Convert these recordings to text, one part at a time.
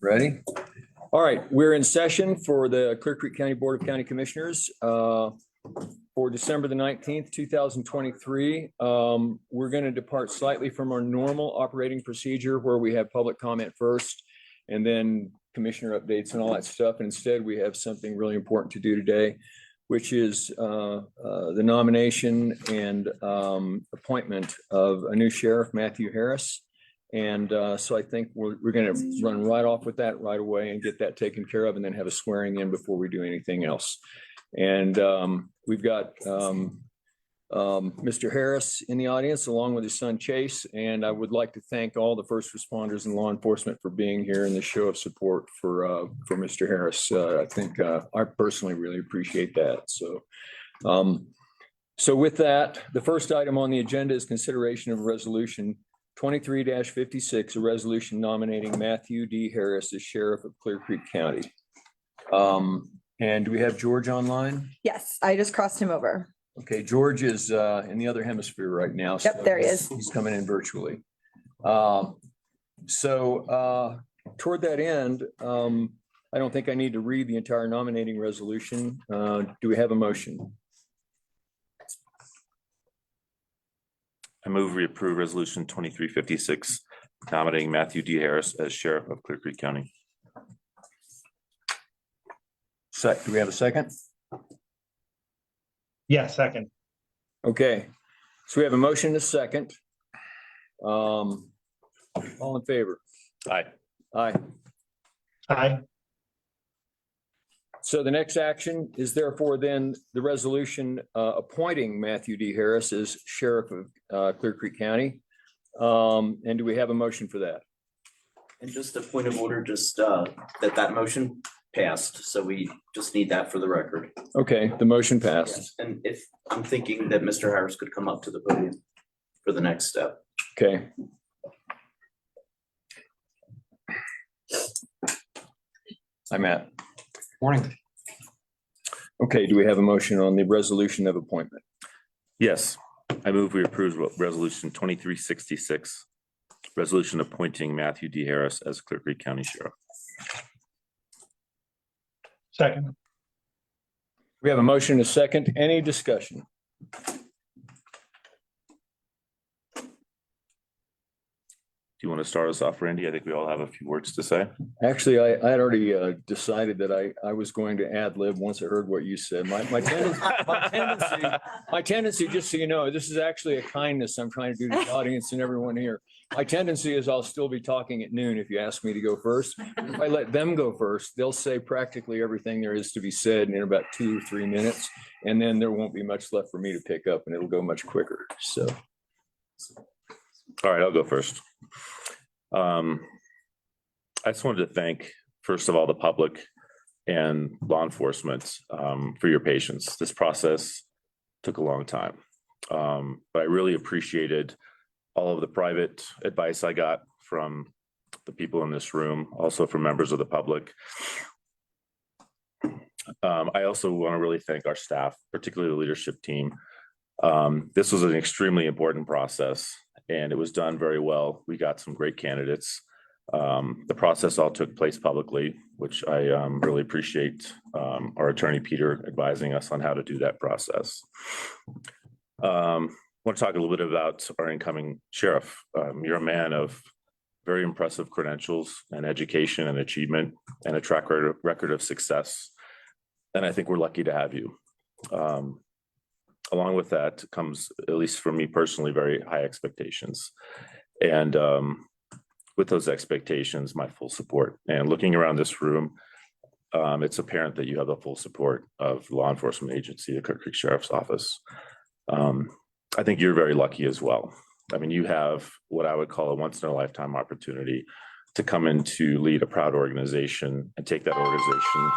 Ready? All right, we're in session for the Clear Creek County Board of County Commissioners for December the 19th, 2023. We're going to depart slightly from our normal operating procedure where we have public comment first and then commissioner updates and all that stuff. Instead, we have something really important to do today, which is the nomination and appointment of a new sheriff, Matthew Harris. And so I think we're going to run right off with that right away and get that taken care of and then have a swearing in before we do anything else. And we've got Mr. Harris in the audience along with his son Chase. And I would like to thank all the first responders and law enforcement for being here and the show of support for Mr. Harris. I think I personally really appreciate that. So with that, the first item on the agenda is consideration of resolution 23-56, a resolution nominating Matthew D. Harris as sheriff of Clear Creek County. And do we have George online? Yes, I just crossed him over. Okay, George is in the other hemisphere right now. Yep, there he is. He's coming in virtually. So toward that end, I don't think I need to read the entire nominating resolution. Do we have a motion? I move we approve resolution 2356, nominating Matthew D. Harris as sheriff of Clear Creek County. Do we have a second? Yeah, second. Okay, so we have a motion and a second. All in favor? Aye. Aye. Aye. So the next action is therefore then the resolution appointing Matthew D. Harris as sheriff of Clear Creek County. And do we have a motion for that? And just a point of order, just that motion passed. So we just need that for the record. Okay, the motion passed. And if I'm thinking that Mr. Harris could come up to the podium for the next step. Okay. Hi, Matt. Morning. Okay, do we have a motion on the resolution of appointment? Yes, I move we approve resolution 2366, resolution appointing Matthew D. Harris as Clear Creek County Sheriff. Second. We have a motion and a second. Any discussion? Do you want to start us off, Randy? I think we all have a few words to say. Actually, I had already decided that I was going to ad lib once I heard what you said. My tendency, just so you know, this is actually a kindness I'm trying to do to the audience and everyone here. My tendency is I'll still be talking at noon if you ask me to go first. If I let them go first, they'll say practically everything there is to be said in about 2 or 3 minutes, and then there won't be much left for me to pick up, and it'll go much quicker. So, All right, I'll go first. I just wanted to thank, first of all, the public and law enforcement for your patience. This process took a long time, but I really appreciated all of the private advice I got from the people in this room, also from members of the public. I also want to really thank our staff, particularly the leadership team. This was an extremely important process, and it was done very well. We got some great candidates. The process all took place publicly, which I really appreciate our attorney, Peter, advising us on how to do that process. I want to talk a little bit about our incoming sheriff. You're a man of very impressive credentials and education and achievement and a track record of success. And I think we're lucky to have you. Along with that comes, at least for me personally, very high expectations. And with those expectations, my full support. And looking around this room, it's apparent that you have the full support of the law enforcement agency, the Clear Creek Sheriff's Office. I think you're very lucky as well. I mean, you have what I would call a once-in-a-lifetime opportunity to come in to lead a proud organization and take that organization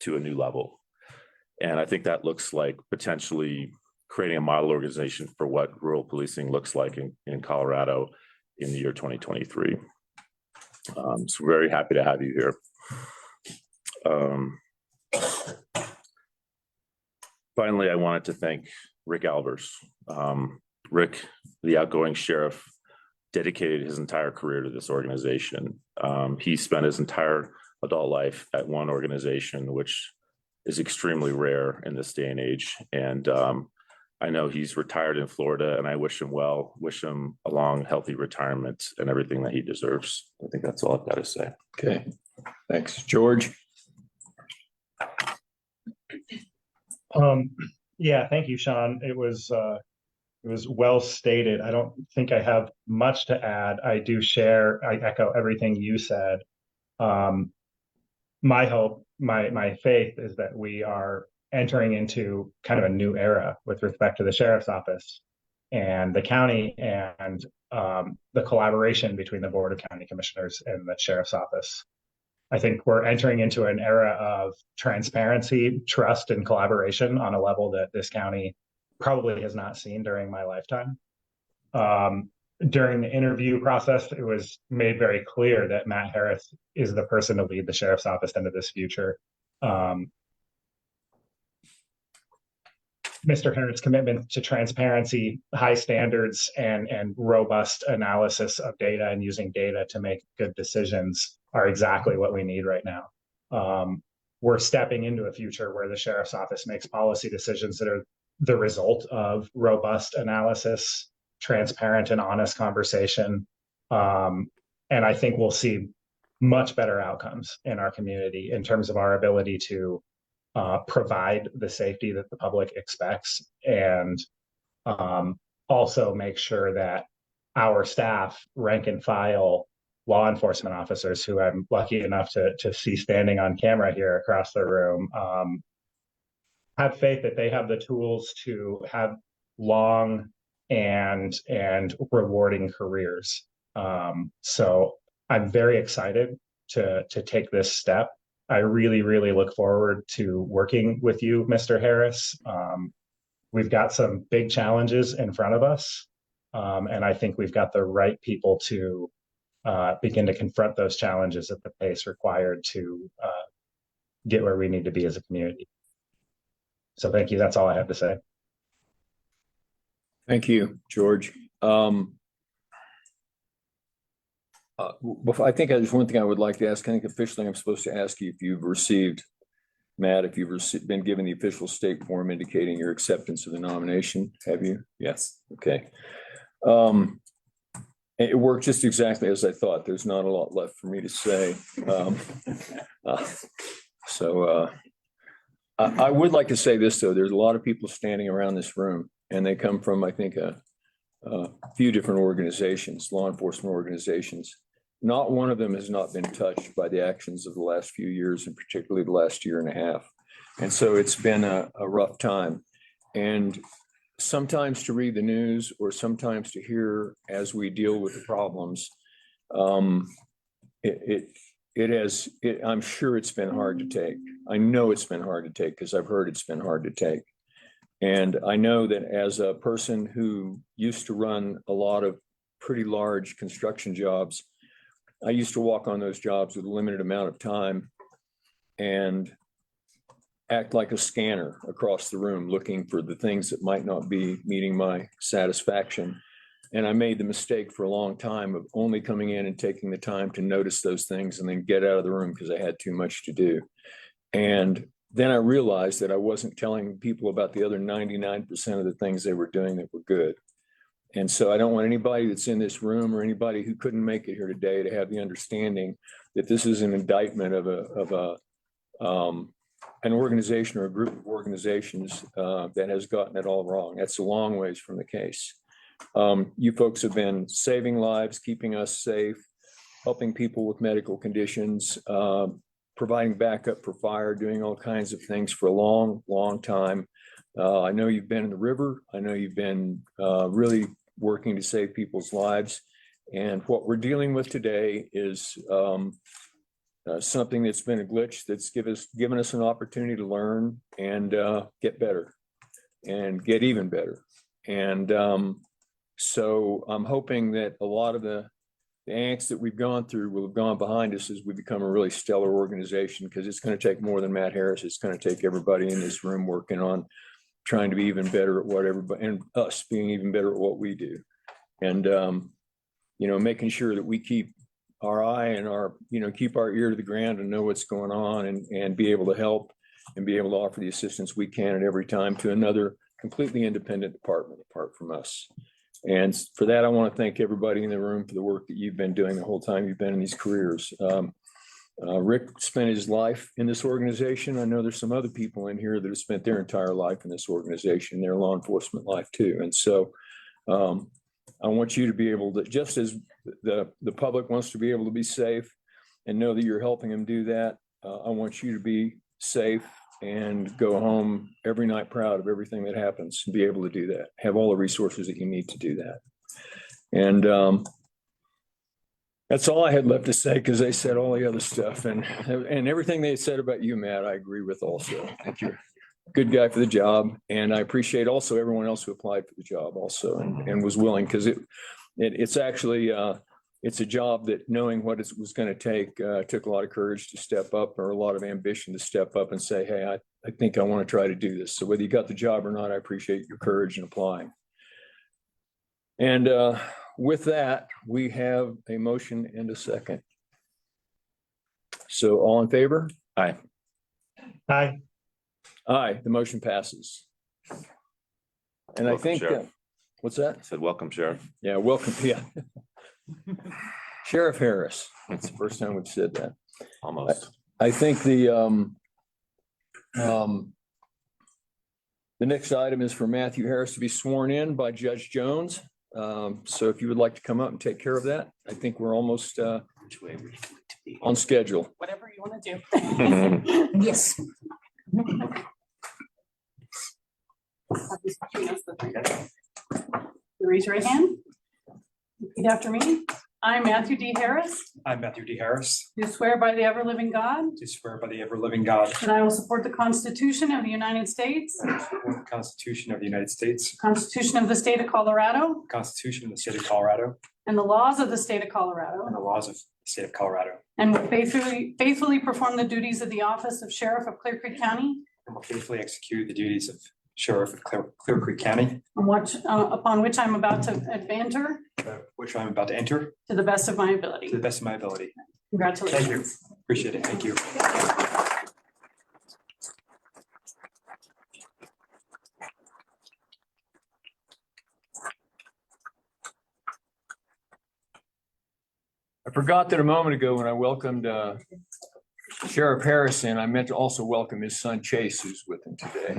to a new level. And I think that looks like potentially creating a model organization for what rural policing looks like in Colorado in the year 2023. So we're very happy to have you here. Finally, I wanted to thank Rick Albers. Rick, the outgoing sheriff, dedicated his entire career to this organization. He spent his entire adult life at one organization, which is extremely rare in this day and age. And I know he's retired in Florida, and I wish him well, wish him a long, healthy retirement and everything that he deserves. I think that's all I've got to say. Okay, thanks. George? Yeah, thank you, Sean. It was well stated. I don't think I have much to add. I echo everything you said. My hope, my faith is that we are entering into kind of a new era with respect to the sheriff's office and the county, and the collaboration between the Board of County Commissioners and the sheriff's office. I think we're entering into an era of transparency, trust, and collaboration on a level that this county probably has not seen during my lifetime. During the interview process, it was made very clear that Matt Harris is the person to lead the sheriff's office into this future. Mr. Harris' commitment to transparency, high standards, and robust analysis of data and using data to make good decisions are exactly what we need right now. We're stepping into a future where the sheriff's office makes policy decisions that are the result of robust analysis, transparent and honest conversation. And I think we'll see much better outcomes in our community in terms of our ability to provide the safety that the public expects, and also make sure that our staff, rank and file law enforcement officers, who I'm lucky enough to see standing on camera here across the room, have faith that they have the tools to have long and rewarding careers. So I'm very excited to take this step. I really, really look forward to working with you, Mr. Harris. We've got some big challenges in front of us, and I think we've got the right people to begin to confront those challenges at the pace required to get where we need to be as a community. So thank you. That's all I have to say. Thank you, George. Before, I think there's one thing I would like to ask. I think officially I'm supposed to ask you if you've received, Matt, if you've been given the official state form indicating your acceptance of the nomination. Have you? Yes. Okay. It worked just exactly as I thought. There's not a lot left for me to say. I would like to say this, though. There's a lot of people standing around this room, and they come from, I think, a few different organizations, law enforcement organizations. Not one of them has not been touched by the actions of the last few years, and particularly the last year and a half. And so it's been a rough time. And sometimes to read the news, or sometimes to hear as we deal with the problems, I'm sure it's been hard to take. I know it's been hard to take because I've heard it's been hard to take. And I know that as a person who used to run a lot of pretty large construction jobs, I used to walk on those jobs with a limited amount of time and act like a scanner across the room, looking for the things that might not be meeting my satisfaction. And I made the mistake for a long time of only coming in and taking the time to notice those things and then get out of the room because I had too much to do. And then I realized that I wasn't telling people about the other 99% of the things they were doing that were good. And so I don't want anybody that's in this room or anybody who couldn't make it here today to have the understanding that this is an indictment of an organization or a group of organizations that has gotten it all wrong. That's a long ways from the case. You folks have been saving lives, keeping us safe, helping people with medical conditions, providing backup for fire, doing all kinds of things for a long, long time. I know you've been in the river. I know you've been really working to save people's lives. And what we're dealing with today is something that's been a glitch that's given us an opportunity to learn and get better and get even better. And so I'm hoping that a lot of the angst that we've gone through will have gone behind us as we become a really stellar organization, because it's going to take more than Matt Harris. It's going to take everybody in this room working on trying to be even better at what everybody, and us being even better at what we do. And making sure that we keep our eye and keep our ear to the ground and know what's going on and be able to help and be able to offer the assistance we can at every time to another completely independent department apart from us. And for that, I want to thank everybody in the room for the work that you've been doing the whole time you've been in these careers. Rick spent his life in this organization. I know there's some other people in here that have spent their entire life in this organization, their law enforcement life too. And so I want you to be able to, just as the public wants to be able to be safe and know that you're helping them do that, I want you to be safe and go home every night proud of everything that happens and be able to do that. Have all the resources that you need to do that. And that's all I had left to say because they said all the other stuff and everything they said about you, Matt, I agree with also. I think you're a good guy for the job. And I appreciate also everyone else who applied for the job also and was willing because it's actually it's a job that knowing what it was going to take took a lot of courage to step up or a lot of ambition to step up and say, hey, I think I want to try to do this. So whether you got the job or not, I appreciate your courage in applying. And with that, we have a motion and a second. So all in favor? Aye. Hi. Aye, the motion passes. And I Welcome, think, Sheriff. what's that? I said, welcome, Sheriff. Yeah, welcome. Yeah. Sheriff Harris. That's the first time we've said that. Almost. I think the next item is for Matthew Harris to be sworn in by Judge Jones. So if you would like to come up and take care of that, I think we're almost Which way would you like to be? on schedule. Whatever you want to do. Yes. Raise your right hand. Repeat after me. I, Matthew D. Harris, I'm Matthew D. Harris. do swear by the ever-living God Do swear by the ever-living God that I will support the Constitution of the United States, that I will support the Constitution of the United States, Constitution of the State of Colorado, the Constitution of the State of Colorado, and the laws of the State of Colorado, and the laws of the State of Colorado, and will faithfully perform the duties of the office of Sheriff of Clear Creek County, and will faithfully execute the duties of Sheriff of Clear Creek County, upon which I'm about to enter which I'm about to enter to the best of my ability. to the best of my ability. Congratulations. Appreciate it. Thank you. I forgot that a moment ago when I welcomed Sheriff Harrison, I meant to also welcome his son Chase, who's with him today.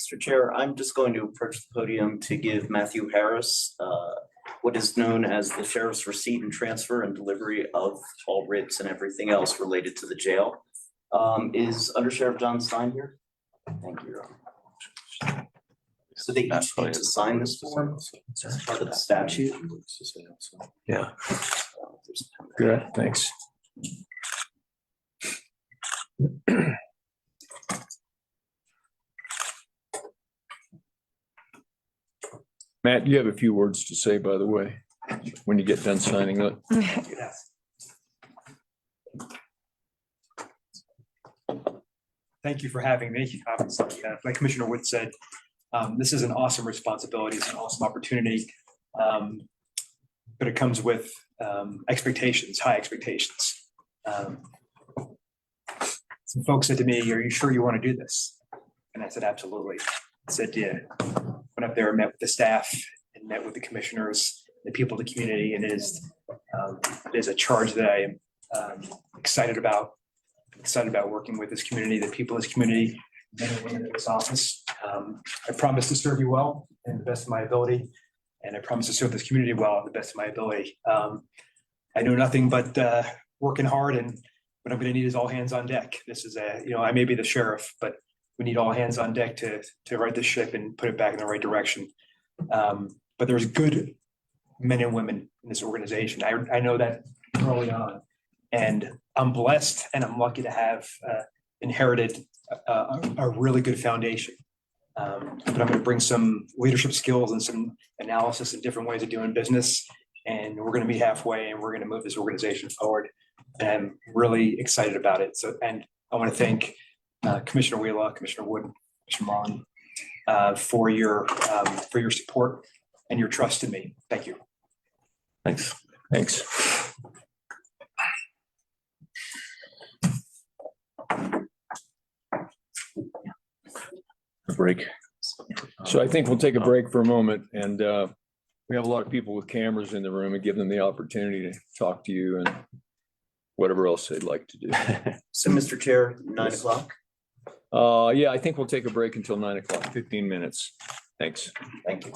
Mr. Chair, I'm just going to approach the podium to give Matthew Harris what is known as the sheriff's receipt and transfer and delivery of all writs and everything else related to the jail. Is Under Sheriff John Stein here? Thank you, Your Honor. So they each need to sign this form as part of the statute. Yeah. Good, thanks. Matt, you have a few words to say, by the way, when you get done signing up. Thank you for having me. Obviously, like Commissioner Wood said, this is an awesome responsibility. It's an awesome opportunity. But it comes with expectations, high expectations. Some folks said to me, "Are you sure you want to do this?" And I said, "Absolutely." I said, "Yeah." Went up there, met with the staff, and met with the commissioners, the people of the community, and it is a charge that I am excited about. Excited about working with this community, the people of this community, men and women in this office. I promise to serve you well and the best of my ability, and I promise to serve this community well and the best of my ability. I know nothing but working hard, and what I'm going to need is all hands on deck. This is I may be the sheriff, but we need all hands on deck to right the ship and put it back in the right direction. But there's good men and women in this organization. I know that early on, and I'm blessed and I'm lucky to have inherited a really good foundation. But I'm going to bring some leadership skills and some analysis and different ways of doing business. And we're going to be halfway and we're going to move this organization forward. And I'm really excited about it. So, and I want to thank Commissioner Wheeler, Commissioner Wood, Commissioner Mullen for your support and your trust in me. Thank you. Thanks. Thanks. Break. So I think we'll take a break for a moment and we have a lot of people with cameras in the room and give them the opportunity to talk to you and whatever else they'd like to do. So, Mr. Chair, 9 Yes. o'clock. Yeah, I think we'll take a break until 9 o'clock, 15 minutes. Thanks. Thank you.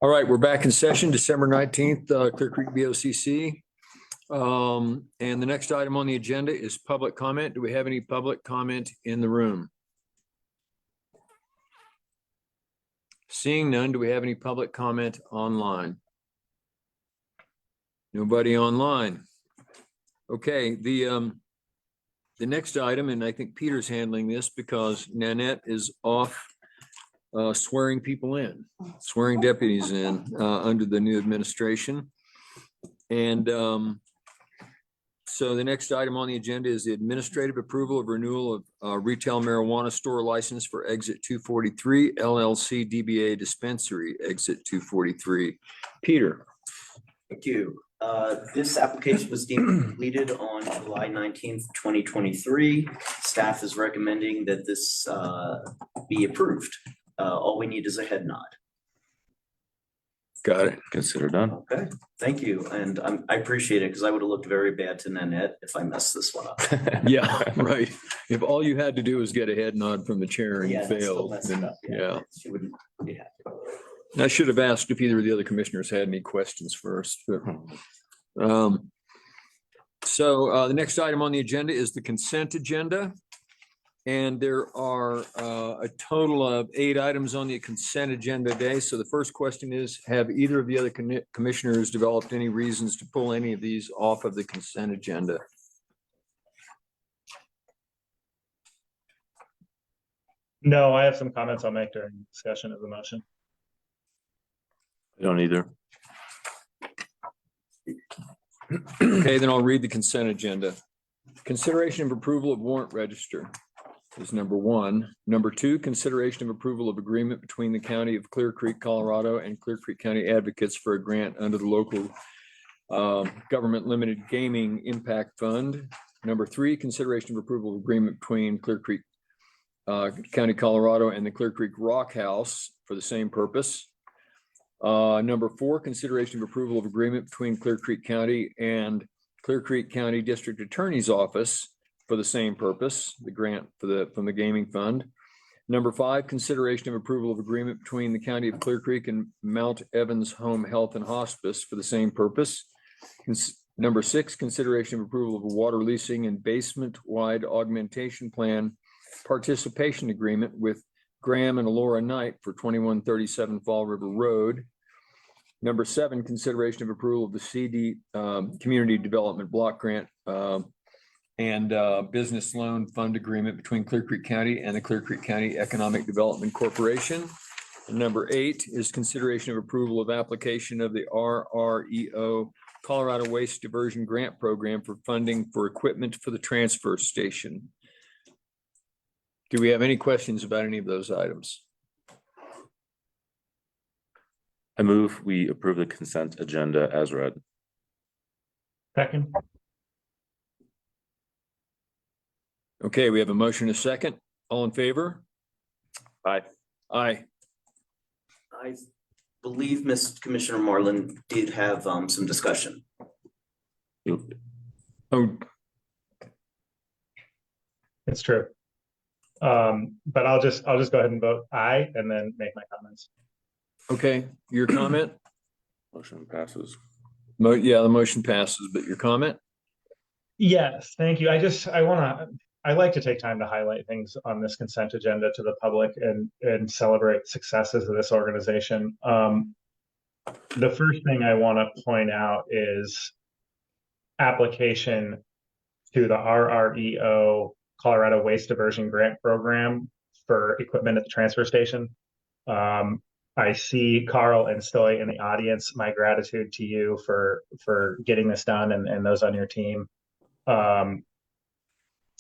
All right, we're back in session, December 19th, Clear Creek BOCC. And the next item on the agenda is public comment. Do we have any public comment in the room? Seeing none, do we have any public comment online? Nobody online. Okay, the next item, and I think Peter's handling this because Nanette is off swearing people in, swearing deputies in under the new administration. And so the next item on the agenda is the administrative approval of renewal of retail marijuana store license for Exit 243 LLC DBA Dispensary, Exit 243. Peter. Thank you. This application was deemed completed on July 19th, 2023. Staff is recommending that this be approved. All we need is a head nod. Got it. Consider done. Okay, thank you. And I appreciate it because I would have looked very bad to Nanette if I messed this one up. Yeah, right. If all you had to do was get a head nod from the chair and you Yeah, that's still failed, messing then up. yeah. She wouldn't be happy. I should have asked if either of the other commissioners had any questions first. But, so the next item on the agenda is the consent agenda. And there are a total of 8 items on the consent agenda today. So the first question is, have either of the other commissioners developed any reasons to pull any of these off of the consent agenda? No, I have some comments I'll make during discussion of the motion. I don't either. Okay, then I'll read the consent agenda. Consideration of approval of warrant register is number 1. Number 2, consideration of approval of agreement between the County of Clear Creek, Colorado and Clear Creek County Advocates for a grant under the local government limited gaming impact fund. Number 3, consideration of approval of agreement between Clear Creek County, Colorado and the Clear Creek Rock House for the same purpose. Number 4, consideration of approval of agreement between Clear Creek County and Clear Creek County District Attorney's Office for the same purpose, the grant from the gaming fund. Number 5, consideration of approval of agreement between the County of Clear Creek and Mount Evans Home Health and Hospice for the same purpose. Number 6, consideration of approval of a water leasing and basement-wide augmentation plan participation agreement with Graham and Alora Knight for 2137 Fall River Road. Number 7, consideration of approval of the CD Community Development Block Grant and business loan fund agreement between Clear Creek County and the Clear Creek County Economic Development Corporation. And number 8 is consideration of approval of application of the RREO Colorado Waste Diversion Grant Program for funding for equipment for the transfer station. Do we have any questions about any of those items? I move we approve the consent agenda as read. Second. Okay, we have a motion, a second. All in favor? Aye. Aye. I believe Commissioner Marlin did have some discussion. Oh, It's true. But I'll just go ahead and vote aye and then make my comments. okay. Your comment? Motion passes. Yeah, the motion passes, but your comment? Yes, thank you. I like to take time to highlight things on this consent agenda to the public and celebrate successes of this organization. The first thing I want to point out is application to the RREO Colorado Waste Diversion Grant Program for equipment at the transfer station. I see Carl and Stoy in the audience. My gratitude to you for getting this done and those on your team.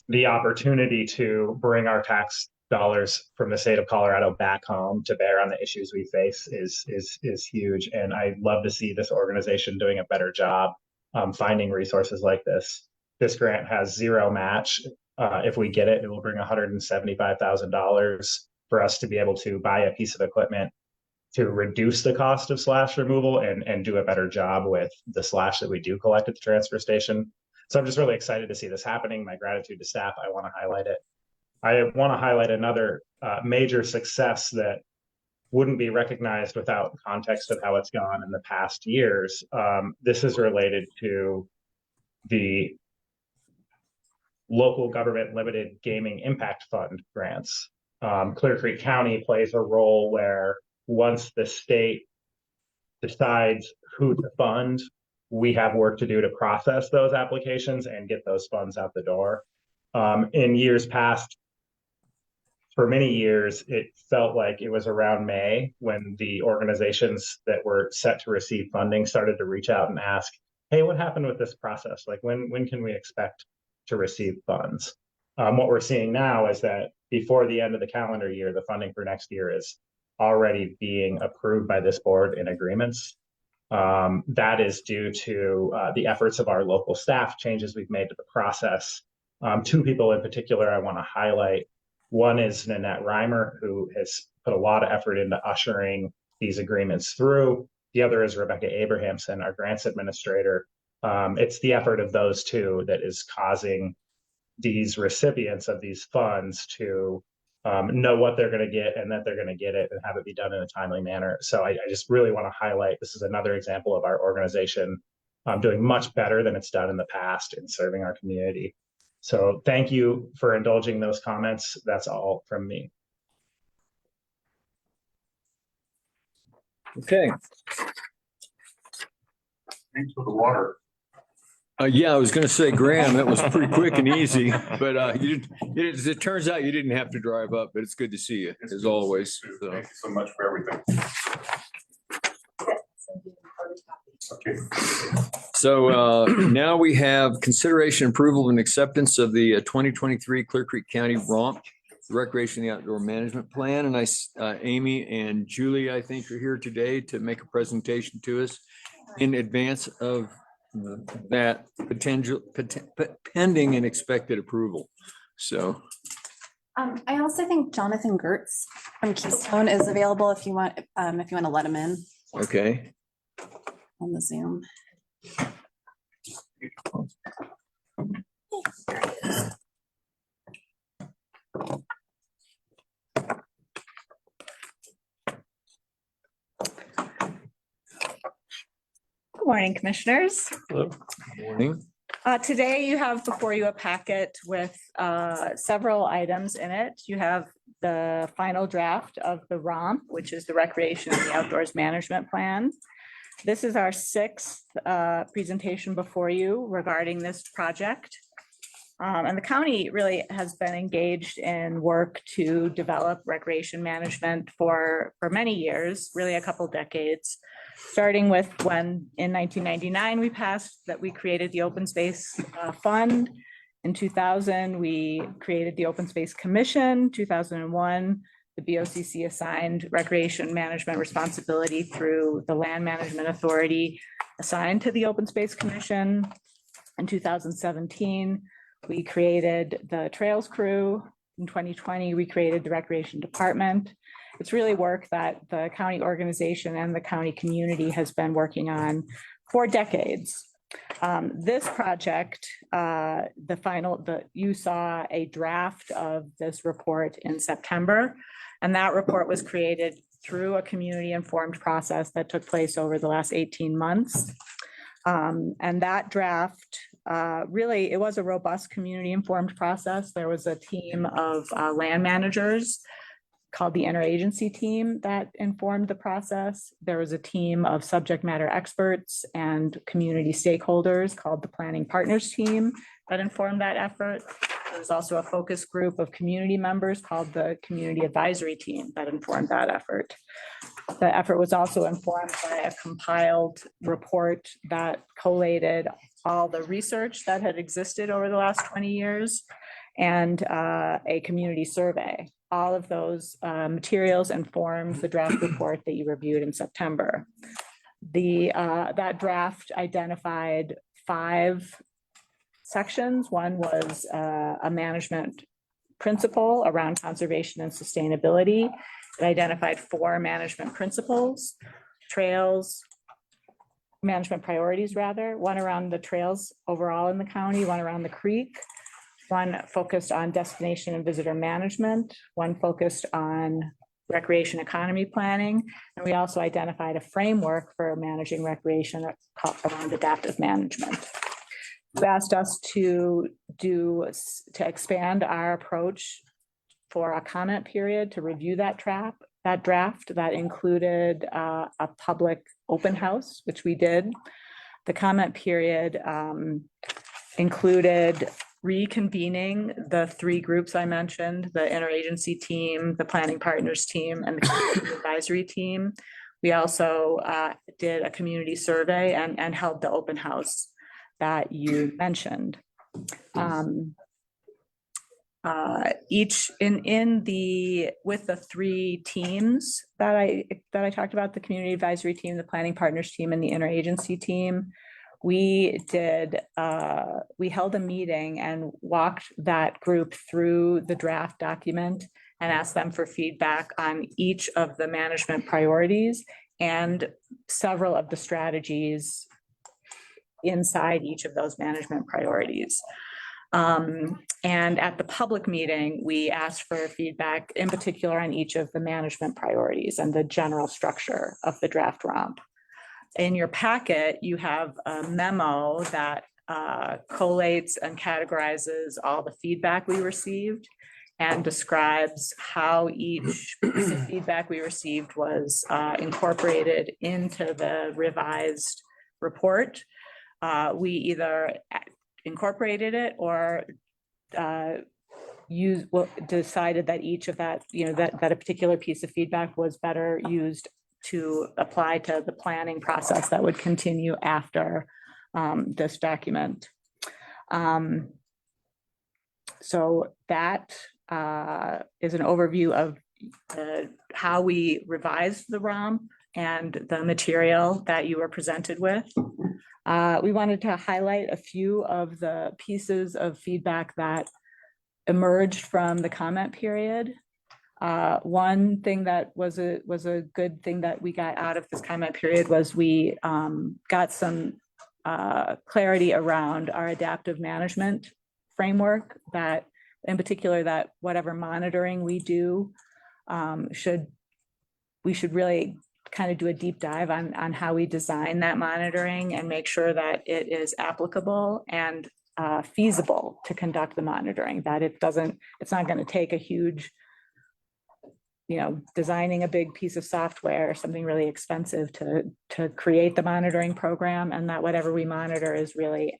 The opportunity to bring our tax dollars from the state of Colorado back home to bear on the issues we face is huge. And I'd love to see this organization doing a better job finding resources like this. This grant has zero match. If we get it, it will bring $175,000 for us to be able to buy a piece of equipment to reduce the cost of slash removal and do a better job with the slash that we do collect at the transfer station. So I'm just really excited to see this happening. My gratitude to staff. I want to highlight it. I want to highlight another major success that wouldn't be recognized without context of how it's gone in the past years. This is related to the local government limited gaming impact fund grants. Clear Creek County plays a role where once the state decides who to fund, we have work to do to process those applications and get those funds out the door. In years past, for many years, it felt like it was around May when the organizations that were set to receive funding started to reach out and ask, hey, what happened with this process? Like when can we expect to receive funds? What we're seeing now is that before the end of the calendar year, the funding for next year is already being approved by this board in agreements. That is due to the efforts of our local staff, changes we've made to the process. Two people in particular I want to highlight. One is Nanette Reimer, who has put a lot of effort into ushering these agreements through. The other is Rebecca Abrahamson, our grants administrator. It's the effort of those two that is causing these recipients of these funds to know what they're going to get and that they're going to get it and have it be done in a timely manner. So I just really want to highlight, this is another example of our organization doing much better than it's done in the past in serving our community. So thank you for indulging those comments. That's all from me. Okay. Thanks for the water. Yeah, I was gonna say, Graham, that was pretty quick and easy, but as it turns out, you didn't have to drive up, but it's good to see you as always. So. Thank you so much for everything. Okay. So now we have consideration, approval, and acceptance of the 2023 Clear Creek County ROMP, Recreation and Outdoor Management Plan. And Amy and Julie, I think, are here today to make a presentation to us in advance of that pending and expected approval. So. I also think Jonathan Gertz from Keystone is available if you want to let him in Okay. on the Zoom. Good morning, commissioners. Hello. Good morning. Today you have before you a packet with several items in it. You have the final draft of the ROMP, which is the Recreation and the Outdoors Management Plan. This is our sixth presentation before you regarding this project. And the county really has been engaged in work to develop recreation management for many years, really a couple decades, starting with when in 1999 we passed that we created the Open Space Fund. In 2000, we created the Open Space Commission. 2001, the BOCC assigned recreation management responsibility through the Land Management Authority assigned to the Open Space Commission. In 2017, we created the Trails Crew. In 2020, we created the Recreation Department. It's really work that the county organization and the county community has been working on for decades. This project, you saw a draft of this report in September, and that report was created through a community-informed process that took place over the last 18 months. And that draft, really, it was a robust community-informed process. There was a team of land managers called the interagency team that informed the process. There was a team of subject matter experts and community stakeholders called the Planning Partners team that informed that effort. There was also a focus group of community members called the Community Advisory Team that informed that effort. The effort was also informed by a compiled report that collated all the research that had existed over the last 20 years and a community survey. All of those materials informed the draft report that you reviewed in September. That draft identified 5 sections. One was a management principle around conservation and sustainability. It identified 4 management principles, management priorities rather, one around the trails overall in the county, one around the creek, one focused on destination and visitor management, one focused on recreation economy planning. And we also identified a framework for managing recreation around adaptive management. You asked us to expand our approach for a comment period to review that draft that included a public open house, which we did. The comment period included reconvening the three groups I mentioned, the interagency team, the planning partners team, and the community advisory team. We also did a community survey and held the open house that you mentioned. With the three teams that I talked about, the community advisory team, the planning partners team, and the interagency team, we held a meeting and walked that group through the draft document and asked them for feedback on each of the management priorities and several of the strategies inside each of those management priorities. And at the public meeting, we asked for feedback in particular on each of the management priorities and the general structure of the draft ROMP. In your packet, you have a memo that collates and categorizes all the feedback we received and describes how each piece of feedback we received was incorporated into the revised report. We either incorporated it or decided that each of that, that a particular piece of feedback was better used to apply to the planning process that would continue after this document. So that is an overview of how we revised the ROM and the material that you were presented with. We wanted to highlight a few of the pieces of feedback that emerged from the comment period. One thing that was a good thing that we got out of this comment period was we got some clarity around our adaptive management framework, that in particular that whatever monitoring we do, we should really kind of do a deep dive on how we design that monitoring and make sure that it is applicable and feasible to conduct the monitoring, that it's not going to take a huge, designing a big piece of software, something really expensive to create the monitoring program, and that whatever we monitor is really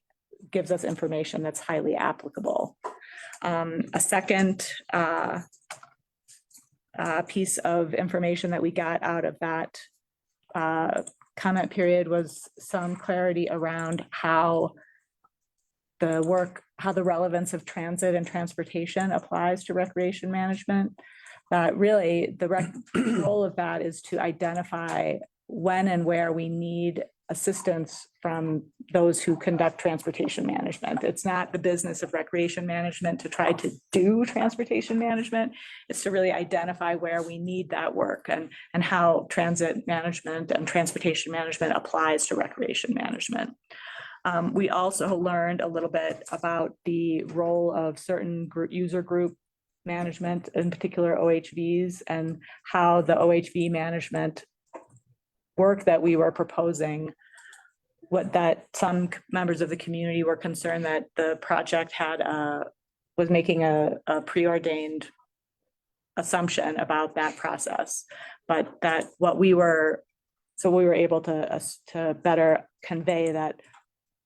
gives us information that's highly applicable. A second piece of information that we got out of that comment period was some clarity around how the relevance of transit and transportation applies to recreation management. Really, the role of that is to identify when and where we need assistance from those who conduct transportation management. It's not the business of recreation management to try to do transportation management. It's to really identify where we need that work and how transit management and transportation management applies to recreation management. We also learned a little bit about the role of certain user group management, in particular OHVs, and how the OHV management work that we were proposing, that some members of the community were concerned that the project was making a preordained assumption about that process, but that we were able to better convey that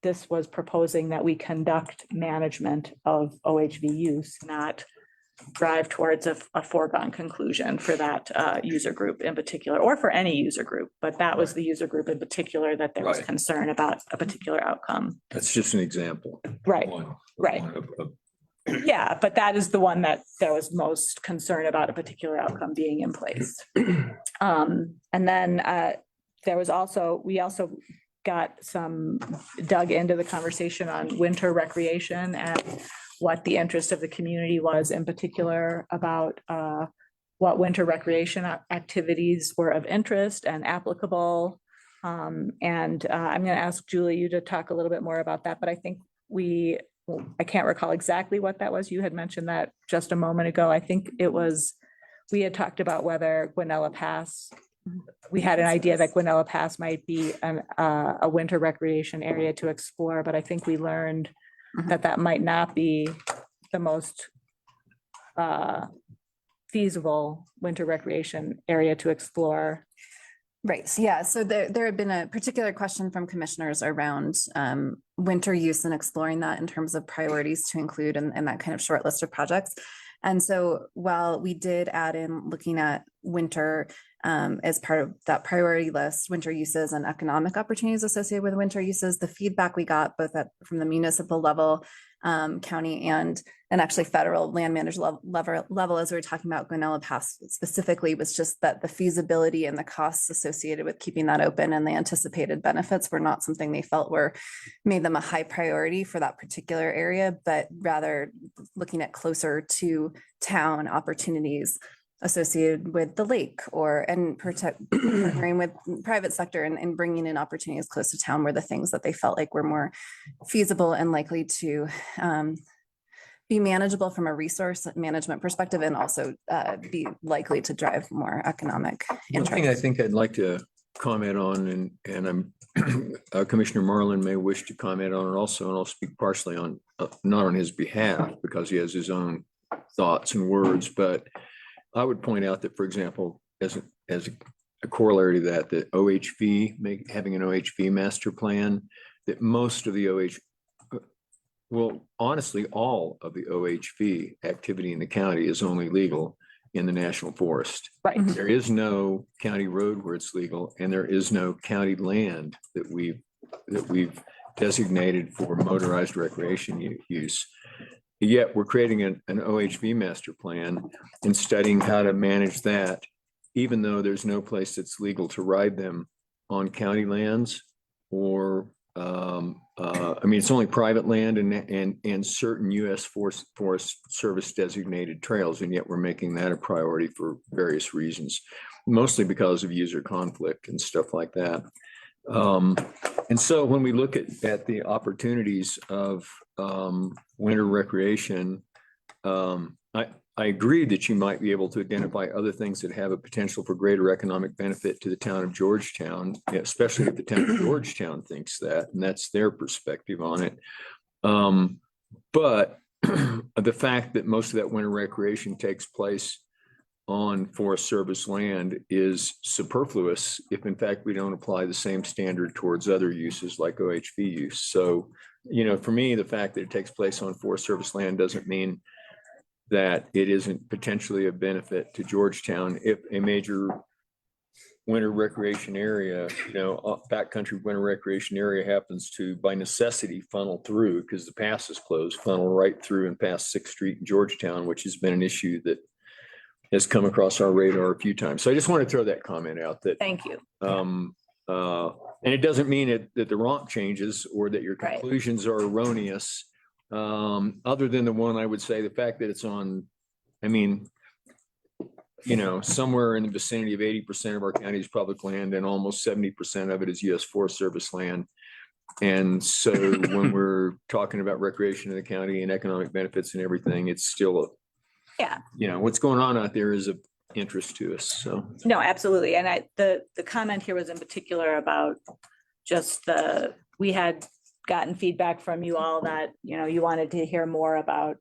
this was proposing that we conduct management of OHV use, not drive towards a foregone conclusion for that user group in particular, or for any user group, but that was the user group in particular that there was Right. concern about a particular outcome. That's just an example. Right, One. right. Yeah, but that is the one that there was most concern about a particular outcome being in place. And then we also got dug into the conversation on winter recreation and what the interest of the community was in particular about what winter recreation activities were of interest and applicable. And I'm going to ask Julie, you to talk a little bit more about that, but I think I can't recall exactly what that was. You had mentioned that just a moment ago. I think it was we had talked about whether Guanella Pass, we had an idea that Guanella Pass might be a winter recreation area to explore, but I think we learned that that might not be the most feasible winter recreation area to explore. Right, so yeah, so there had been a particular question from commissioners around winter use and exploring that in terms of priorities to include in that kind of short list of projects. And so while we did add in looking at winter as part of that priority list, winter uses and economic opportunities associated with winter uses, the feedback we got both from the municipal level, county and actually federal land manager level, as we were talking about Guanella Pass specifically, was just that the feasibility and the costs associated with keeping that open and the anticipated benefits were not something they felt made them a high priority for that particular area, but rather looking at closer to town opportunities associated with the lake and partnering with private sector and bringing in opportunities close to town were the things that they felt like were more feasible and likely to be manageable from a resource management perspective and also be likely to drive more economic One thing I interest. think I'd like to comment on, and I'm Commissioner Marlin may wish to comment on it also, and I'll speak partially on, not on his behalf because he has his own thoughts and words, but I would point out that, for example, as a corollary to that, the OHV, having an OHV master plan, that most of the well, honestly, all of the OHV activity in the county is only legal in the national forest. Right. There is no county road where it's legal, and there is no county land that we've designated for motorized recreation use. Yet we're creating an OHV master plan and studying how to manage that, even though there's no place that's legal to ride them on county lands or I mean, it's only private land and certain U.S. Forest Service designated trails, and yet we're making that a priority for various reasons, mostly because of user conflict and stuff like that. And so when we look at the opportunities of winter recreation, I agree that you might be able to identify other things that have a potential for greater economic benefit to the town of Georgetown, especially if the town of Georgetown thinks that, and that's their perspective on it. But the fact that most of that winter recreation takes place on Forest Service land is superfluous if in fact we don't apply the same standard towards other uses like OHV use. So, for me, the fact that it takes place on Forest Service land doesn't mean that it isn't potentially a benefit to Georgetown if a major winter recreation area, backcountry winter recreation area happens to, by necessity, funnel through because the pass is closed, funnel right through and past 6th Street in Georgetown, which has been an issue that has come across our radar a few times. So I just want to throw that comment out that. Thank you. And it doesn't mean that the ROMP changes or that your Right. conclusions are erroneous. Other than the one, I would say the fact that it's on, somewhere in the vicinity of 80% of our county is public land and almost 70% of it is U.S. Forest Service land. And so when we're talking about recreation in the county and economic benefits and everything, it's still what's going on out there is of interest to us. So No, absolutely. And the comment here was in particular about just we had gotten feedback from you all that, you wanted to hear more about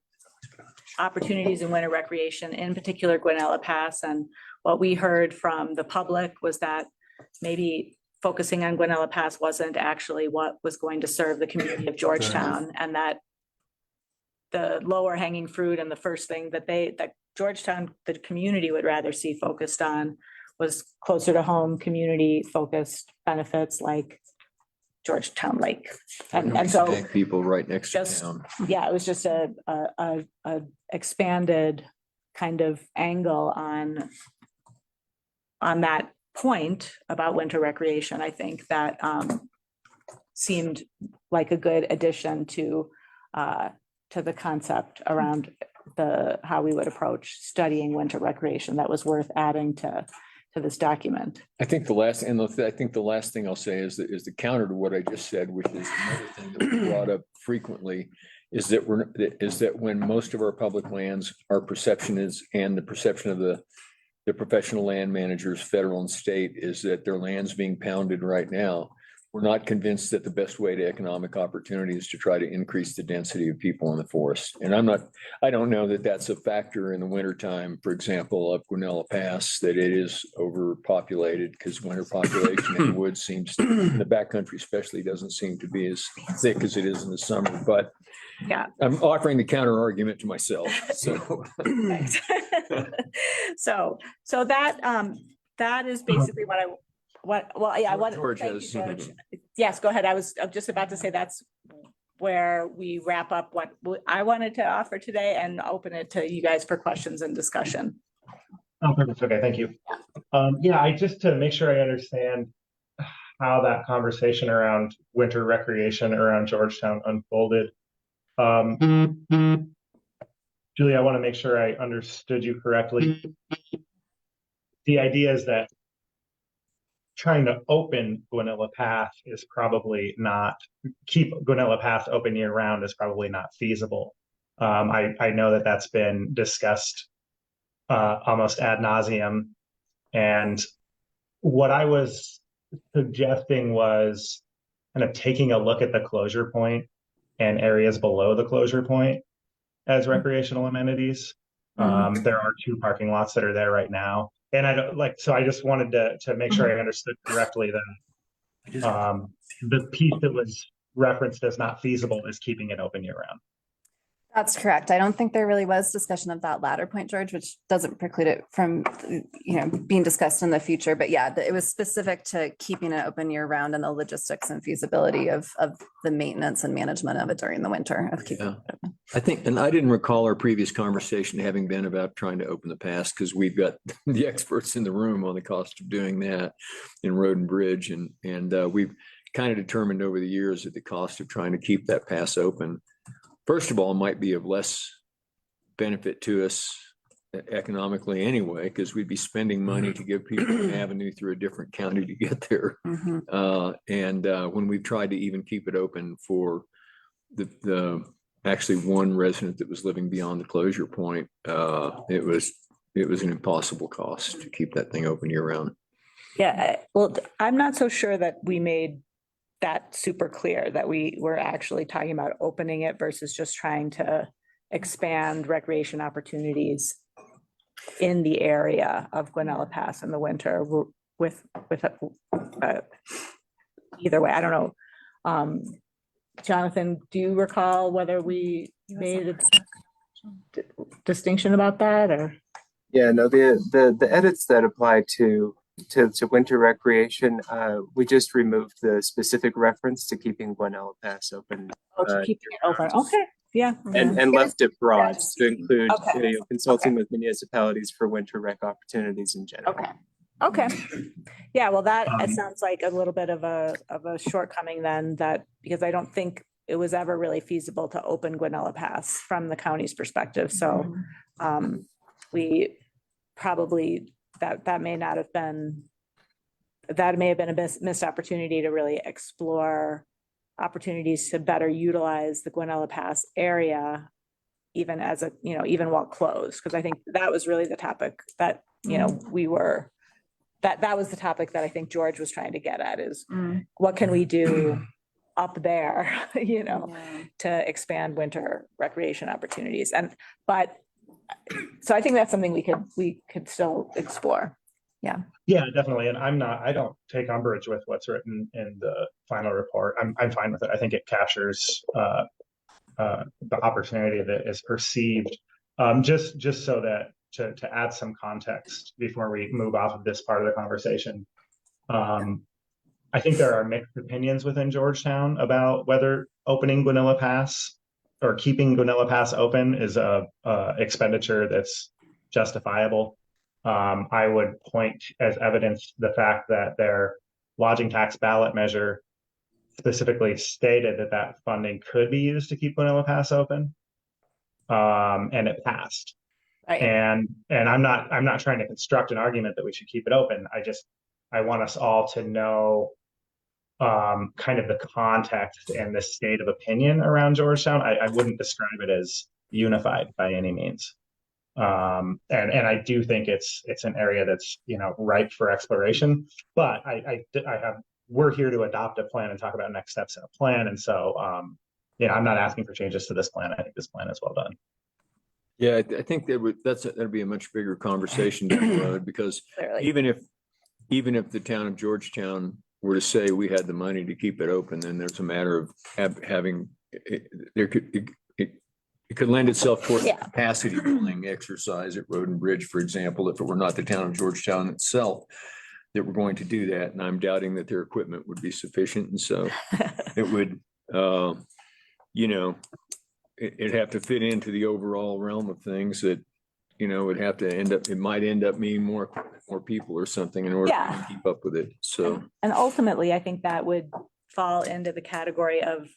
opportunities in winter recreation, in particular Guanella Pass. And what we heard from the public was that maybe focusing on Guanella Pass wasn't actually what was going to serve the community of Georgetown, and that the lower hanging fruit and the first thing that Georgetown, the community would rather see focused on was closer to home, community focused benefits like Georgetown Lake. And so people right next to just, town. it was just a expanded kind of angle on that point about winter recreation. I think that seemed like a good addition to the concept around how we would approach studying winter recreation. That was worth adding to this document. I think the last thing I'll say is the counter to what I just said, which is another thing that we brought up frequently, is that when most of our public lands, our perception is, and the perception of the the professional land managers, federal and state, is that their land's being pounded right now. We're not convinced that the best way to economic opportunity is to try to increase the density of people in the forest. And I don't know that that's a factor in the wintertime, for example, up Guanella Pass, that it is overpopulated, because winter population in the woods seems, in the backcountry especially, doesn't seem to be as thick as it is in the summer. But Yeah. I'm offering the counter argument to myself. So So that is basically George thank you, has- George. Yes, go ahead. I'm just about to say that's where we wrap up what I wanted to offer today and open it to you guys for questions and discussion. Oh, perfect. Okay, thank you. Yeah, I just to make sure I understand how that conversation around winter recreation around Georgetown unfolded. Julie, I want to make sure I understood you correctly. The idea is that trying to open Guanella Pass is probably not, keep Guanella Pass open year round is probably not feasible. I know that that's been discussed almost ad nauseum. And what I was suggesting was kind of taking a look at the closure point and areas below the closure point as recreational amenities. There are 2 parking lots that are there right now. And I don't like, so I just wanted to make sure I understood correctly that the piece that was referenced as not feasible is keeping it open year round. That's correct. I don't think there really was discussion of that latter point, George, which doesn't preclude it from, being discussed in the future. But yeah, it was specific to keeping it open year round and the logistics and feasibility of the maintenance and management of it during the winter of keeping it open. I think, and I didn't recall our previous conversation having been about trying to open the pass, because we've got the experts in the room on the cost of doing that in road and bridge. And we've kind of determined over the years that the cost of trying to keep that pass open, first of all, might be of less benefit to us economically anyway, because we'd be spending money to give people an avenue through a different county to get there. And when we've tried to even keep it open for the actually one resident that was living beyond the closure point, it was an impossible cost to keep that thing open year round. Yeah, well, I'm not so sure that we made that super clear that we were actually talking about opening it versus just trying to expand recreation opportunities in the area of Guanella Pass in the winter with either way. I don't know. Jonathan, do you recall whether we made a distinction about that or? Yeah, no, the edits that apply to winter recreation, we just removed the specific reference to keeping Guanella Pass open. Oh, to keep it open. Okay, yeah. And left it broad Yes. to include Okay. consulting with municipalities for winter rec opportunities in general. Okay. Yeah, well, that it sounds like a little bit of a shortcoming then, that because I don't think it was ever really feasible to open Guanella Pass from the county's perspective. So we probably that may have been a missed opportunity to really explore opportunities to better utilize the Guanella Pass area, even as even while closed, because I think that was really the topic that that was the topic that I think George was trying to get at, is what can we do up there, to expand winter recreation opportunities. So I think that's something we could still explore. Yeah, definitely. And I don't take umbrage with what's written in the final report. I'm fine with it. I think it captures the opportunity that is perceived. Just so that to add some context before we move off of this part of the conversation. I think there are mixed opinions within Georgetown about whether opening Guanella Pass or keeping Guanella Pass open is a expenditure that's justifiable. I would point as evidence the fact that their lodging tax ballot measure specifically stated that funding could be used to keep Guanella Pass open, and it passed. Right. And I'm not trying to construct an argument that we should keep it open. I want us all to know kind of the context and the state of opinion around Georgetown. I wouldn't describe it as unified by any means. And I do think it's an area that's, ripe for exploration, but we're here to adopt a plan and talk about next steps in a plan. And so, I'm not asking for changes to this plan. I think this plan is well done. Yeah, I think that'd be a much bigger conversation down the road, because Clearly. even if the town of Georgetown were to say we had the money to keep it open, then there's a matter of having, it could lend itself toward Yeah. capacity building exercise at Road and Bridge, for example, if it were not the town of Georgetown itself that were going to do that. And I'm doubting that their equipment would be sufficient. And so it would, it'd have to fit into the overall realm of things that, would have to it might end up meaning more people or something in order to keep up with it. So. And ultimately, I think that would fall into the category of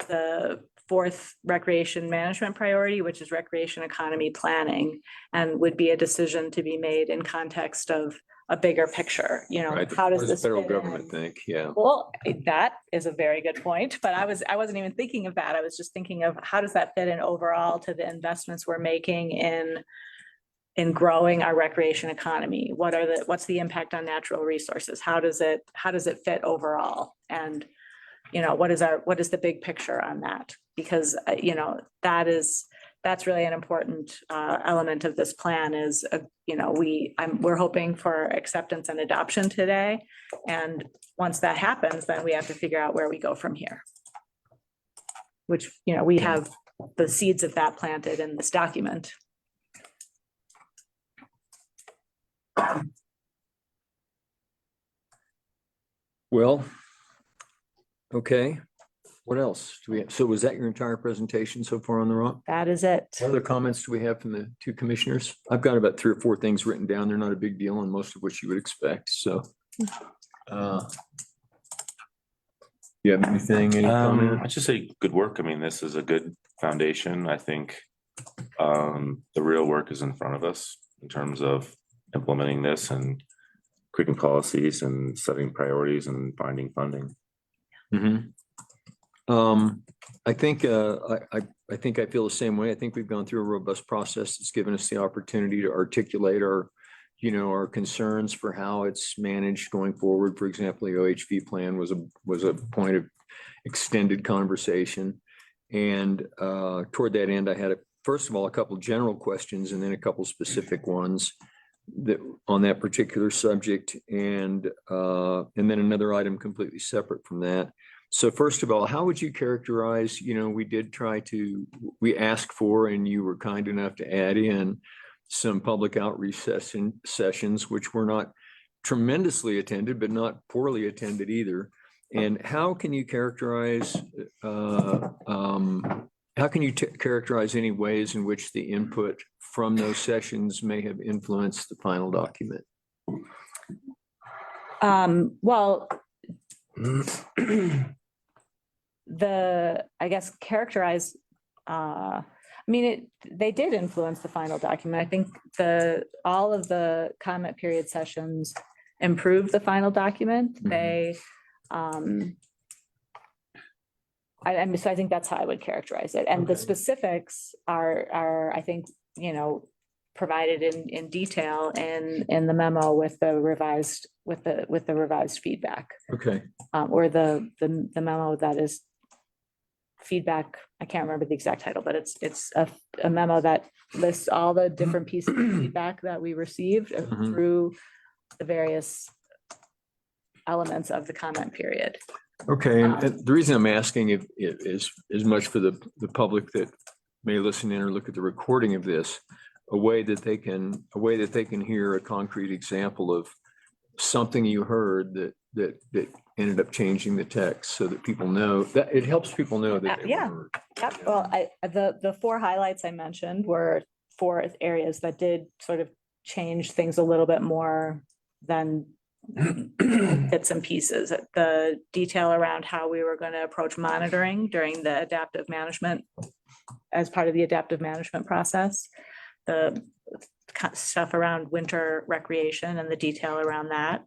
the fourth recreation management priority, which is recreation economy planning, and would be a decision to be made in context of a bigger picture. Right. How does What this the federal fit government in? think? Yeah. Well, that is a very good point, but I wasn't even thinking of that. I was just thinking of how does that fit in overall to the investments we're making in growing our recreation economy? What's the impact on natural resources? How does it fit overall? And what is the big picture on that? Because that's really an important element of this plan is, we're hoping for acceptance and adoption today. And once that happens, then we have to figure out where we go from here. Which, we have the seeds of that planted in this document. Well, okay. What else do we have? So was that your entire presentation so far on the rock? That is it. What other comments do we have from the two commissioners? I've got about 3 or 4 things written down. They're not a big deal, and most of which you would expect. So, you have anything? Any comment? I just say good work. I mean, this is a good foundation. I think the real work is in front of us in terms of implementing this and creating policies and setting priorities and finding funding. Mm-hmm. I think I feel the same way. I think we've gone through a robust process that's given us the opportunity to articulate our concerns for how it's managed going forward. For example, the OHV plan was a point of extended conversation. And toward that end, I had first of all, a couple of general questions and then a couple of specific ones on that particular subject. And then another item completely separate from that. So first of all, how would you characterize, we asked for, and you were kind enough to add in some public outreach sessions, which were not tremendously attended, but not poorly attended either. And how can you characterize, characterize any ways in which the input from those sessions may have influenced the final document? Well, characterize, they did influence the final document. I think all of the comment period sessions improved the final document. They, so I think that's how I would characterize it. And the specifics are, I think, provided in detail in the memo with the revised feedback. Okay. Or the memo that is feedback. I can't remember the exact title, but it's a memo that lists all the different pieces of feedback that we received through the various elements of the comment period. Okay, and the reason I'm asking is as much for the public that may listen in or look at the recording of this, a way that they can hear a concrete example of something you heard that ended up changing the text, so that people know that it helps people know that they heard. Yep. Well, the 4 highlights I mentioned were 4 areas that did sort of change things a little bit more than bits and pieces. The detail around how we were going to approach monitoring during the adaptive management, as part of the adaptive management process, the stuff around winter recreation and the detail around that,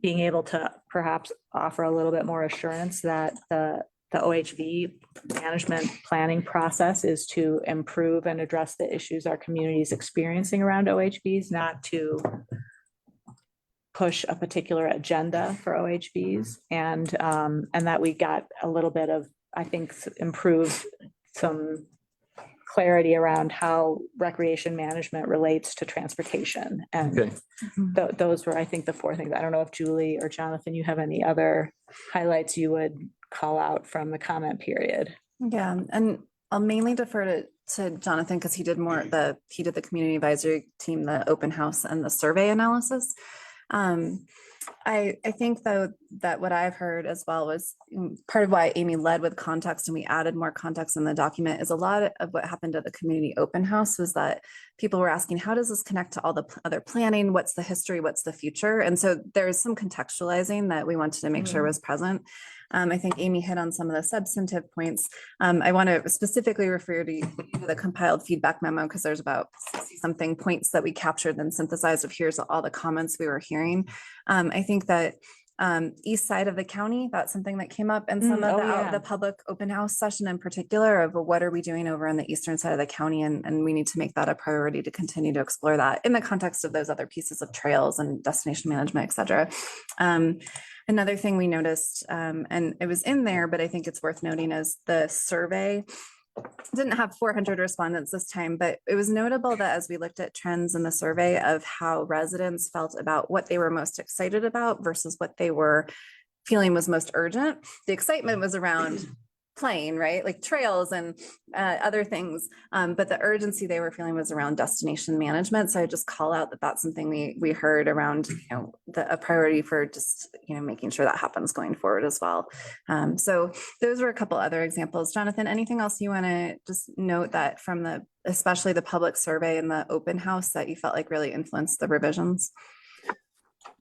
being able to perhaps offer a little bit more assurance that the the OHV management planning process is to improve and address the issues our community is experiencing around OHVs, not to push a particular agenda for OHVs, and that we got a little bit of, I think, improved some clarity around how recreation management relates to transportation. And Okay. those were, I think, the four things. I don't know if Julie or Jonathan, you have any other highlights you would call out from the comment period? Yeah, and I'll mainly defer to Jonathan because he did the community advisory team, the open house and the survey analysis. I think though that what I've heard as well was part of why Amy led with context and we added more context in the document is a lot of what happened at the community open house was that people were asking, how does this connect to all the other planning? What's the history? What's the future? And so there's some contextualizing that we wanted to make sure was present. I think Amy hit on some of the substantive points. I want to specifically refer to the compiled feedback memo because there's about 60 something points that we captured and synthesized of here's all the comments we were hearing. I think that east side of the county, that's something that came up in some of the public open house session in particular of what are we doing over on the eastern side of the county, and we need to make that a priority to continue to explore that in the context of those other pieces of trails and destination management, et cetera. Another thing we noticed, and it was in there, but I think it's worth noting, is the survey didn't have 400 respondents this time, but it was notable that as we looked at trends in the survey of how residents felt about what they were most excited about versus what they were feeling was most urgent, the excitement was around playing, right? Like trails and other things. But the urgency they were feeling was around destination management. So I just call out that that's something we heard around, a priority for just, making sure that happens going forward as well. So those were a couple other examples. Jonathan, anything else you want to just note that from especially the public survey and the open house that you felt like really influenced the revisions?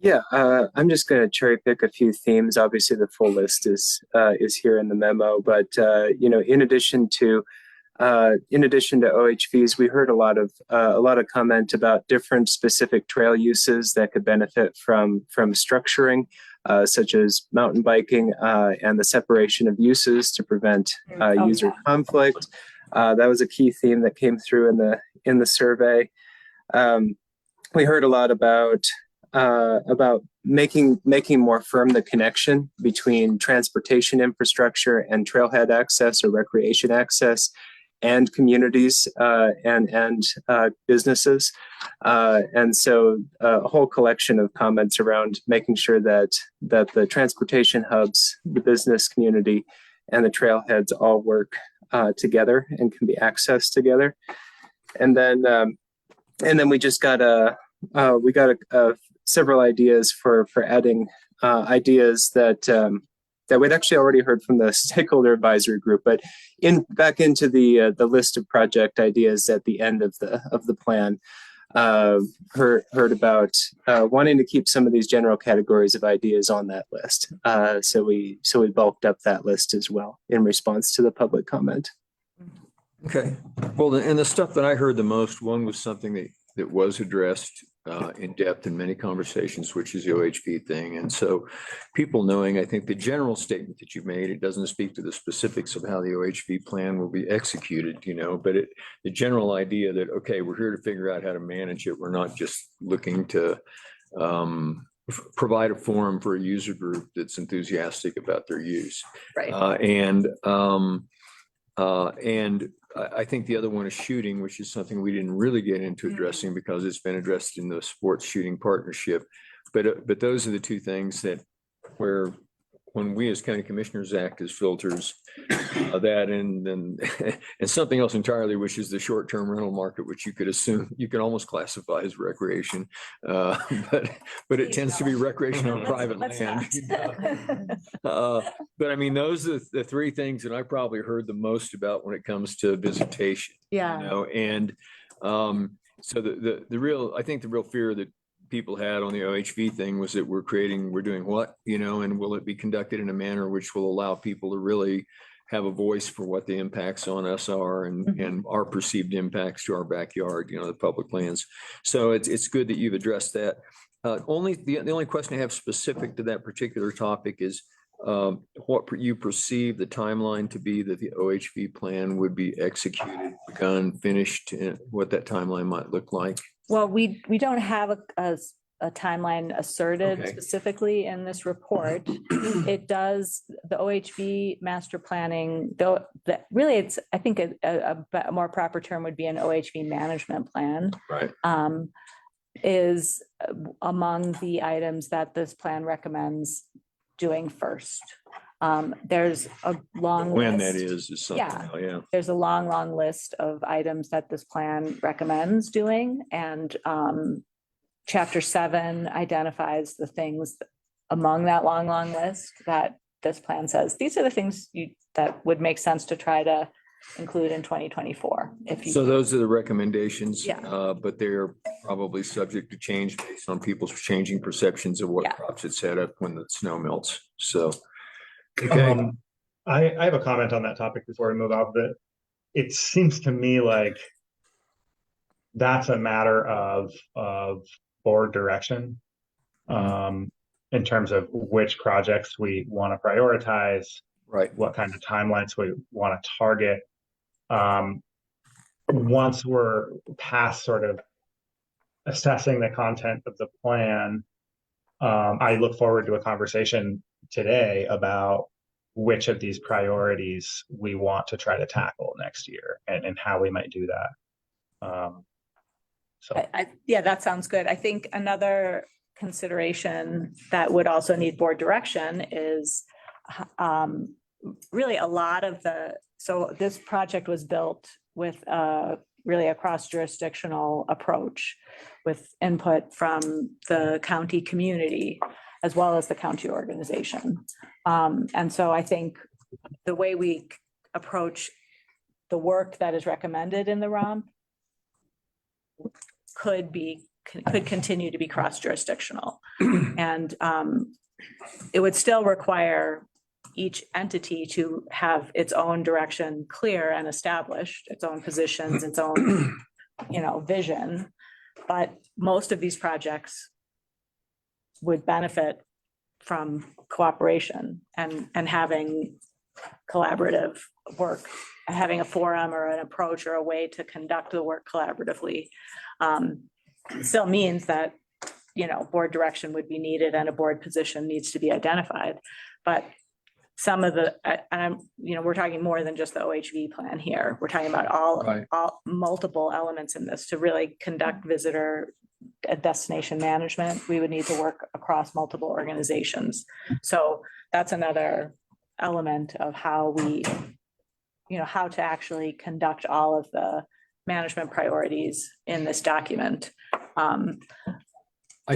Yeah, I'm just going to cherry pick a few themes. Obviously, the full list is here in the memo, but in addition to OHVs, we heard a lot of comment about different specific trail uses that could benefit from structuring, such as mountain biking and the separation of uses to prevent user conflict. That was a key theme that came through in the survey. We heard a lot about making more firm the connection between transportation infrastructure and trailhead access or recreation access and communities and businesses. And so a whole collection of comments around making sure that the transportation hubs, the business community, and the trailheads all work together and can be accessed together. And then we just got several ideas for adding ideas that we'd actually already heard from the stakeholder advisory group, but back into the list of project ideas at the end of the plan. Heard about wanting to keep some of these general categories of ideas on that list. So we bulked up that list as well in response to the public comment. Okay. Well, and the stuff that I heard the most, one was something that was addressed in depth in many conversations, which is the OHV thing. And so people knowing, I think the general statement that you made, it doesn't speak to the specifics of how the OHV plan will be executed, but the general idea that, okay, we're here to figure out how to manage it. We're not just looking to provide a forum for a user group that's enthusiastic about their use. Right. And I think the other one is shooting, which is something we didn't really get into addressing because it's been addressed in the sports shooting partnership. But those are the two things that where when we as county commissioners act as filters, that and something else entirely, which is the short-term rental market, which you could assume you can almost classify as recreation, but it tends to be recreation on private land. But I mean, those are the three things that I probably heard the most about when it comes to visitation. Yeah. And so the real fear that people had on the OHV thing was that we're doing what, and will it be conducted in a manner which will allow people to really have a voice for what the impacts on us are and our perceived impacts to our backyard, the public lands. So it's good that you've addressed that. The only question I have specific to that particular topic is what you perceive the timeline to be that the OHV plan would be executed, begun, finished, and what that timeline might look like? Well, we don't have a timeline asserted Okay. specifically in this report. It does, the OHV master planning, though, that really it's, I think a more proper term would be an OHV management plan. Right. Is among the items that this plan recommends doing first. There's a long When that list. is something, Yeah. yeah. There's a long list of items that this plan recommends doing, and chapter 7 identifies the things among that long list that this plan says, these are the things that would make sense to try to include in 2024. If you, So those are the recommendations. Yeah. But they're probably subject to change based on people's changing perceptions of what Yeah. crops it set up when the snow melts. So, okay. I have a comment on that topic before we move off of it. It seems to me like that's a matter of board direction, in terms of which projects we want to prioritize, Right. what kind of timelines we want to target. Once we're past sort of assessing the content of the plan, I look forward to a conversation today about which of these priorities we want to try to tackle next year and how we might do that. So yeah, that sounds good. I think another consideration that would also need board direction is really a lot of so this project was built with really a cross-jurisdictional approach with input from the county community as well as the county organization. And so I think the way we approach the work that is recommended in the ROMP could continue to be cross-jurisdictional. And it would still require each entity to have its own direction clear and established, its own positions, its own, vision. But most of these projects would benefit from cooperation and having collaborative work, having a forum or an approach or a way to conduct the work collaboratively. Still means that, board direction would be needed and a board position needs to be identified. But some of we're talking more than just the OHV plan here. We're talking about all multiple elements in this to really conduct visitor destination management. We would need to work across multiple organizations. So that's another element of how we, how to actually conduct all of the management priorities in this document. I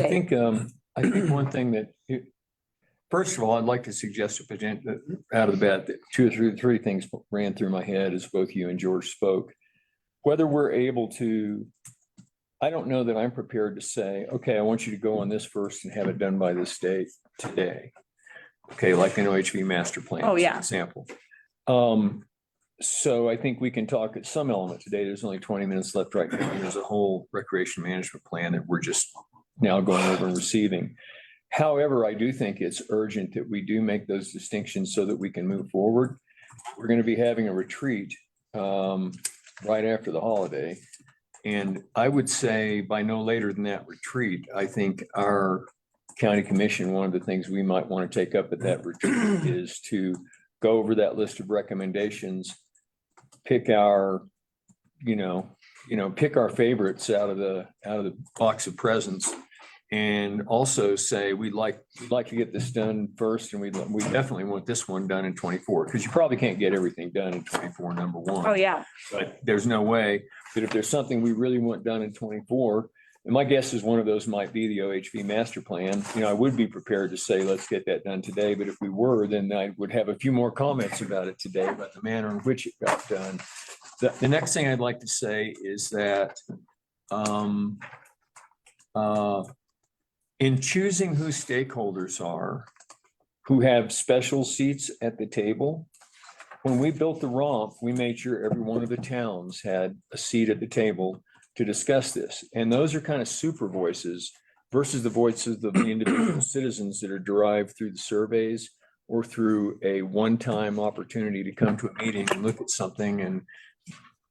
think one thing that, first of all, I'd like to suggest out of the bat that two or three things ran through my head as both you and George spoke. Whether we're able to, I don't know that I'm prepared to say, okay, I want you to go on this first and have it done by this date today. Okay, like an OHV master plan. Oh, yeah. For example. So I think we can talk at some element today. There's only 20 minutes left right now. There's a whole recreation management plan that we're just now going over and receiving. However, I do think it's urgent that we do make those distinctions so that we can move forward. We're going to be having a retreat right after the holiday. And I would say by no later than that retreat, I think our county commission, one of the things we might want to take up at that retreat is to go over that list of recommendations, pick our, pick our favorites out of the box of presents, and also say we'd like to get this done first, and we definitely want this one done in 24, because you probably can't get everything done in 24, number one. Oh, yeah. But there's no way that if there's something we really want done in 24, and my guess is one of those might be the OHV master plan. I would be prepared to say, let's get that done today. But if we were, then I would have a few more comments about it today, about the manner in which it got done. The next thing I'd like to say is that in choosing who stakeholders are, who have special seats at the table, when we built the ROMP, we made sure every one of the towns had a seat at the table to discuss this. And those are kind of super voices versus the voices of the individual citizens that are derived through the surveys or through a one-time opportunity to come to a meeting and look at something and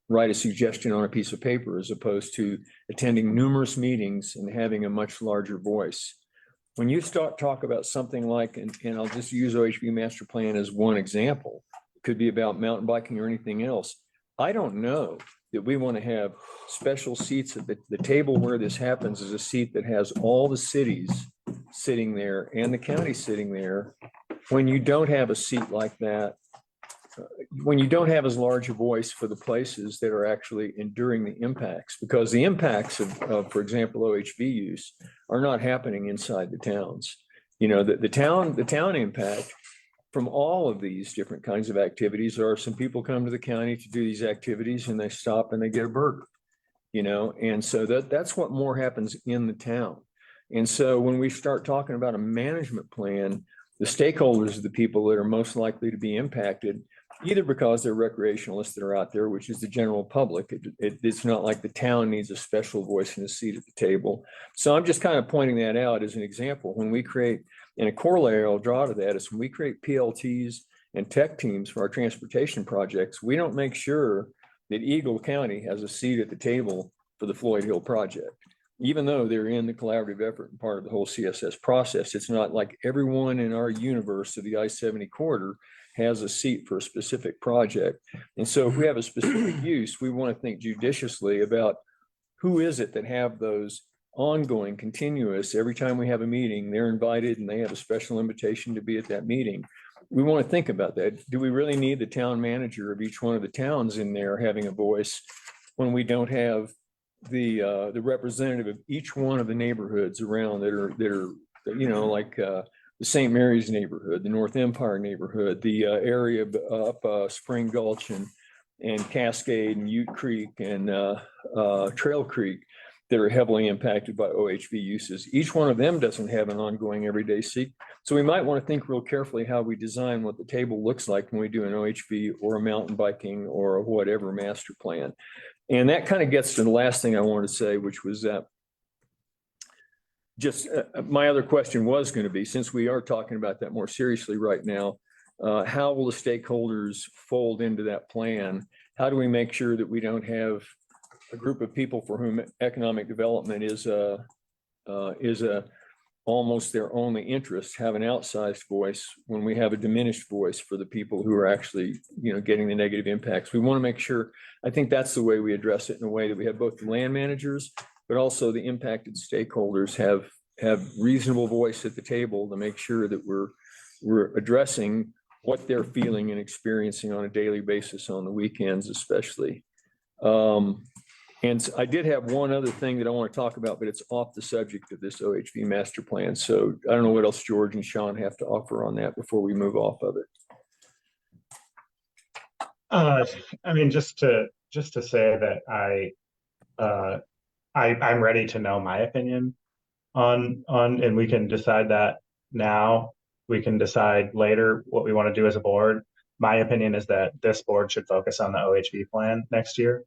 write a suggestion on a piece of paper, as opposed to attending numerous meetings and having a much larger voice. When you start talk about something like, and I'll just use OHV master plan as one example, it could be about mountain biking or anything else. I don't know that we want to have special seats at the table where this happens is a seat that has all the cities sitting there and the county sitting there. When you don't have a seat like that, when you don't have as large a voice for the places that are actually enduring the impacts, because the impacts of, for example, OHV use are not happening inside the towns. You know, the town impact from all of these different kinds of activities are some people come to the county to do these activities and they stop and they get a burger, you know, and so that's what more happens in the town. And so when we start talking about a management plan, the stakeholders are the people that are most likely to be impacted, either because they're recreationalists that are out there, which is the general public. It's not like the town needs a special voice and a seat at the table. So I'm just kind of pointing that out as an example. When we create, and a corollary I'll draw to that is when we create PLTs and tech teams for our transportation projects, we don't make sure that Eagle County has a seat at the table for the Floyd Hill project. Even though they're in the collaborative effort and part of the whole CSS process, it's not like everyone in our universe of the I-70 corridor has a seat for a specific project. And so if we have a specific use, we want to think judiciously about who is it that have those ongoing, continuous, every time we have a meeting, they're invited and they have a special invitation to be at that meeting. We want to think about that. Do we really need the town manager of each one of the towns in there having a voice when we don't have the representative of each one of the neighborhoods around that are you know, like the St. Mary's neighborhood, the North Empire neighborhood, the area up Spring Gulch and Cascade and Ute Creek and Trail Creek that are heavily impacted by OHV uses. Each one of them doesn't have an ongoing everyday seat. So we might want to think real carefully how we design what the table looks like when we do an OHV or a mountain biking or a whatever master plan. And that kind of gets to the last thing I wanted to say, which was that just my other question was going to be, since we are talking about that more seriously right now, how will the stakeholders fold into that plan? How do we make sure that we don't have a group of people for whom economic development is almost their only interest, have an outsized voice when we have a diminished voice for the people who are actually, you know, getting the negative impacts? We want to make sure, I think that's the way we address it, in a way that we have both the land managers, but also the impacted stakeholders have reasonable voice at the table to make sure that we're addressing what they're feeling and experiencing on a daily basis, on the weekends especially. And I did have one other thing that I want to talk about, but it's off the subject of this OHV master plan. So I don't know what else George and Sean have to offer on that before we move off of it. I mean, just to say that I'm ready to know my opinion on, and we can decide that now. We can decide later what we want to do as a board. My opinion is that this board should focus on the OHV plan next year.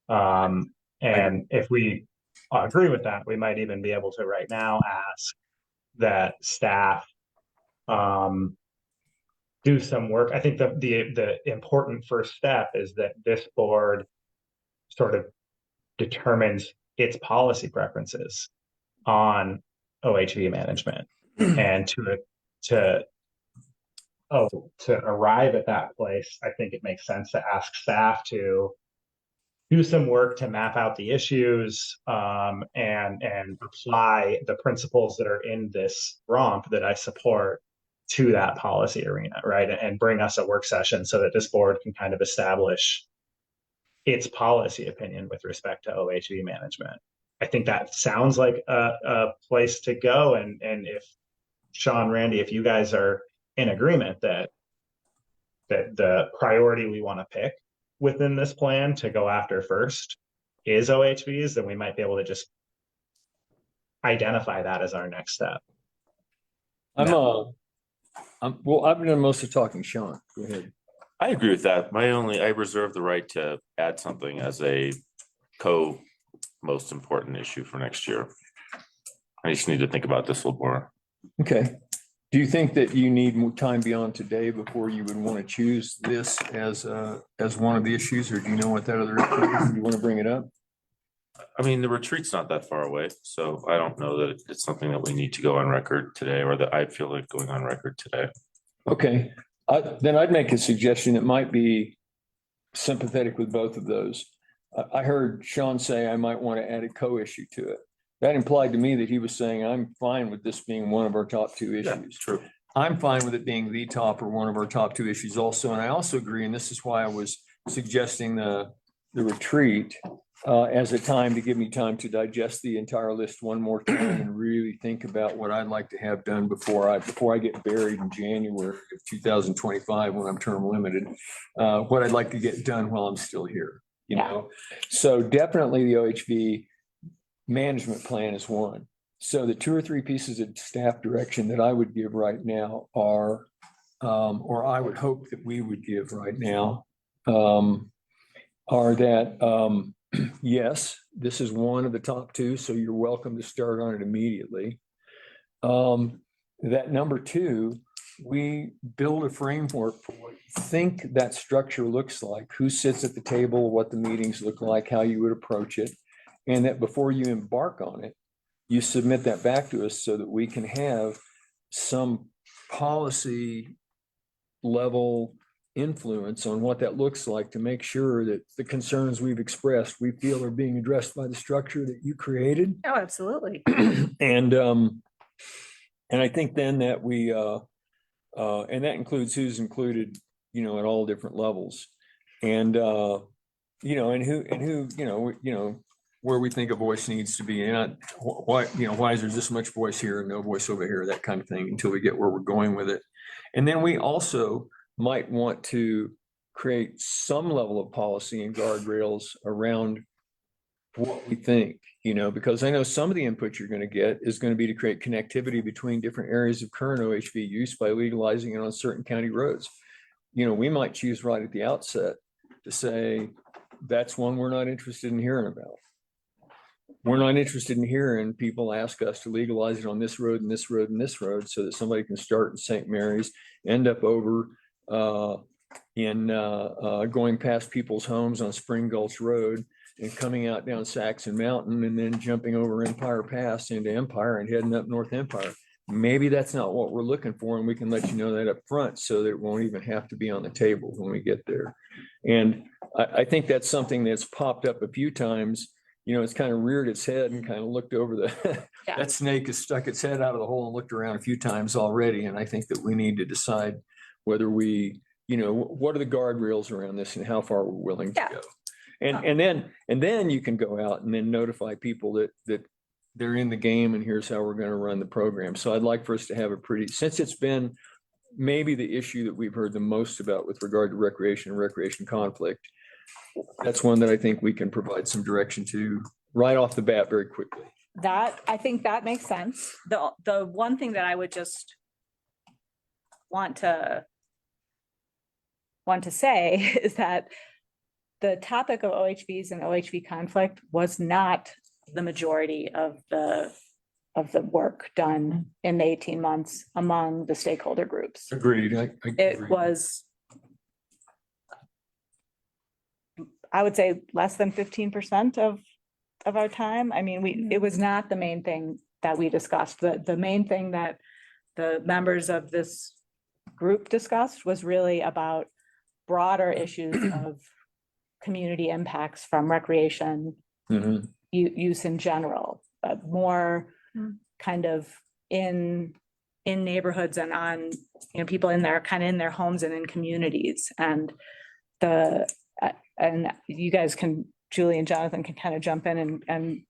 And if we agree with that, we might even be able to right now ask that staff do some work. I think the important first step is that this board sort of determines its policy preferences on OHV management. And to arrive at that place, I think it makes sense to ask staff to do some work to map out the issues and apply the principles that are in this ROMP that I support to that policy arena, right? And bring us a work session so that this board can kind of establish its policy opinion with respect to OHV management. I think that sounds like a place to go. And if Sean, Randy, if you guys are in agreement that the priority we want to pick within this plan to go after first is OHVs, then we might be able to just identify that as our next step. Well, I've been most of talking. Sean, go ahead. I agree with that. I reserve the right to add something as a most important issue for next year. I just need to think about this a little more. Okay. Do you think that you need more time beyond today before you would want to choose this as one of the issues, or do you know what that other issue is? Do you want to bring it up? I mean, the retreat's not that far away, so I don't know that it's something that we need to go on record today, or that I feel like going on record today. Okay, then I'd make a suggestion that might be sympathetic with both of those. I heard Sean say I might want to add a co-issue to it. That implied to me that he was saying, I'm fine with this being one of our top two issues. True. I'm fine with it being the top or one of our top two issues also. And I also agree, and this is why I was suggesting the retreat as a time to give me time to digest the entire list one more time and really think about what I'd like to have done before I get buried in January of 2025 when I'm term limited, what I'd like to get done while I'm still here, you know? So definitely the OHV management plan is one. So the two or three pieces of staff direction that I would give right now are, or I would hope that we would give right now, are that, yes, this is one of the top two, so you're welcome to start on it immediately. That number two, we build a framework for what you think that structure looks like, who sits at the table, what the meetings look like, how you would approach it. And that before you embark on it, you submit that back to us so that we can have some policy level influence on what that looks like to make sure that the concerns we've expressed, we feel are being addressed by the structure that you created. Oh, absolutely. And I think then that we, and that includes who's included, you know, at all different levels. And, you know, and who, you know, where we think a voice needs to be, and why is there this much voice here and no voice over here, that kind of thing, until we get where we're going with it. And then we also might want to create some level of policy and guardrails around what we think, you know, because I know some of the input you're going to get is going to be to create connectivity between different areas of current OHV use by legalizing it on certain county roads. You know, we might choose right at the outset to say, that's one we're not interested in hearing about. We're not interested in hearing people ask us to legalize it on this road and this road and this road so that somebody can start in St. Mary's, end up over going past people's homes on Spring Gulch Road and coming out down Saxon Mountain and then jumping over Empire Pass into Empire and heading up North Empire. Maybe that's not what we're looking for, and we can let you know that up front so that it won't even have to be on the table when we get there. And I think that's something that's popped up a few times. You know, it's kind of reared its head and kind of looked over that snake has stuck its head out of the hole and looked around a few times already. And I think that we need to decide whether we, you know, what are the guardrails around this and how far we're willing to go. And then you can go out and then notify people that they're in the game and here's how we're going to run the program. So I'd like for us to have since it's been maybe the issue that we've heard the most about with regard to recreation and recreation conflict, that's one that I think we can provide some direction to right off the bat very quickly. I think that makes sense. The one thing that I would just want to say is that the topic of OHVs and OHV conflict was not the majority of the work done in the 18 months among the stakeholder groups. Agreed. It was, I would say, less than 15% of our time. I mean, it was not the main thing that we discussed. The main thing that the members of this group discussed was really about broader issues of community impacts from recreation use in general, more kind of in neighborhoods and on, you know, people in their homes and in communities. And and you guys can, Julie and Jonathan can kind of jump in and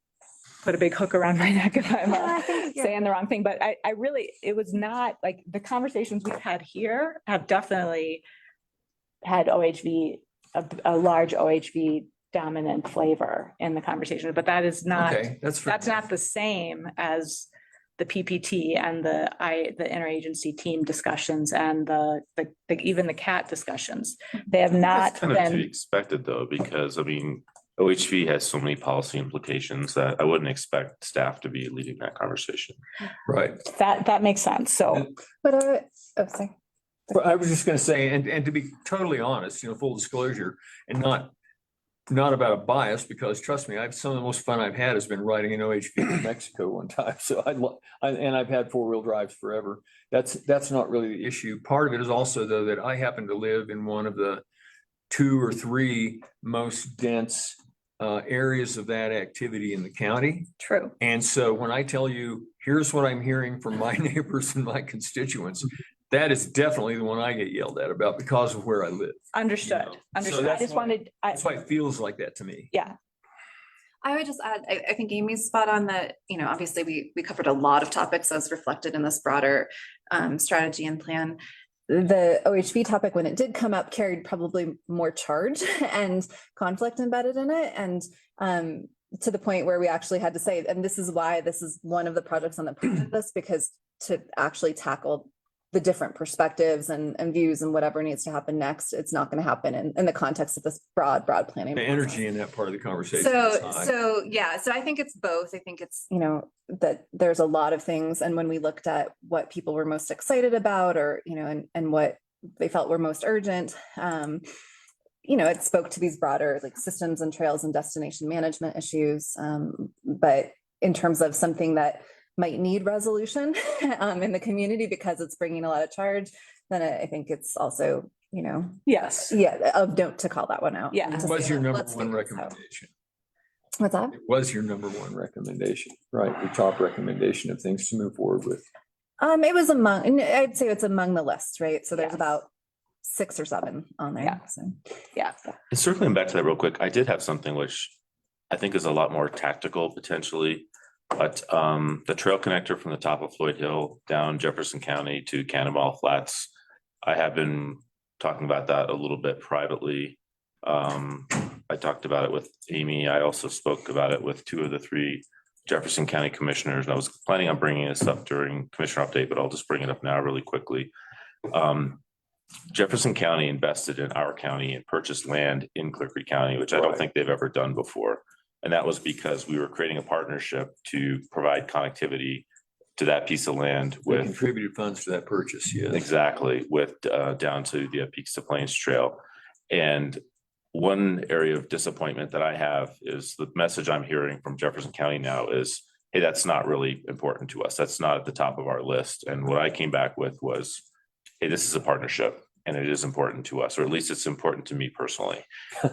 put a big hook around my neck if I'm saying the wrong thing. But I really, it was not like the conversations we've had here have definitely had OHV, a large OHV dominant flavor in the conversation, but that is not, that's not the same as the PPT and the interagency team discussions and even the CAT discussions. They have not That's kind of to be been expected though, because I mean, OHV has so many policy implications that I wouldn't expect staff to be leading that conversation. Right. That makes sense. So, But, oh, sorry. Well, I was just gonna say, and to be totally honest, full disclosure, and not about a bias, because trust me, some of the most fun I've had has been riding an OHV in Mexico one time. So and I've had 4-wheel drives forever. That's not really the issue. Part of it is also, though, that I happen to live in one of the 2 or 3 most dense areas of that activity in the county. true. And so when I tell you, here's what I'm hearing from my neighbors and my constituents, that is definitely the one I get yelled at about because of where I live. Understood. So Understood. I that's just why- wanted, That's why it feels like that to me. yeah, I would just add, I think Amy's spot on that, obviously we covered a lot of topics as reflected in this broader strategy and plan. The OHV topic, when it did come up, carried probably more charge and conflict embedded in it. And to the point where we actually had to say, and this is why this is one of the projects on the plan list, because to actually tackle the different perspectives and views and whatever needs to happen next, it's not going to happen in the context of this broad planning. The energy in that part of the conversation. is high. So I think it's both. I think it's, that there's a lot of things. And when we looked at what people were most excited about, or, and what they felt were most urgent, it spoke to these broader like systems and trails and destination management issues. But in terms of something that might need resolution in the community because it's bringing a lot of charge, then I think it's also, yes. of note to call that one out. Yeah. and to It was say, your number let's one figure this out. recommendation. What's that? It was your number one recommendation, right? Your top recommendation of things to move forward with. It was and I'd say it's among the list, right? So there's Yes. about 6 or 7 on there. Yeah. So. Yeah. And circling back to that real quick, I did have something which I think is a lot more tactical potentially. But the trail connector from the top of Floyd Hill down Jefferson County to Cannonball Flats, I have been talking about that a little bit privately. I talked about it with Amy. I also spoke about it with 2 of the 3 Jefferson County commissioners. And I was planning on bringing this up during commissioner update, but I'll just bring it up now really quickly. Jefferson County invested in our county and purchased land in Clear Creek County, which I don't think they've ever done before. And that was because we were creating a partnership to provide connectivity to that piece of land They with contributed funds to that purchase, yes. exactly with down to the Peaks to Plains Trail. And one area of disappointment that I have is the message I'm hearing from Jefferson County now is, hey, that's not really important to us. That's not at the top of our list. And what I came back with was, hey, this is a partnership and it is important to us, or at least it's important to me personally.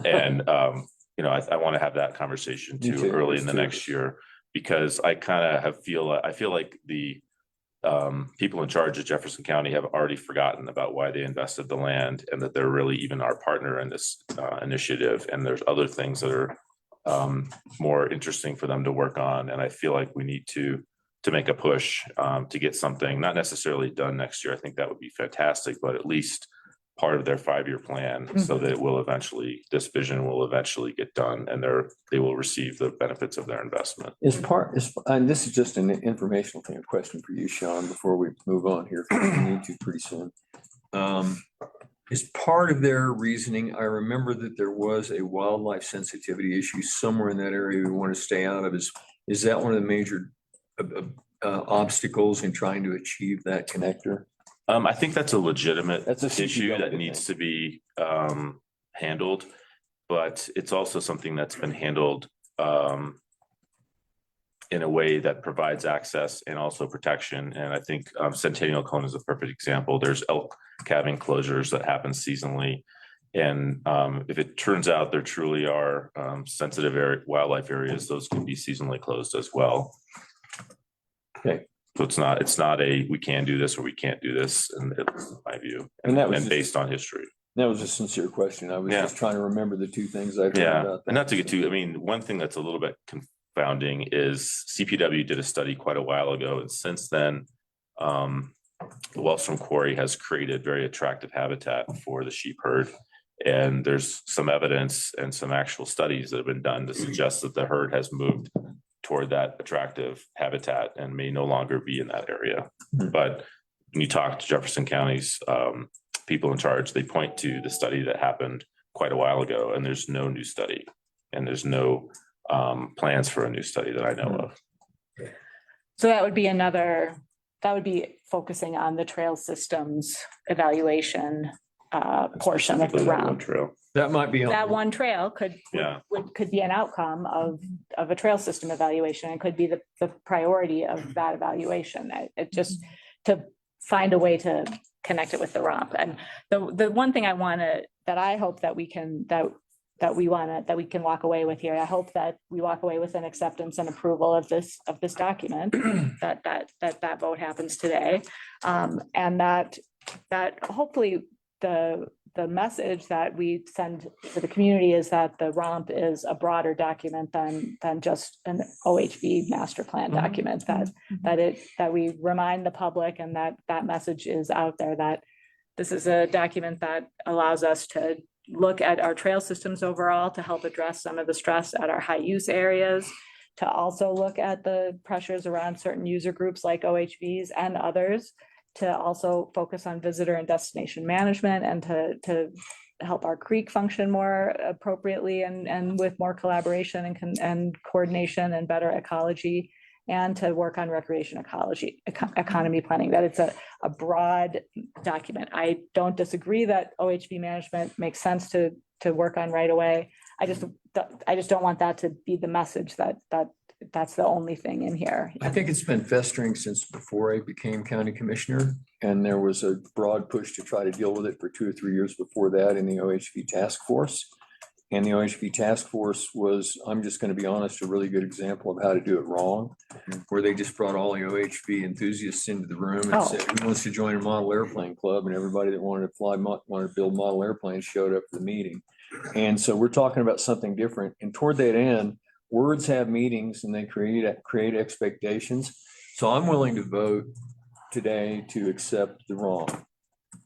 And I want to have that conversation Me too too, early us in the too. next year, because I kind of I feel like the people in charge of Jefferson County have already forgotten about why they invested the land and that they're really even our partner in this initiative. And there's other things that are more interesting for them to work on. And I feel like we need to make a push to get something not necessarily done next year. I think that would be fantastic, but at least part of their 5-year plan so that it will eventually, this vision will eventually get done and they will receive the benefits of their investment. And this is just an informational thing, a question for you, Sean, before we move on here, because we need to pretty soon. Is part of their reasoning, I remember that there was a wildlife sensitivity issue somewhere in that area we want to stay out of. Is that one of the major obstacles in trying to achieve that connector? I think that's a legitimate That's a issue CPW that thing. needs to be handled, but it's also something that's been handled in a way that provides access and also protection. And I think Centennial Cone is a perfect example. There's elk calving closures that happen seasonally. And if it turns out there truly are sensitive wildlife areas, those can be seasonally closed as well. Okay. So it's not a, we can do this or we can't do this, in my view, And that was and based on history. That was a sincere question. I was Yeah. just trying to remember the 2 things I'd heard Yeah, about. and not to get too, I mean, one thing that's a little bit confounding is CPW did a study quite a while ago, and since then, the Wellstrom Quarry has created very attractive habitat for the sheep herd. And there's some evidence and some actual studies that have been done to suggest that the herd has moved toward that attractive habitat and may no longer be in that area. But when you talk to Jefferson County's people in charge, they point to the study that happened quite a while ago, and there's no new study. And there's no plans for a new study that I know of. So that would be that would be focusing on the trail systems evaluation portion of the Specifically that one round. trail. That might be. That one trail Yeah. could be an outcome of a trail system evaluation and could be the priority of that evaluation. It just to find a way to connect it with the ROMP. And the one thing I hope that we can walk away with here. I hope that we walk away with an acceptance and approval of this document, that vote happens today. And that hopefully the message that we send to the community is that the ROMP is a broader document than just an OHV master plan document, that we remind the public and that message is out there, that this is a document that allows us to look at our trail systems overall to help address some of the stress at our high use areas, to also look at the pressures around certain user groups like OHVs and others, to also focus on visitor and destination management, and to help our creek function more appropriately and with more collaboration and coordination and better ecology, and to work on recreation ecology, economy planning, that it's a broad document. I don't disagree that OHV management makes sense to work on right away. I just don't want that to be the message that's the only thing in here. I think it's been festering since before I became county commissioner, and there was a broad push to try to deal with it for 2 or 3 years before that in the OHV task force. And the OHV task force was, I'm just going to be honest, a really good example of how to do it wrong, where they just brought all the OHV enthusiasts into the room and said, who wants to join a model airplane club? And everybody that wanted to build model airplanes showed up for the meeting. And so we're talking about something different. And toward that end, words have meanings and they create expectations. So I'm willing to vote today to accept the wrong.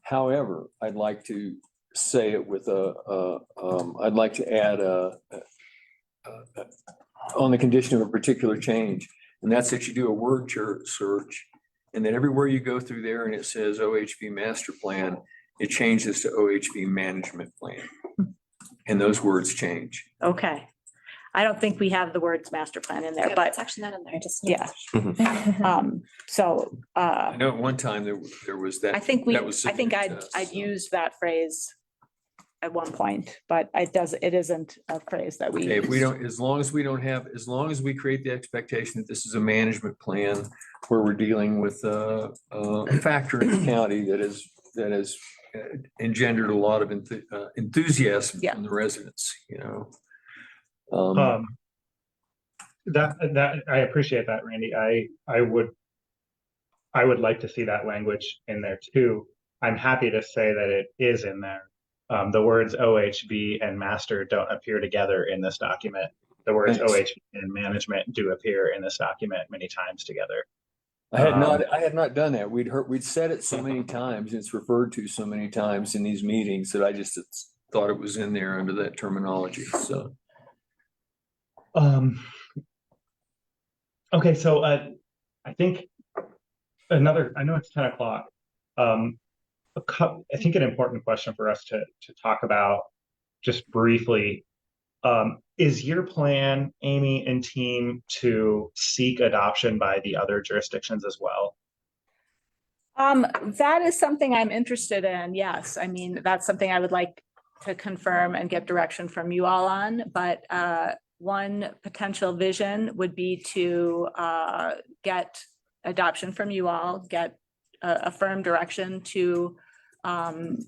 However, I'd like to say it with I'd like to add on the condition of a particular change. And that's that you do a word search, and then everywhere you go through there and it says OHV master plan, it changes to OHV management plan. And those words change. Okay. I don't think we have the words master plan in there, Yeah, but it's actually not in there, just. yeah. I know at one time there was that. I think I'd used that phrase at one point, but it isn't a phrase that we. Okay, if we use. don't, as long as we create the expectation that this is a management plan where we're dealing with a factor in the county that has engendered a lot of enthusiasm from the residents, That I appreciate that, Randy. I would like to see that language in there too. I'm happy to say that it is in there. The words OHB and master don't appear together in this document. The words OHB and management do appear in this document many times together. I had not done that. We'd said it so many times, and it's referred to so many times in these meetings that I just thought it was in there under that terminology. So. Okay, so I think I know it's 10 o'clock. I think an important question for us to talk about just briefly, is your plan, Amy and team, to seek adoption by the other jurisdictions as well? That is something I'm interested in. Yes. I mean, that's something I would like to confirm and get direction from you all on, but one potential vision would be to get adoption from you all, get a firm direction to on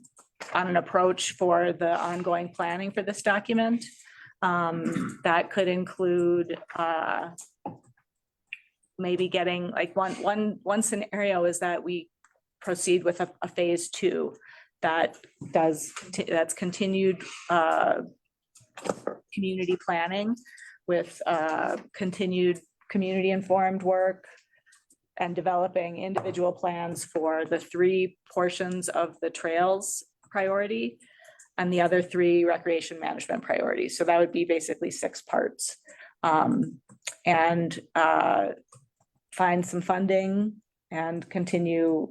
an approach for the ongoing planning for this document. That could include maybe getting like one scenario is that we proceed with a phase 2 that's continued community planning with continued community informed work and developing individual plans for the 3 portions of the trails priority and the other 3 recreation management priorities. So that would be basically 6 parts. And find some funding and continue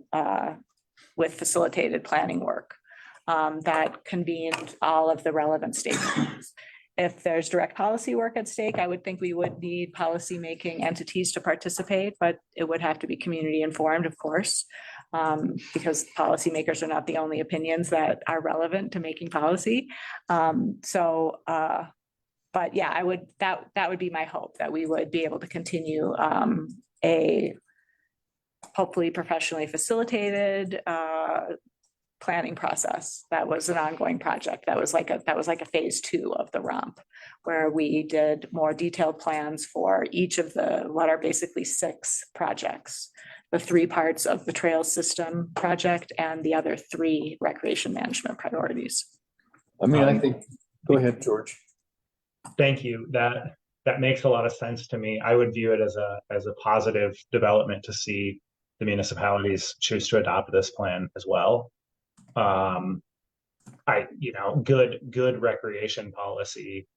with facilitated planning work that convened all of the relevant stakeholders. if there's direct policy work at stake, I would think we would need policymaking entities to participate, but it would have to be community informed, of course. Because policymakers are not the only opinions that are relevant to making policy. But yeah, that would be my hope, that we would be able to continue a hopefully professionally facilitated planning process. That was an ongoing project. That was like a phase 2 of the ROMP, where we did more detailed plans for each of what are basically 6 projects. The 3 parts of the trail system project and the other 3 recreation management priorities. I mean, I think, go ahead, George. Thank you. That makes a lot of sense to me. I would view it as a positive development to see the municipalities choose to adopt this plan as well. Good recreation policy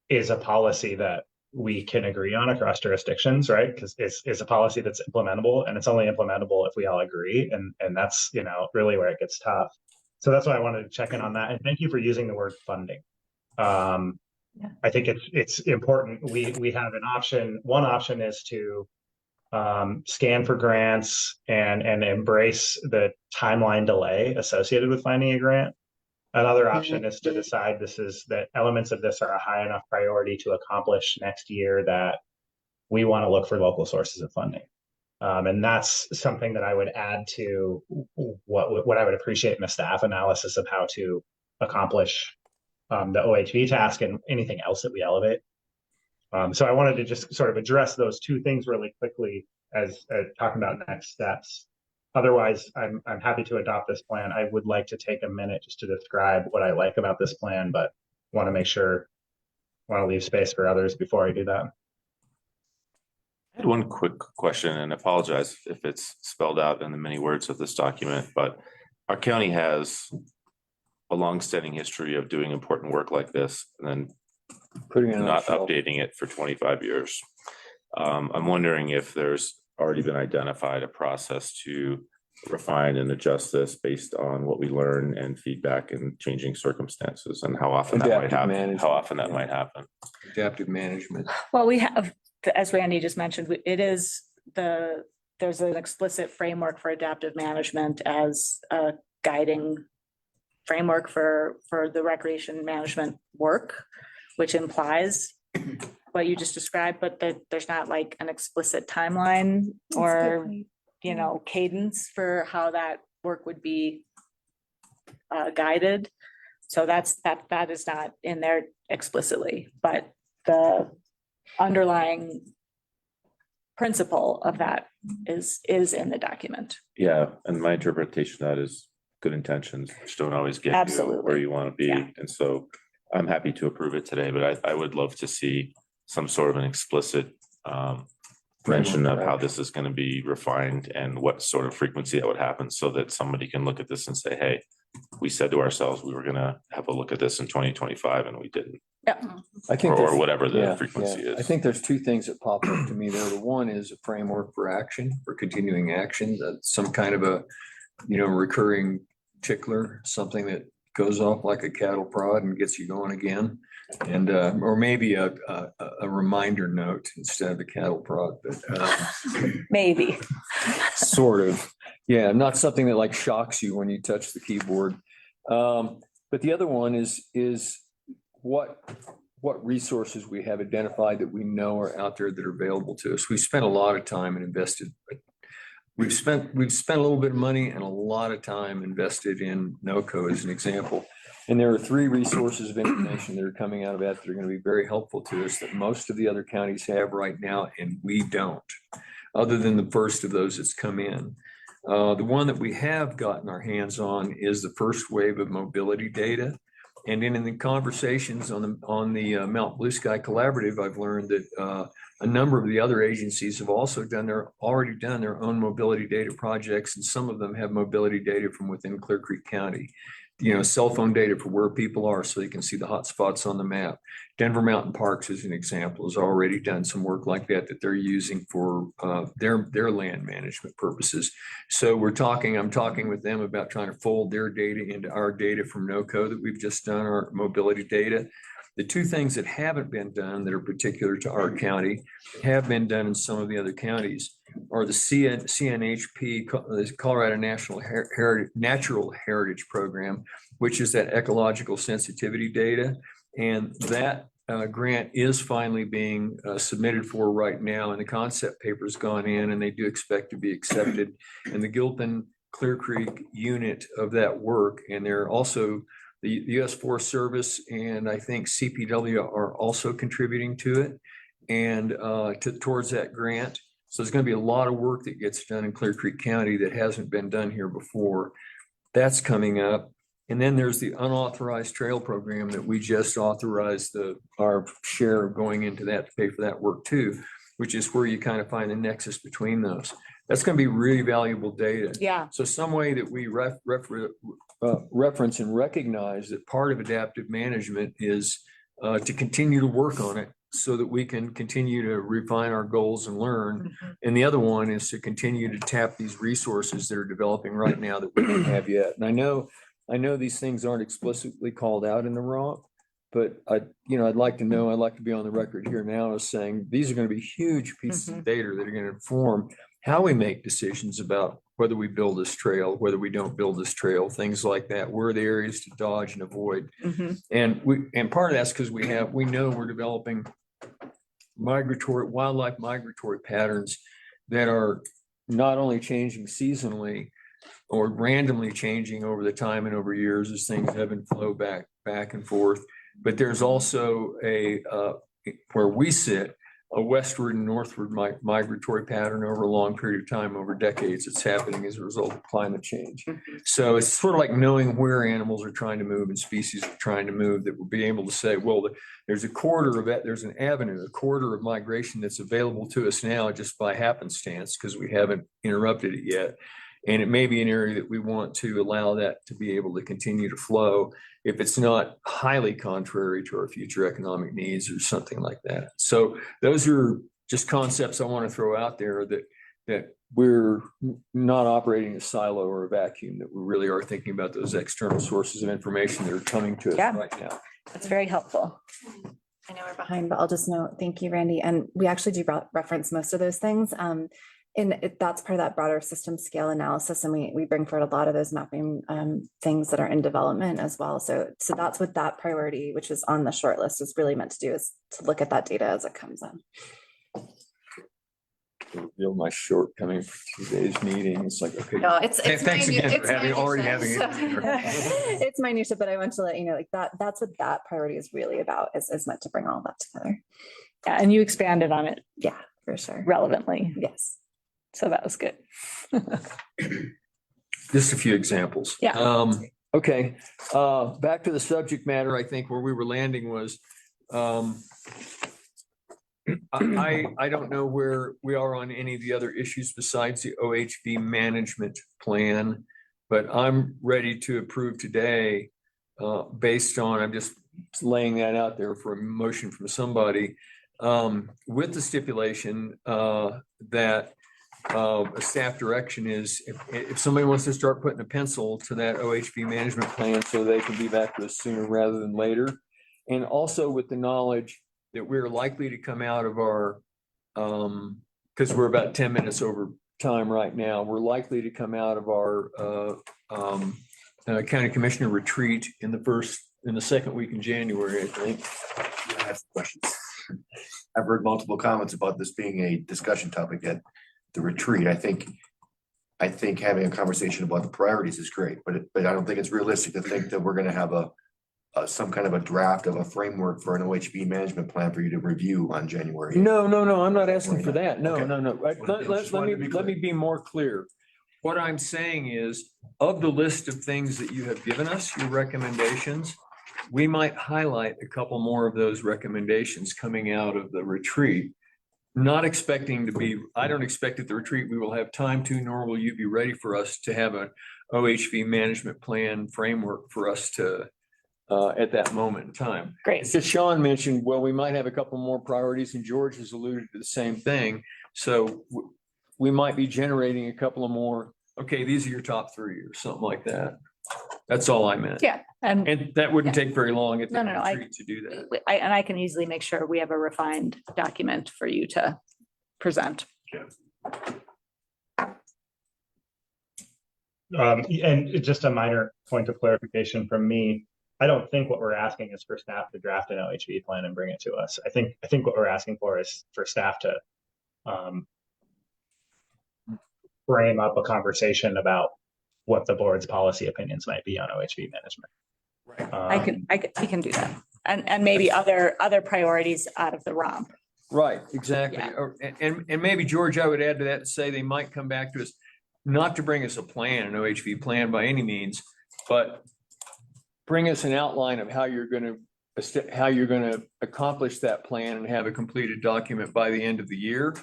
is a policy that we can agree on across jurisdictions, right? Because it's a policy that's implementable, and it's only implementable if we all agree. And that's, really where it gets tough. So that's why I wanted to check in on that. And thank you for using the word funding. I think it's important. We have an option. One option is to scan for grants and embrace the timeline delay associated with finding a grant. Another option is to decide that elements of this are a high enough priority to accomplish next year that we want to look for local sources of funding. And that's something that I would add to what I would appreciate in the staff analysis of how to accomplish the OHV task and anything else that we elevate. So I wanted to just sort of address those 2 things really quickly as talking about next steps. Otherwise, I'm happy to adopt this plan. I would like to take a minute just to describe what I like about this plan, but want to leave space for others before I do that. I had one quick question, and apologize if it's spelled out in the many words of this document, but our county has a long-standing history of doing important work like this and then Putting it on not the shelf. updating it for 25 years. I'm wondering if there's already been identified a process to refine and adjust this based on what we learn and feedback and changing circumstances, and how often that might Adaptive happen. management, How often that yeah. might happen. Adaptive management. Well, we have, as Randy just mentioned, there's an explicit framework for adaptive management as a guiding framework for the recreation management work, which implies what you just described, but there's not like an explicit timeline or, cadence for how that work would be guided. So that is not in there explicitly, but the underlying principle of that is in the document. Yeah, and my interpretation of that is good intentions, which don't always get you Absolutely. where you want to be. Yeah. And so I'm happy to approve it today, but I would love to see some sort of an explicit mention of how this is going to be refined and what sort of frequency that would happen, so that somebody can look at this and say, hey, we said to ourselves we were going to have a look at this in 2025 and we didn't, Yeah. I think or there's- whatever the yeah, frequency yeah. I is. think there's 2 things that pop up to me there. The one is a framework for action, for continuing action, some kind of a, recurring tickler, something that goes off like a cattle prod and gets you going again. And, or maybe a reminder note instead of a cattle prod, but Maybe. sort of. Yeah, not something that like shocks you when you touch the keyboard. But the other one is what resources we have identified that we know are out there that are available to us. We spent a lot of time and invested. We've spent a little bit of money and a lot of time invested in NOCO as an example. And there are 3 resources of information that are coming out of that are going to be very helpful to us that most of the other counties have right now, and we don't, other than the first of those that's come in. The one that we have gotten our hands on is the first wave of mobility data. And in the conversations on the Mount Blue Sky Collaborative, I've learned that a number of the other agencies have also already done their own mobility data projects, and some of them have mobility data from within Clear Creek County. cell phone data for where people are so they can see the hot spots on the map. Denver Mountain Parks, as an example, has already done some work like that they're using for their land management purposes. So I'm talking with them about trying to fold their data into our data from NOCO that we've just done, our mobility data. The two things that haven't been done that are particular to our county have been done in some of the other counties are the CNHP, the Colorado Natural Heritage Program, which is that ecological sensitivity data. And that grant is finally being submitted for right now. And the concept paper's gone in and they do expect to be accepted. And the Gilpin Clear Creek unit of that work, and they're also the U.S. Forest Service and I think CPW are also contributing to it and towards that grant. So there's going to be a lot of work that gets done in Clear Creek County that hasn't been done here before. That's coming up. And then there's the unauthorized trail program that we just authorized our share of going into that to pay for that work too, which is where you kind of find the nexus between those. That's going to be really valuable data. Yeah. So some way that we reference and recognize that part of adaptive management is to continue to work on it so that we can continue to refine our goals and learn. Mhm. And the other one is to continue to tap these resources that are developing right now that we don't have yet. And I know these things aren't explicitly called out in the ROC, but I'd like to know, I'd like to be on the record here now as saying these are going to be huge pieces of data that are going to inform how we make decisions about whether we build this trail, whether we don't build this trail, things like that. Where are the areas to dodge and avoid? Mhm. And part of that's because we know we're developing wildlife migratory patterns that are not only changing seasonally or randomly changing over the time and over years as things ebb and flow back and forth, but there's also where we sit, a westward and northward migratory pattern over a long period of time, over decades. It's happening as a result of climate change. So it's sort of like knowing where animals are trying to move and species are trying to move, that we'll be able to say, well, there's a corridor of it, there's an avenue, a corridor of migration that's available to us now just by happenstance because we haven't interrupted it yet. And it may be an area that we want to allow that to be able to continue to flow if it's not highly contrary to our future economic needs or something like that. So those are just concepts I want to throw out there that we're not operating a silo or a vacuum, that we really are thinking about those external sources of information that are coming to us right now. That's very helpful. I know we're behind, but I'll just note, thank you, Randy. And we actually do reference most of those things. That's part of that broader system scale analysis. And we bring forward a lot of those mapping things that are in development as well. So that's what that priority, which is on the short list, is really meant to do, is to look at that data as it comes in. Reveal my shortcoming for today's meeting. It's like, okay. No, it's Thanks again for already having it. It's minutia, but I want to let you know, like that's what that priority is really about, is meant to bring all that together. Yeah, and you expanded on it. Yeah, for sure. Relevantly. Yes. So that was good. Just a few examples. Yeah. Okay. Back to the subject matter. I think where we were landing was, I don't know where we are on any of the other issues besides the OHV management plan, but I'm ready to approve today based on, I'm just laying that out there for a motion from somebody with the stipulation that a staff direction is if somebody wants to start putting a pencil to that OHV management plan so they can be back to us sooner rather than later. And also with the knowledge that we're likely to come out of our, because we're about 10 minutes over time right now, we're likely to come out of our county commissioner retreat in the second week in January, I think. I have some questions. I've heard multiple comments about this being a discussion topic at the retreat. I think having a conversation about the priorities is great, but I don't think it's realistic to think that we're going to have some kind of a draft of a framework for an OHV management plan for you to review on January. No, I'm not asking for that. No. Just wanted to be Let me be more clear. What I'm saying is, of the list of things that you have given us, your recommendations, we might highlight a couple more of those recommendations coming out of the retreat. Not expecting to be, I don't expect at the retreat we will have time to, nor will you be ready for us to have a OHV management plan framework for us to, at that moment in time. Great. It's just Sean mentioned, well, we might have a couple more priorities, and George has alluded to the same thing. So we might be generating a couple of more, okay, these are your top three or something like that. That's all I meant. Yeah, and that wouldn't take very long at the No, I- retreat to do that. and I can easily make sure we have a refined document for you to present. And just a minor point of clarification from me. I don't think what we're asking is for staff to draft an OHV plan and bring it to us. I think what we're asking for is for staff to frame up a conversation about what the board's policy opinions might be on OHV management. We can do that. And maybe other priorities out of the romp. Right, exactly. Yeah. And maybe, George, I would add to that to say they might come back to us, not to bring us a plan, an OHV plan by any means, but bring us an outline of how you're going to accomplish that plan and have a completed document by the end of the year.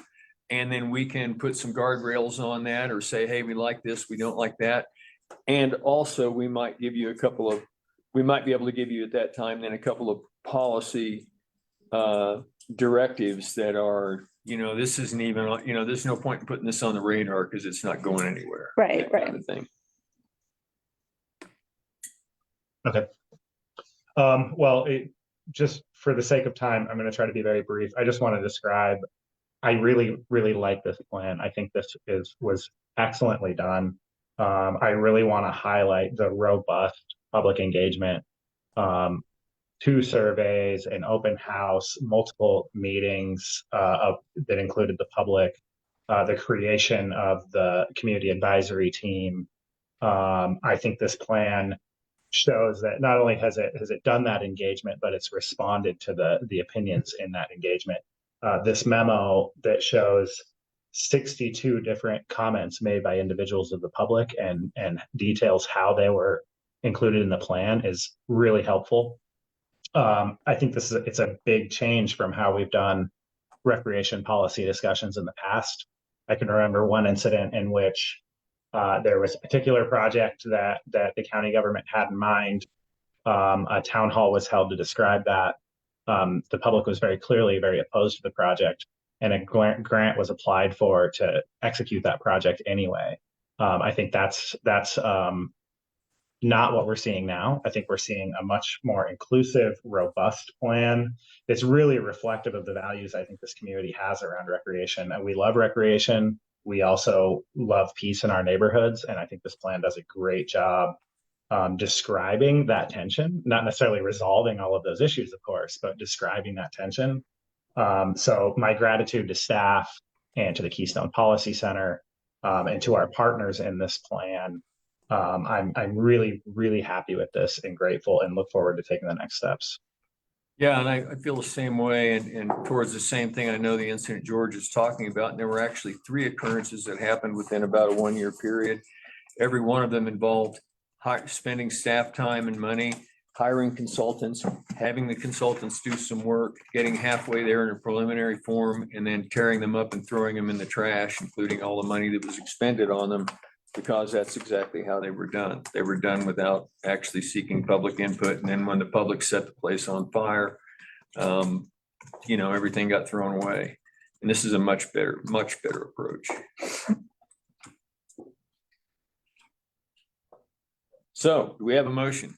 And then we can put some guardrails on that or say, hey, we like this, we don't like that. And also we might give you we might be able to give you at that time then a couple of policy directives that are, this isn't even, there's no point in putting this on the radar because it's not going anywhere. Right, that kind of thing. Okay. Well, just for the sake of time, I'm going to try to be very brief. I just want to describe, I really, really like this plan. I think this was excellently done. I really want to highlight the robust public engagement, 2 surveys, an open house, multiple meetings that included the public, the creation of the community advisory team. I think this plan shows that not only has it done that engagement, but it's responded to the opinions in that engagement. This memo that shows 62 different comments made by individuals of the public and details how they were included in the plan is really helpful. I think it's a big change from how we've done recreation policy discussions in the past. I can remember one incident in which there was a particular project that the county government had in mind. A town hall was held to describe that. The public was very clearly very opposed to the project, and a grant was applied for to execute that project anyway. I think that's not what we're seeing now. I think we're seeing a much more inclusive, robust plan. It's really reflective of the values I think this community has around recreation. And we love recreation. We also love peace in our neighborhoods. And I think this plan does a great job describing that tension, not necessarily resolving all of those issues, of course, but describing that tension. So my gratitude to staff and to the Keystone Policy Center and to our partners in this plan. I'm really, really happy with this and grateful and look forward to taking the next steps. Yeah, and I feel the same way and towards the same thing. I know the incident George is talking about, and there were actually 3 occurrences that happened within about a 1-year period. Every one of them involved spending staff time and money, hiring consultants, having the consultants do some work, getting halfway there in a preliminary form, and then tearing them up and throwing them in the trash, including all the money that was expended on them, because that's exactly how they were done. They were done without actually seeking public input. And then when the public set the place on fire, everything got thrown away. And this is a much better approach. So do we have a motion?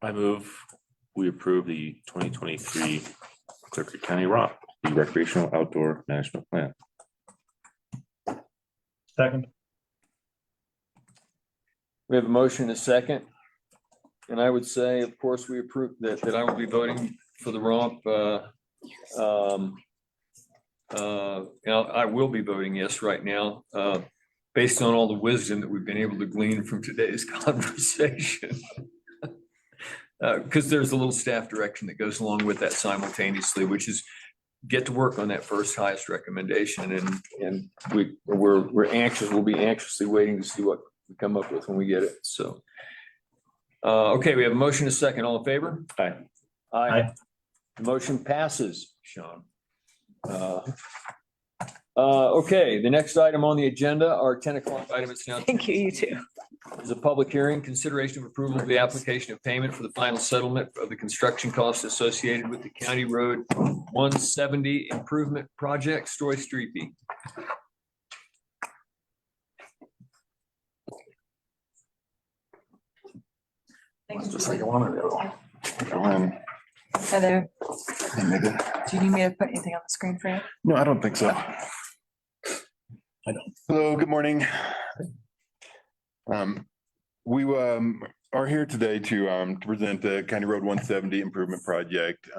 I move we approve the 2023 Clear Creek County ROP, the Recreational Outdoor Management Plan. Second. We have a motion and a second. And I would say, of course, we approve that I will be voting for the ROMP. I will be voting yes right now, based on all the wisdom that we've been able to glean from today's conversation. Because there's a little staff direction that goes along with that simultaneously, which is get to work on that first highest recommendation. And we'll be anxiously waiting to see what we come up with when we get it. So, okay, we have a motion, a second. All in favor? Aye. Aye. The motion passes, Sean. Okay, the next item on the agenda, our 10 o'clock item is now. Thank you, you too. Is a public hearing, consideration of approval of the application of payment for the final settlement of the construction costs associated with the County Road 170 Improvement Project, Story Streepy. Just like I wanted to go in. Heather, Hey, Megan. do you need me to put anything on the screen for you? No, I don't think so. Hello, good morning. We are here today to present the County Road 170 Improvement Project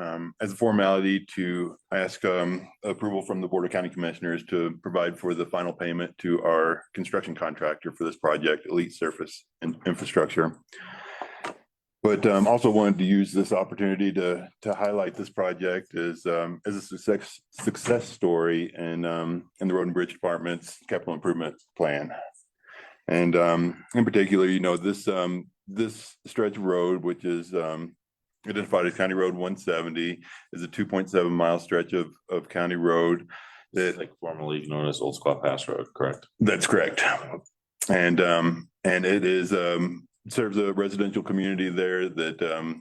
as a formality to ask approval from the Board of County Commissioners to provide for the final payment to our construction contractor for this project, Elite Surface Infrastructure. But also wanted to use this opportunity to highlight this project as a success story in the Road and Bridge Department's capital improvement plan. And in particular, you know, this stretch of road, which is identified as County Road 170, is a 2.7 mile stretch of county road that, Like formerly known as Old Squaw Pass Road, correct? that's correct. And it is serves a residential community there that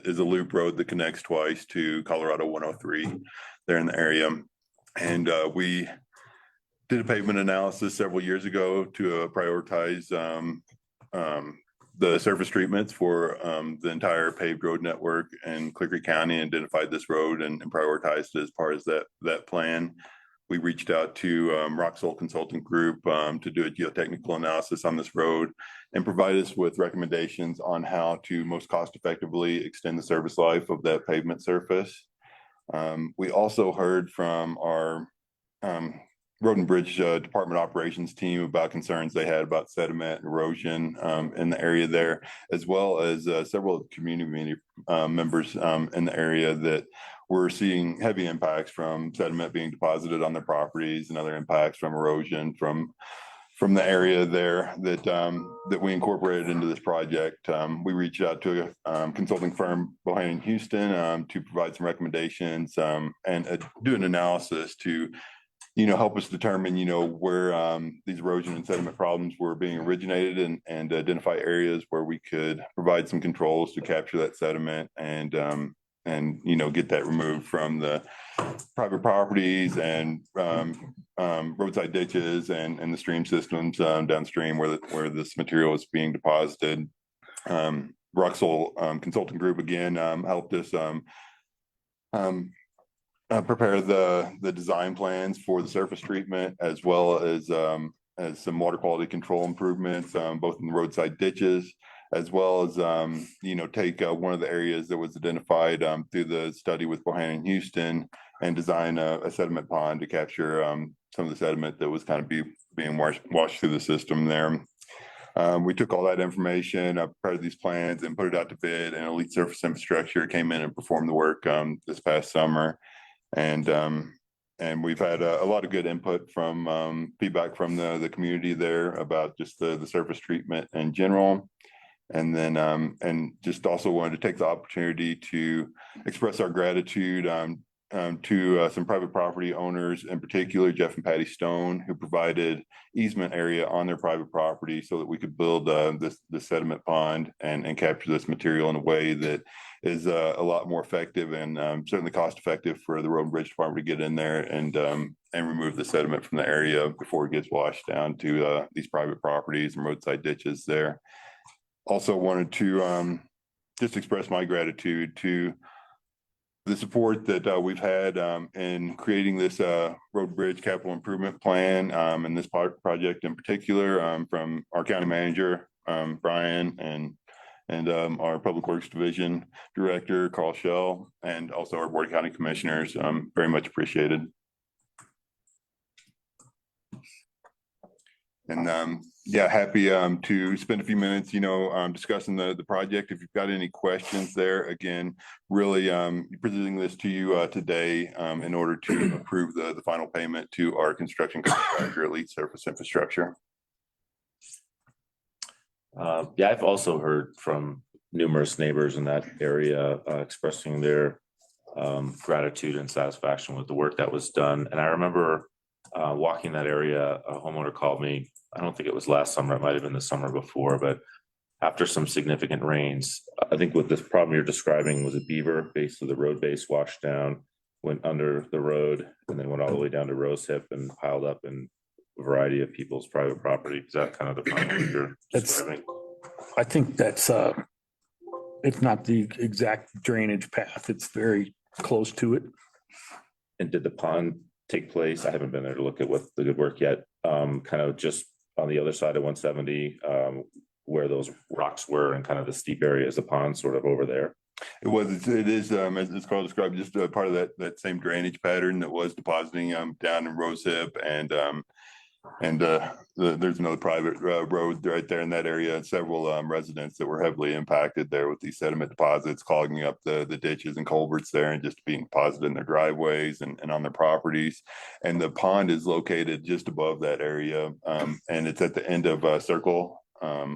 is a loop road that connects twice to Colorado 103 there in the area. And we did a pavement analysis several years ago to prioritize the surface treatments for the entire paved road network in Clear Creek County, and identified this road and prioritized it as part of that plan. We reached out to Roxol Consulting Group to do a geotechnical analysis on this road and provide us with recommendations on how to most cost effectively extend the service life of that pavement surface. We also heard from our Road and Bridge Department operations team about concerns they had about sediment and erosion in the area there, as well as several community members in the area that we're seeing heavy impacts from sediment being deposited on their properties and other impacts from erosion from the area there that we incorporated into this project. We reached out to a consulting firm, Bohannon Houston, to provide some recommendations and do an analysis to, you know, help us determine, you know, where these erosion and sediment problems were being originated, and identify areas where we could provide some controls to capture that sediment and you know, get that removed from the private properties and roadside ditches and the stream systems downstream where this material is being deposited. Roxol Consulting Group again helped us prepare the design plans for the surface treatment, as well as some water quality control improvements, both in the roadside ditches, as well as you know, take one of the areas that was identified through the study with Bohannon Houston and design a sediment pond to capture some of the sediment that was kind of being washed through the system there. We took all that information, prepared these plans, and put it out to bid, and Elite Surface Infrastructure came in and performed the work this past summer. And we've had a lot of good input from feedback from the community there about just the surface treatment in general. And then and just also wanted to take the opportunity to express our gratitude to some private property owners, in particular Jeff and Patty Stone, who provided easement area on their private property so that we could build this sediment pond and capture this material in a way that is a lot more effective and certainly cost effective for the Road and Bridge Department to get in there and remove the sediment from the area before it gets washed down to these private properties and roadside ditches there. Also wanted to just express my gratitude to the support that we've had in creating this road bridge capital improvement plan and this project in particular from our county manager, Brian, and our Public Works Division Director, Carl Schell, and also our Board of County Commissioners. Very much appreciated. And yeah, happy to spend a few minutes, you know, discussing the project. If you've got any questions there, again, really presenting this to you today in order to approve the final payment to our construction contractor, Elite Surface Infrastructure. Yeah, I've also heard from numerous neighbors in that area expressing their gratitude and satisfaction with the work that was done. And I remember walking that area, a homeowner called me. I don't think it was last summer. It might have been the summer before, but after some significant rains, I think what this problem you're describing was a beaver base of the road base washed down, went under the road, and then went all the way down to Rose Hip and piled up in a variety of people's private property. Is that kind of the problem you're describing? I think that's, it's not the exact drainage path. It's very close to it. And did the pond take place? I haven't been there to look at what the good work yet. Kind of just on the other side of 170, where those rocks were and kind of the steep area is the pond sort of over there. It is, as Carl described, just a part of that same drainage pattern that was depositing down in Rose Hip and there's another private road right there in that area. Several residents that were heavily impacted there with these sediment deposits clogging up the ditches and culverts there and just being deposited in their driveways and on their properties. And the pond is located just above that area, and it's at the end of Circle.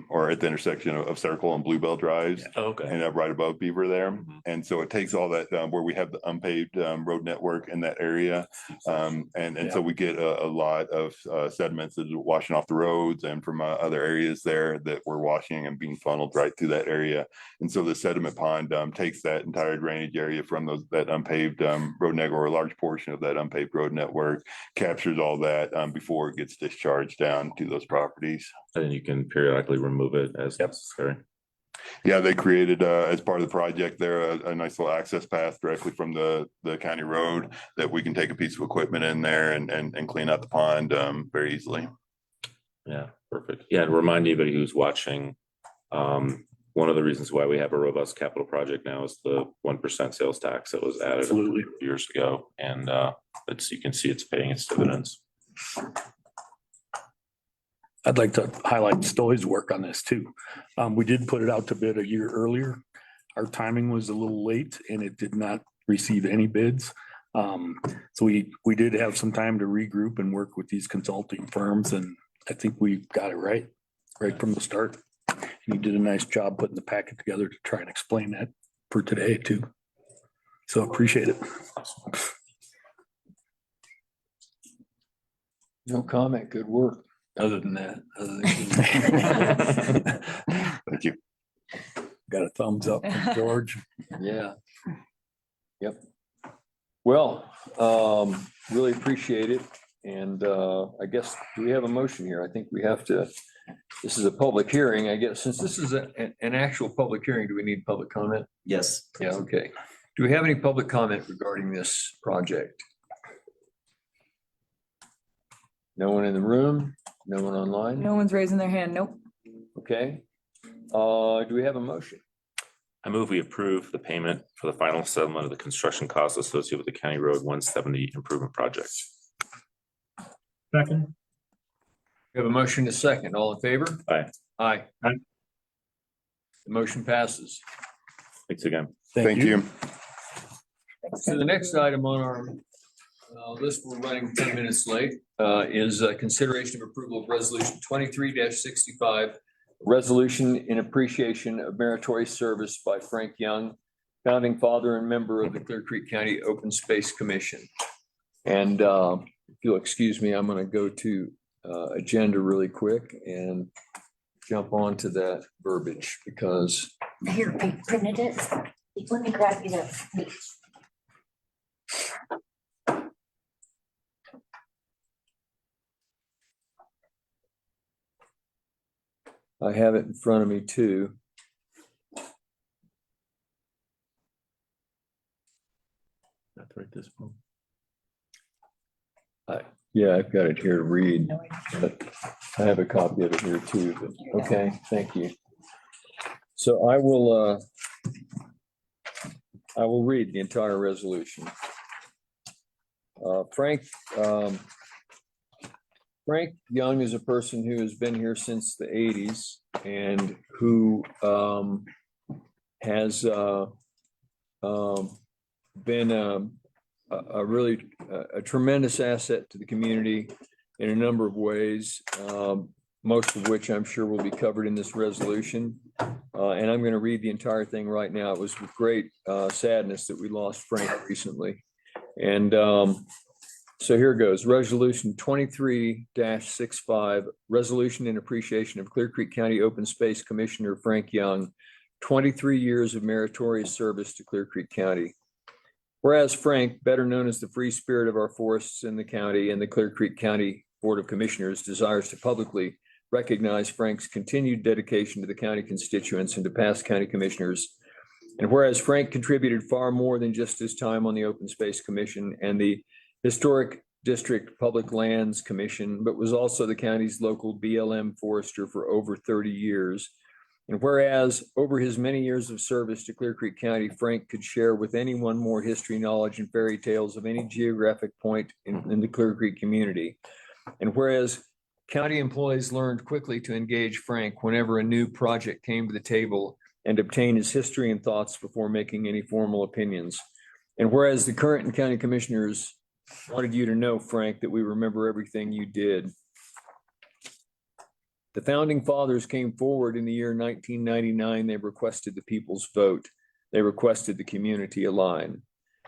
Or at the intersection of Circle and Bluebell Drives. Okay. And right above Beaver there. Mhm. And so it takes all that where we have the unpaved road network in that area. And so we get a lot of sediments that are washing off the roads and from other areas there that we're washing and being funneled right through that area. And so the sediment pond takes that entire drainage area from that unpaved road network, or a large portion of that unpaved road network, captures all that before it gets discharged down to those properties. And then you can periodically remove it as necessary. Yeah, they created as part of the project there a nice little access path directly from the county road that we can take a piece of equipment in there and clean out the pond very easily. Yeah, perfect. Yeah, and remind anybody who's watching, one of the reasons why we have a robust capital project now is the 1% sales tax that was added years ago, and you can see it's paying its dividends. I'd like to highlight Stoy's work on this too. We did put it out to bid a year earlier. Our timing was a little late and it did not receive any bids. So we did have some time to regroup and work with these consulting firms, and I think we got it right from the start. And you did a nice job putting the packet together to try and explain that for today too. So appreciate it. No comment. Good work. Other than that, Thank you. Got a thumbs up from George. Yeah. Yep. Well, really appreciate it. And I guess, do we have a motion here? I think we have to, this is a public hearing, I guess. Since this is an actual public hearing, do we need public comment? Yes. Yeah, okay. Do we have any public comment regarding this project? No one in the room? No one online? No one's raising their hand. Nope. Okay. Do we have a motion? I move we approve the payment for the final settlement of the construction costs associated with the County Road 170 improvement project. Second. We have a motion to second. All in favor? Aye. Aye. Aye. The motion passes. Thanks again. Thank you. So the next item on our list, we're running 10 minutes late, is consideration of approval of resolution 23-65, resolution in appreciation of meritorious service by Frank Young, founding father and member of the Clear Creek County Open Space Commission. And if you'll excuse me, I'm going to go to agenda really quick and jump onto that verbiage because Here, I printed it. Let me grab you that. I have it in front of me too. That's right, this one. Yeah, I've got it here to read, but I have a copy of it here too, but okay, thank you. So I will read the entire resolution. Frank Young is a person who has been here since the 80s and who has been a really tremendous asset to the community in a number of ways, most of which I'm sure will be covered in this resolution. And I'm going to read the entire thing right now. It was with great sadness that we lost Frank recently. And So here goes, resolution 23-65, resolution in appreciation of Clear Creek County Open Space Commissioner Frank Young, 23 years of meritorious service to Clear Creek County. Whereas Frank, better known as the free spirit of our forests in the county and the Clear Creek County Board of Commissioners, desires to publicly recognize Frank's continued dedication to the county constituents and to past county commissioners. And whereas Frank contributed far more than just his time on the Open Space Commission and the Historic District Public Lands Commission, but was also the county's local BLM forester for over 30 years. And whereas over his many years of service to Clear Creek County, Frank could share with anyone more history, knowledge, and fairy tales of any geographic point in the Clear Creek community. And whereas county employees learned quickly to engage Frank whenever a new project came to the table and obtain his history and thoughts before making any formal opinions. And whereas the current and county commissioners wanted you to know, Frank, that we remember everything you did. The founding fathers came forward in the year 1999. They requested the people's vote. They requested the community align.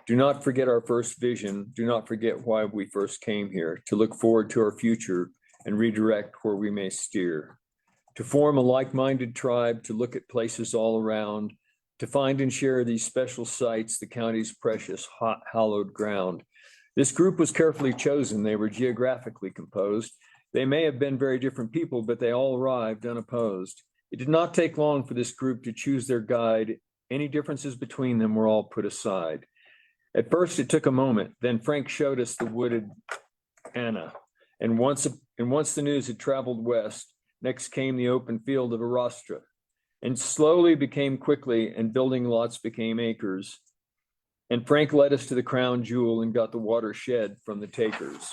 Do not forget our first vision. Do not forget why we first came here, to look forward to our future and redirect where we may steer. To form a like-minded tribe, to look at places all around, to find and share these special sites, the county's precious hallowed ground. This group was carefully chosen. They were geographically composed. They may have been very different people, but they all arrived unopposed. It did not take long for this group to choose their guide. Any differences between them were all put aside. At first, it took a moment. Then Frank showed us the wooded Anna. And once the news had traveled west, next came the open field of Arastra. And slowly became quickly, and building lots became acres. And Frank led us to the crown jewel and got the watershed from the takers.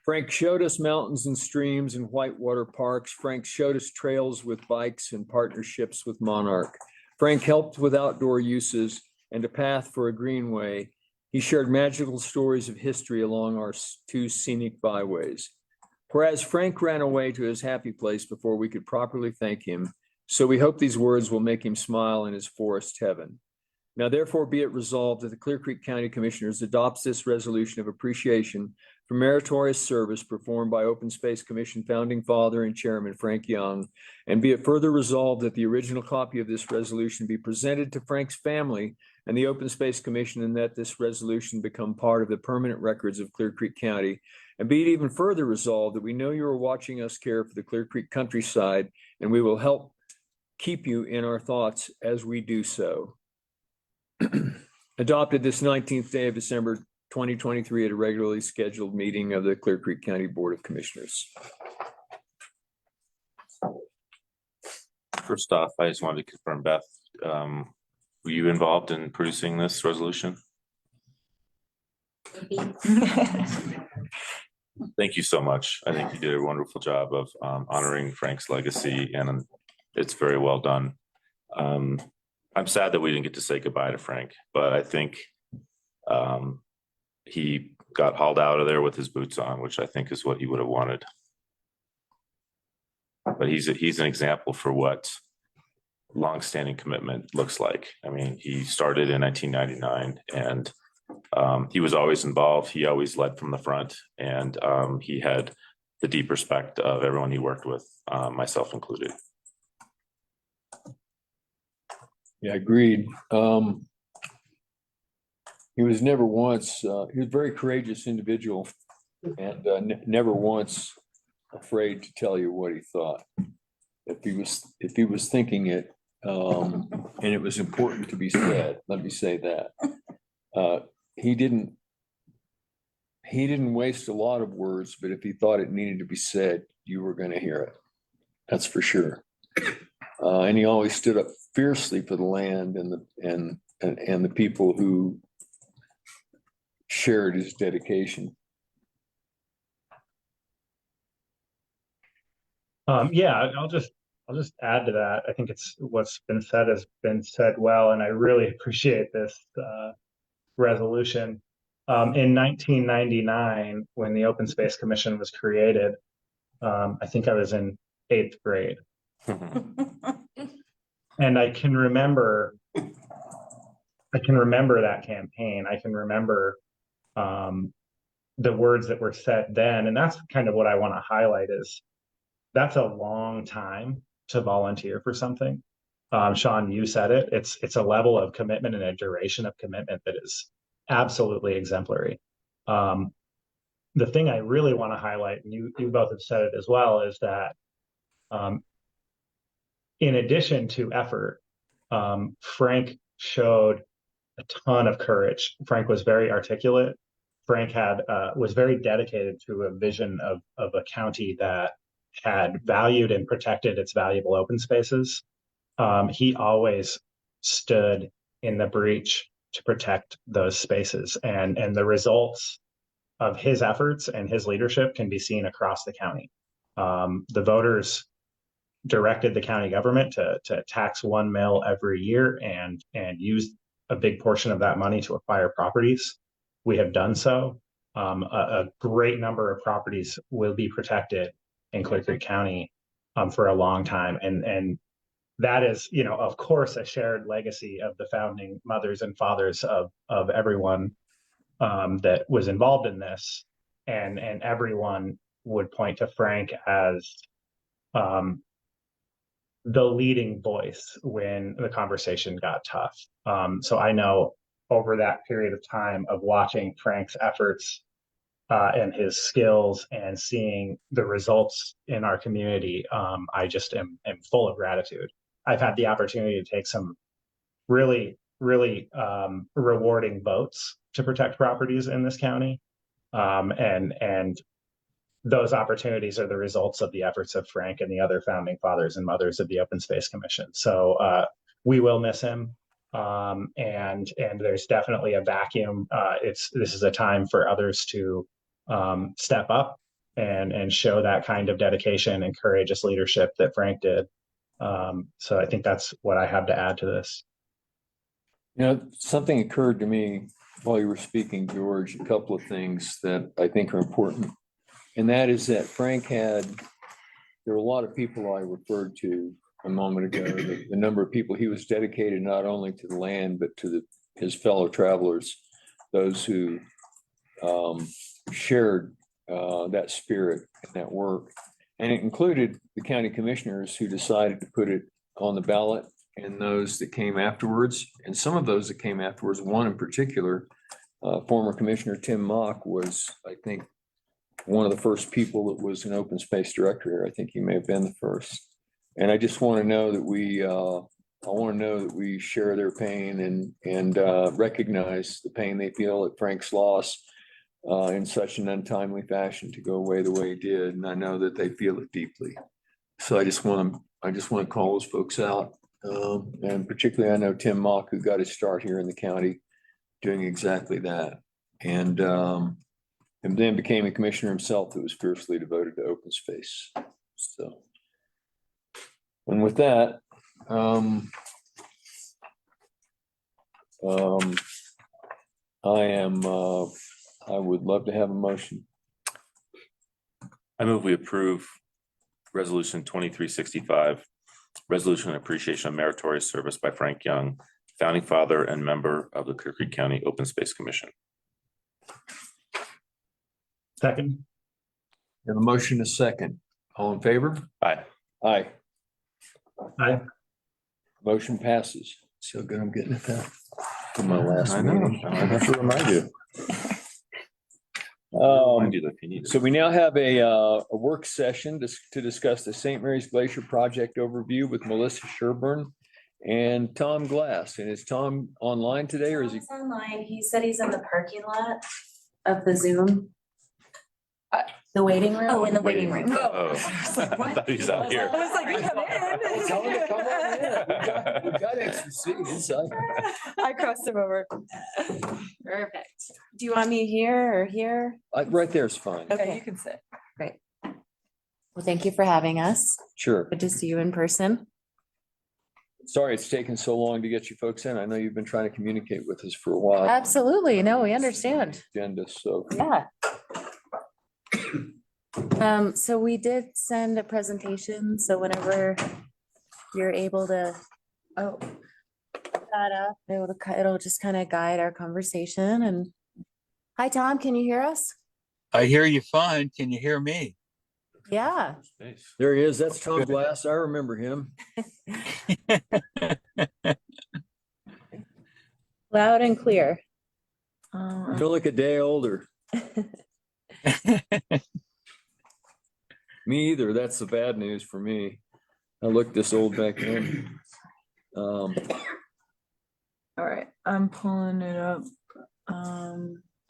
Frank showed us mountains and streams and whitewater parks. Frank showed us trails with bikes and partnerships with Monarch. Frank helped with outdoor uses and a path for a greenway. He shared magical stories of history along our two scenic byways. Whereas Frank ran away to his happy place before we could properly thank him, so we hope these words will make him smile in his forest heaven. Now therefore be it resolved that the Clear Creek County Commissioners adopts this resolution of appreciation for meritorious service performed by Open Space Commission founding father and chairman Frank Young, and be it further resolved that the original copy of this resolution be presented to Frank's family and the Open Space Commission, and that this resolution become part of the permanent records of Clear Creek County. And be it even further resolved that we know you are watching us care for the Clear Creek countryside, and we will help keep you in our thoughts as we do so. Adopted this 19th day of December 2023 at a regularly scheduled meeting of the Clear Creek County Board of Commissioners. First off, I just wanted to confirm, Beth, were you involved in producing this resolution? Thank you so much. I think you did a wonderful job of honoring Frank's legacy, and it's very well done. I'm sad that we didn't get to say goodbye to Frank, but I think he got hauled out of there with his boots on, which I think is what he would have wanted. But he's an example for what longstanding commitment looks like. I mean, he started in 1999, and he was always involved. He always led from the front, and he had the deep respect of everyone he worked with, myself included. Yeah, agreed. He was never once, he was a very courageous individual, and never once afraid to tell you what he thought. If he was thinking it, and it was important to be said, let me say that. He didn't waste a lot of words, but if he thought it needed to be said, you were going to hear it. That's for sure. And he always stood up fiercely for the land and the people who shared his dedication. Yeah, I'll just add to that. I think it's what's been said has been said well, and I really appreciate this resolution. In 1999, when the Open Space Commission was created, I think I was in 8th grade. And I can remember that campaign. I can remember the words that were said then, and that's kind of what I want to highlight is that's a long time to volunteer for something. Sean, you said it. It's a level of commitment and a duration of commitment that is absolutely exemplary. The thing I really want to highlight, and you both have said it as well, is that in addition to effort, Frank showed a ton of courage. Frank was very articulate. Frank was very dedicated to a vision of a county that had valued and protected its valuable open spaces. He always stood in the breach to protect those spaces, and the results of his efforts and his leadership can be seen across the county. The voters directed the county government to tax 1 mil every year and use a big portion of that money to acquire properties. We have done so. A great number of properties will be protected in Clear Creek County for a long time, and that is, of course, a shared legacy of the founding mothers and fathers of everyone that was involved in this, and everyone would point to Frank as the leading voice when the conversation got tough. So I know over that period of time of watching Frank's efforts and his skills and seeing the results in our community, I just am full of gratitude. I've had the opportunity to take some really rewarding votes to protect properties in this county. And those opportunities are the results of the efforts of Frank and the other founding fathers and mothers of the Open Space Commission. So we will miss him. And there's definitely a vacuum. This is a time for others to step up and show that kind of dedication and courageous leadership that Frank did. So I think that's what I have to add to this. Something occurred to me while you were speaking, George, a couple of things that I think are important. And that is that there were a lot of people I referred to a moment ago, the number of people he was dedicated not only to the land, but to his fellow travelers, those who shared that spirit and that work. And it included the county commissioners who decided to put it on the ballot, and those that came afterwards. And some of those that came afterwards, one in particular, former Commissioner Tim Mock was, I think, one of the first people that was an open space director here. I think he may have been the first. And I just want to know that we share their pain and recognize the pain they feel at Frank's loss in such an untimely fashion to go away the way he did. And I know that they feel it deeply. So I just want to call those folks out. And particularly, I know Tim Mock, who got his start here in the county doing exactly that. And then became a commissioner himself that was fiercely devoted to open space. So, and with that, I would love to have a motion. I move we approve resolution 2365, resolution of appreciation of meritorious service by Frank Young, founding father and member of the Clear Creek County Open Space Commission. Second. We have a motion, a second. All in favor? Aye. Aye. Aye. Motion passes. So good, I'm getting it that for my last meeting. I have to remind you. So we now have a work session to discuss the St. Mary's Glacier project overview with Melissa Sherburne and Tom Glass. And is Tom online today, or is he? He's online. He said he's in the parking lot of the Zoom. The waiting room? Oh, in the waiting room. Oh, I thought he was out here. I was like, come in. Tell him to come on in. We've got extra seats. I crossed him over. Perfect. Do you want me here or here? Right there is fine. Okay, you can sit. Great. Well, thank you for having us. Sure. Good to see you in person. Sorry it's taken so long to get you folks in. I know you've been trying to communicate with us for a while. Absolutely. No, we understand. Agenda, so. Yeah. So we did send a presentation, so whenever you're able to, that up, it'll just kind of guide our conversation, and Hi, Tom, can you hear us? I hear you fine. Can you hear me? Yeah. There he is. That's Tom Glass. I remember him. Loud and clear. Feel like a day older. Me either. That's the bad news for me. I looked this old back then. All right, I'm pulling it up.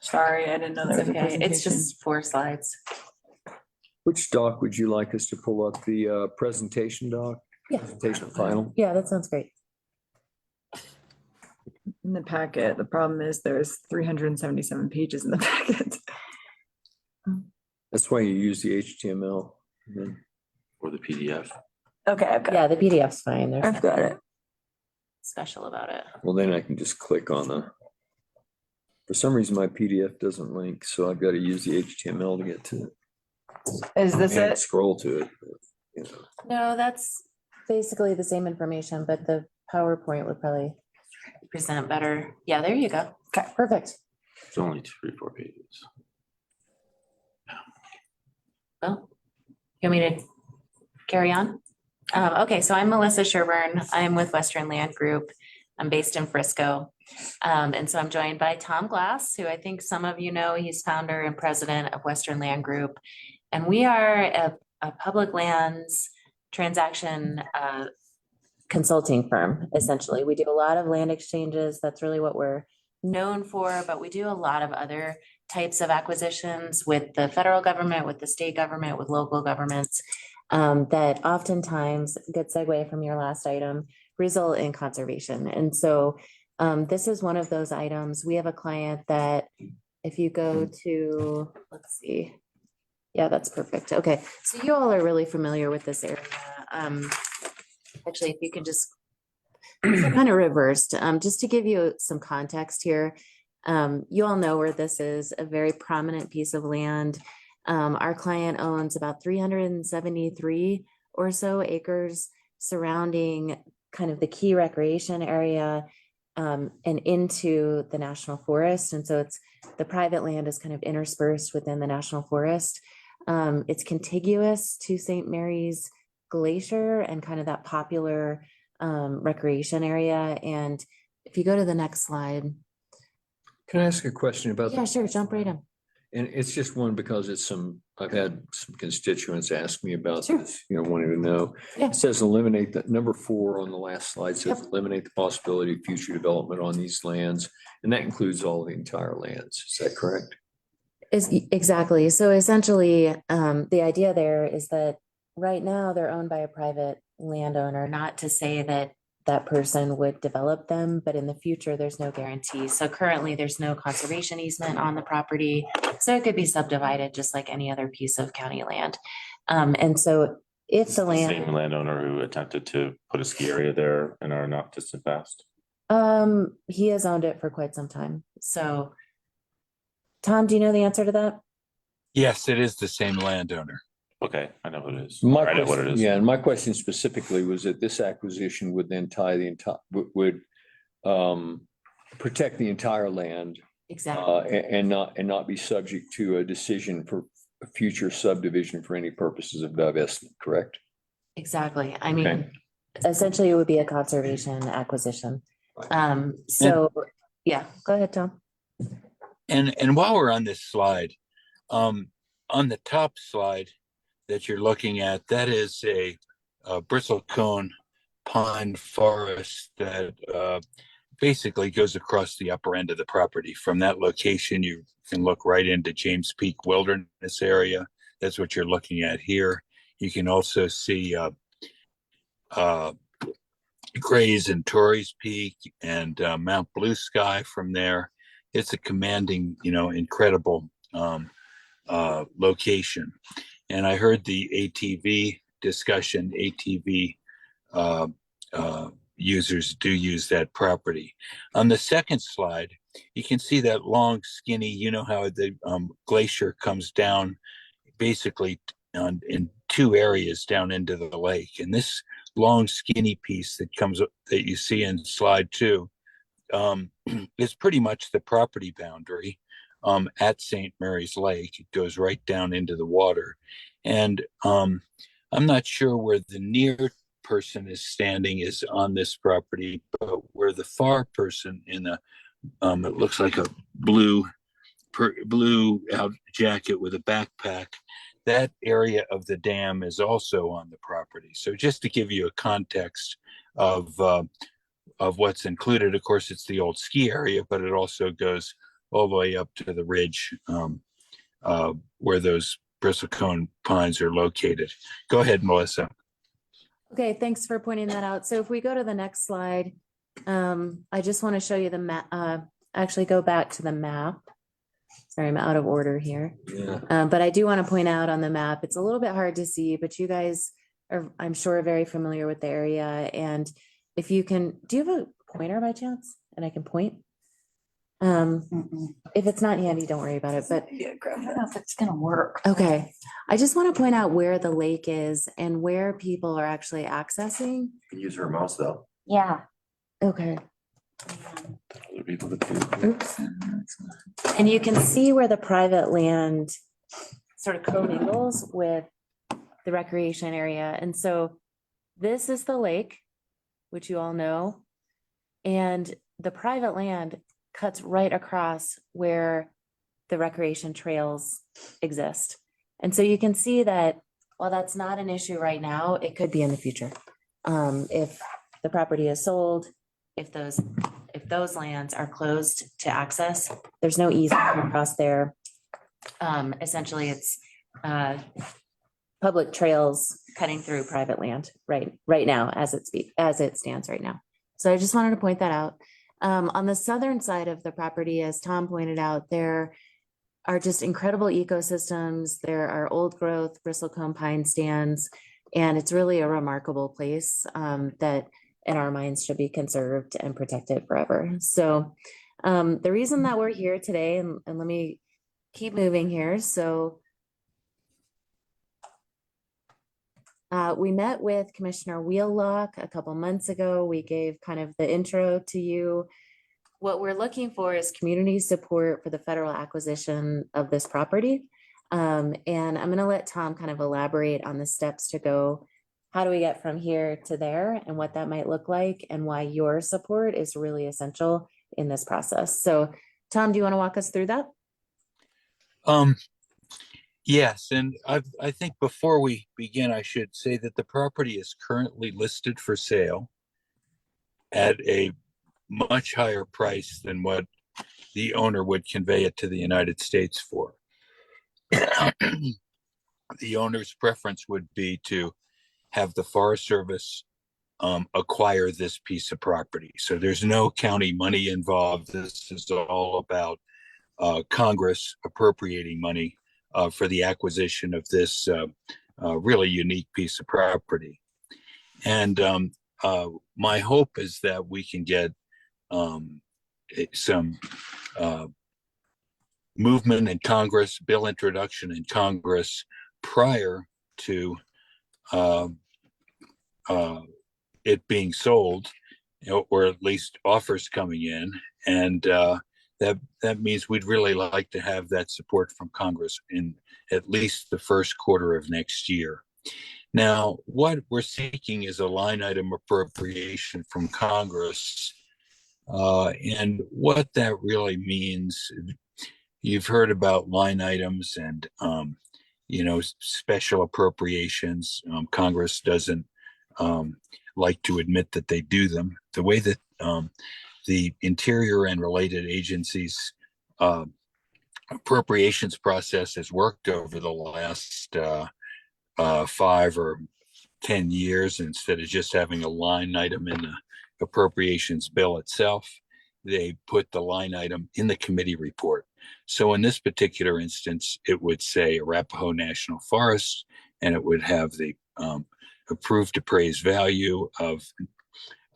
Sorry, I didn't know there was a Okay, it's presentation. just 4 slides. Which doc would you like us to pull up? The presentation doc? Yeah. Presentation final? Yeah, that sounds great. In the packet, the problem is there's 377 pages in the packet. That's why you use the HTML. Or the PDF. Okay, I've got Yeah, the PDF's fine. There's I've got it. special about it. Well, then I can just click on for some reason, my PDF doesn't link, so I've got to use the HTML to get to it. Is this And it? scroll to it. But, you know. No, that's basically the same information, but the PowerPoint would probably present better. Yeah, there you go. Okay, perfect. It's only 3-4 pages. Well, you want me to carry on? Okay, so I'm Melissa Sherburne. I'm with Western Land Group. I'm based in Frisco. And so I'm joined by Tom Glass, who I think some of you know. He's founder and president of Western Land Group. And we are a public lands transaction consulting firm, essentially. We do a lot of land exchanges. That's really what we're known for, but we do a lot of other types of acquisitions with the federal government, with the state government, with local governments, that oftentimes, good segue from your last item, result in conservation. And so this is one of those items. We have a client that if you go to, let's see. Yeah, that's perfect. Okay, so you all are really familiar with this area. Actually, if you can just kind of reversed, just to give you some context here. You all know where this is, a very prominent piece of land. Our client owns about 373 or so acres surrounding kind of the key recreation area and into the national forest. And so the private land is kind of interspersed within the national forest. It's contiguous to St. Mary's Glacier and kind of that popular recreation area. And if you go to the next slide. Can I ask a question about? Yeah, sure, jump right in. And it's just one because I've had some constituents ask me about Sure. this, wanting to know. Yeah. It says eliminate that number 4 on the last slide says eliminate the possibility of future development on these lands. And that includes all the entire lands. Is that correct? Exactly. So essentially, the idea there is that right now they're owned by a private landowner, not to say that that person would develop them, but in the future, there's no guarantee. So currently there's no conservation easement on the property. So it could be subdivided just like any other piece of county land. And so if the land. Same landowner who attempted to put a ski area there in our not distant past. He has owned it for quite some time. So Tom, do you know the answer to that? Yes, it is the same landowner. Okay, I know what it is. My I know what it is. Yeah, and my question specifically was that this acquisition would then tie the entire, would protect the entire land. Exactly. And not be subject to a decision for a future subdivision for any purposes of divestment, correct? Exactly. I mean, essentially it would be a conservation acquisition. So yeah, go ahead, Tom. And while we're on this slide, on the top slide that you're looking at, that is a bristlecone pine forest that basically goes across the upper end of the property. From that location, you can look right into James Peak Wilderness area. That's what you're looking at here. You can also see Grays and Torrey's Peak and Mount Blue Sky from there. It's a commanding, incredible location. And I heard the ATV discussion. ATV users do use that property. On the second slide, you can see that long, skinny, how the glacier comes down basically in 2 areas down into the lake. And this long, skinny piece that you see in slide 2 is pretty much the property boundary. at St. Mary's Lake. It goes right down into the water. And I'm not sure where the near person is standing is on this property, but where the far person in a, it looks like a blue out jacket with a backpack, that area of the dam is also on the property. So just to give you a context of what's included, of course, it's the old ski area, but it also goes all the way up to the ridge where those bristlecone pines are located. Go ahead, Melissa. Okay, thanks for pointing that out. So if we go to the next slide, I just want to show you the map. Actually, go back to the map. Sorry, I'm out of order here. Yeah. But I do want to point out on the map, it's a little bit hard to see, but you guys are, I'm sure, very familiar with the area. And if you can, do you have a pointer by chance? And I can point? If it's not handy, don't worry about it, but I don't know if it's gonna work. okay. I just want to point out where the lake is and where people are actually accessing. You can use her mouse though. Yeah. Okay. Other people that do. Oops. And you can see where the private land sort of commingles with the recreation area. And so this is the lake, which you all know, and the private land cuts right across where the recreation trails exist. And so you can see that while that's not an issue right now, it could be in the future. If the property is sold, if those lands are closed to access, there's no easement across there. Essentially, it's public trails cutting through private land right now as it stands right now. So I just wanted to point that out. On the southern side of the property, as Tom pointed out, there are just incredible ecosystems. There are old growth bristlecone pine stands, and it's really a remarkable place that in our minds should be conserved and protected forever. So the reason that we're here today, and let me keep moving here. So we met with Commissioner Wheelock a couple months ago. We gave kind of the intro to you. What we're looking for is community support for the federal acquisition of this property. And I'm going to let Tom kind of elaborate on the steps to go. How do we get from here to there and what that might look like and why your support is really essential in this process. So Tom, do you want to walk us through that? Yes, and I think before we begin, I should say that the property is currently listed for sale at a much higher price than what the owner would convey it to the United States for. The owner's preference would be to have the Forest Service acquire this piece of property. So there's no county money involved. This is all about Congress appropriating money for the acquisition of this really unique piece of property. And my hope is that we can get some movement in Congress, bill introduction in Congress prior to it being sold, or at least offers coming in. And that means we'd really like to have that support from Congress in at least the first quarter of next year. Now, what we're seeking is a line item appropriation from Congress. And what that really means, you've heard about line items and, special appropriations. Congress doesn't like to admit that they do them. The way that the Interior and related agencies appropriations process has worked over the last 5 or 10 years, instead of just having a line item in the appropriations bill itself, they put the line item in the committee report. So in this particular instance, it would say Arapahoe National Forest, and it would have the approved appraised value of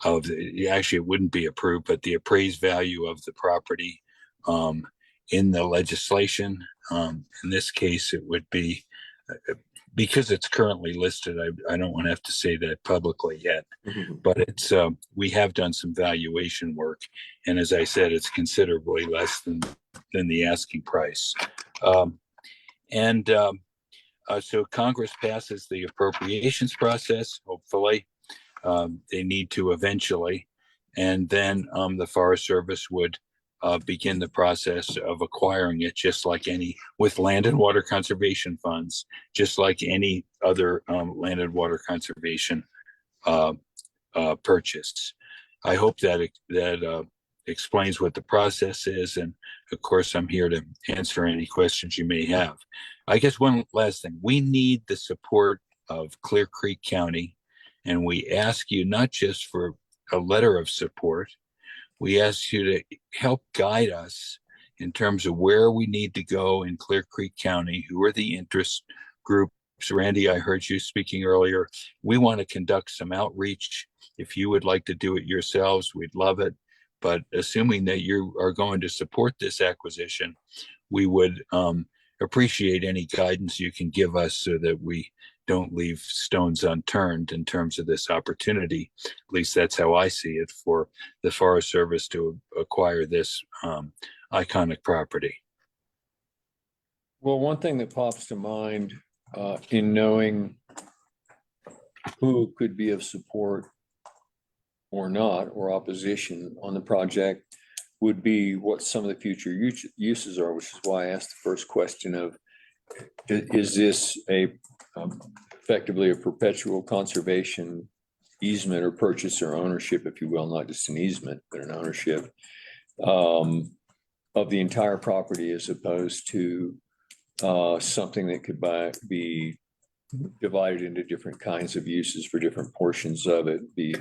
actually it wouldn't be approved, but the appraised value of the property in the legislation. In this case, it would be, because it's currently listed, I don't want to have to say that publicly yet, but it's we have done some valuation work, and as I said, it's considerably less than than the asking price. So Congress passes the appropriations process, hopefully. They need to eventually. And then the Forest Service would begin the process of acquiring it, just like any, with land and water conservation funds, just like any other land and water conservation purchase. I hope that explains what the process is. And of course, I'm here to answer any questions you may have. I guess one last thing, we need the support of Clear Creek County. And we ask you not just for a letter of support, we ask you to help guide us in terms of where we need to go in Clear Creek County, who are the interest groups. Randy, I heard you speaking earlier. We want to conduct some outreach. If you would like to do it yourselves, we'd love it. But assuming that you are going to support this acquisition, we would appreciate any guidance you can give us so that we don't leave stones unturned in terms of this opportunity. At least that's how I see it, for the Forest Service to acquire this iconic property. Well, one thing that pops to mind in knowing who could be of support or not, or opposition on the project, would be what some of the future uses are, which is why I asked the first question of, is this effectively a perpetual conservation easement or purchase or ownership, if you will, not just an easement, but an ownership of the entire property, as opposed to something that could be divided into different kinds of uses for different portions of it, be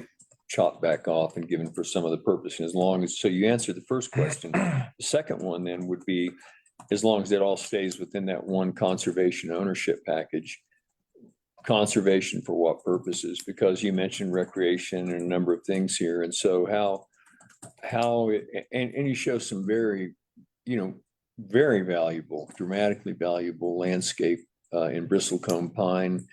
chopped back off and given for some other purpose. And as long as, so you answered the first question, the second one then would be, as long as it all stays within that one conservation ownership package. Conservation for what purposes? Because you mentioned recreation and a number of things here. And so and you show some very, very valuable, dramatically valuable landscape in bristlecone pine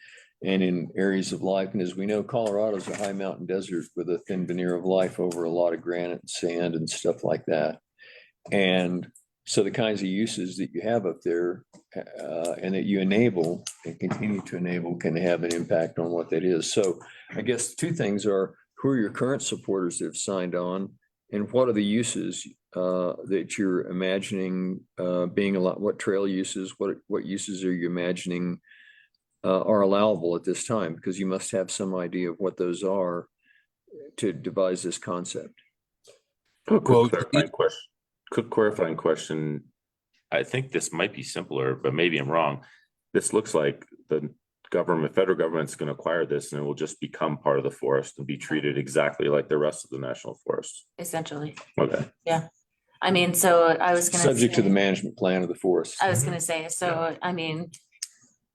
and in areas of life. And as we know, Colorado's a high mountain desert with a thin veneer of life over a lot of granite and sand and stuff like that. And so the kinds of uses that you have up there and that you enable and continue to enable can have an impact on what that is. So I guess two things are, who are your current supporters that have signed on, and what are the uses that you're imagining being allowed? What trail uses, what uses are you imagining are allowable at this time? Because you must have some idea of what those are to devise this concept. Quick clarifying question. I think this might be simpler, but maybe I'm wrong. This looks like the federal government's going to acquire this, and it will just become part of the forest and be treated exactly like the rest of the national forest. Essentially. Okay. Yeah. I mean, so I was going to subject to the management plan of the forest. I was going to say, so, I mean,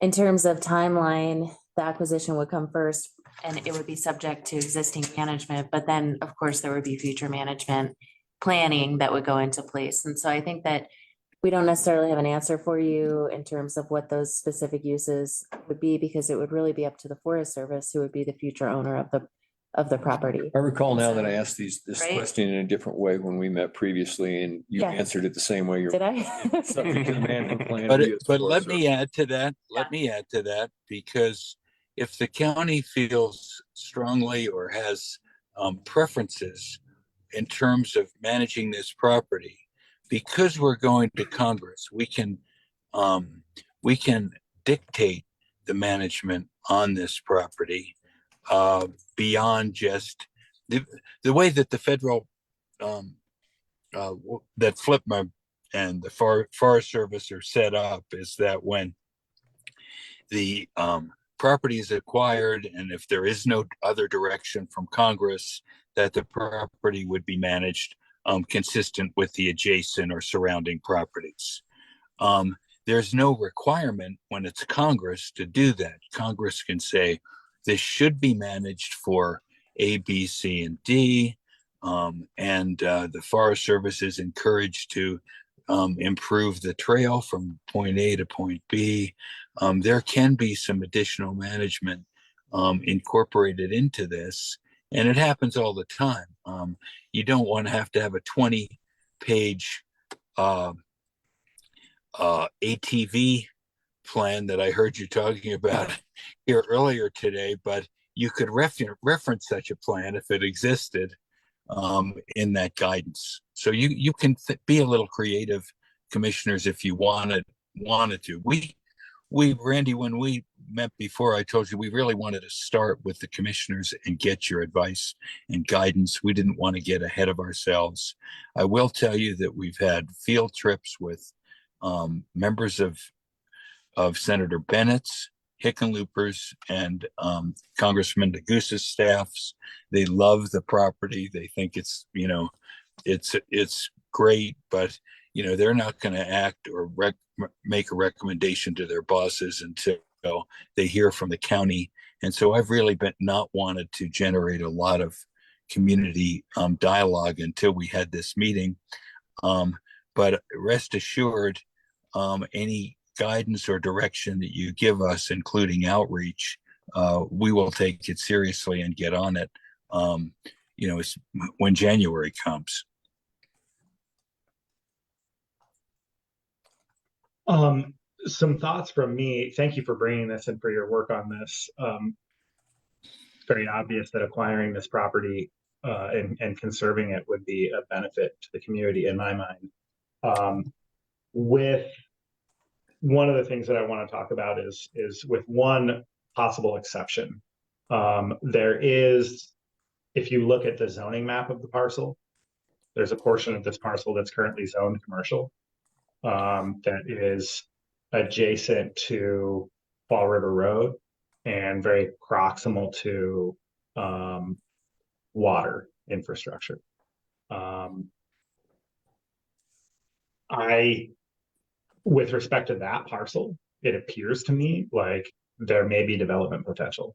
in terms of timeline, the acquisition would come first and it would be subject to existing management, but then of course there would be future management planning that would go into place. And so I think that we don't necessarily have an answer for you in terms of what those specific uses would be, because it would really be up to the Forest Service, who would be the future owner of the property. I recall now that I asked this Right? question in a different way when we met previously, and you Yeah. answered it the same way. Did I? Subject to the management plan. But let me add to that, because if the county feels strongly or has preferences in terms of managing this property, because we're going to Congress, we can dictate the management on this property beyond just the way that the federal that FLPMA and the Forest Service are set up is that when the property is acquired, and if there is no other direction from Congress, that the property would be managed consistent with the adjacent or surrounding properties. There's no requirement when it's Congress to do that. Congress can say this should be managed for A, B, C, and D, and the Forest Service is encouraged to improve the trail from point A to point B. There can be some additional management incorporated into this, and it happens all the time. You don't want to have a 20-page ATV plan that I heard you talking about here earlier today, but you could reference such a plan if it existed in that guidance. So you can be a little creative, commissioners, if you wanted to. Randy, when we met before, I told you we really wanted to start with the commissioners and get your advice and guidance. We didn't want to get ahead of ourselves. I will tell you that we've had field trips with members of Senator Bennett's, Hickenlooper's, and Congressman DeGoose's staffs. They love the property. They think it's great, but they're not going to act or make a recommendation to their bosses until they hear from the county. And so I've really not wanted to generate a lot of community dialogue until we had this meeting. But rest assured, any guidance or direction that you give us, including outreach, we will take it seriously and get on it, when January comes. Some thoughts from me. Thank you for bringing this and for your work on this. It's very obvious that acquiring this property and conserving it would be a benefit to the community in my mind. With one of the things that I want to talk about is with one possible exception. There is, if you look at the zoning map of the parcel, there's a portion of this parcel that's currently zoned commercial that is adjacent to Fall River Road and very proximal to water infrastructure. With respect to that parcel, it appears to me like there may be development potential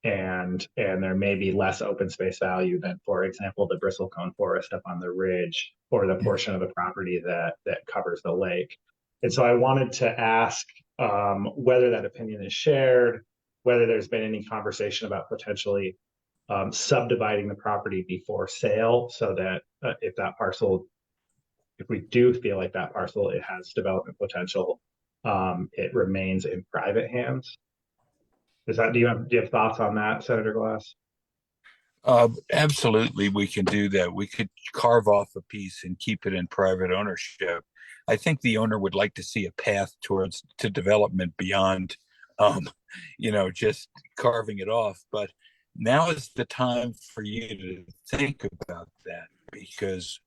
and there may be less open space value than, for example, the bristlecone forest up on the ridge or the portion of the property that covers the lake. And so I wanted to ask whether that opinion is shared, whether there's been any conversation about potentially subdividing the property before sale, so that if we do feel like that parcel, it has development potential, it remains in private hands. Do you have thoughts on that, Senator Glass? Absolutely, we can do that. We could carve off a piece and keep it in private ownership. I think the owner would like to see a path to development beyond, just carving it off. But now is the time for you to think about that, because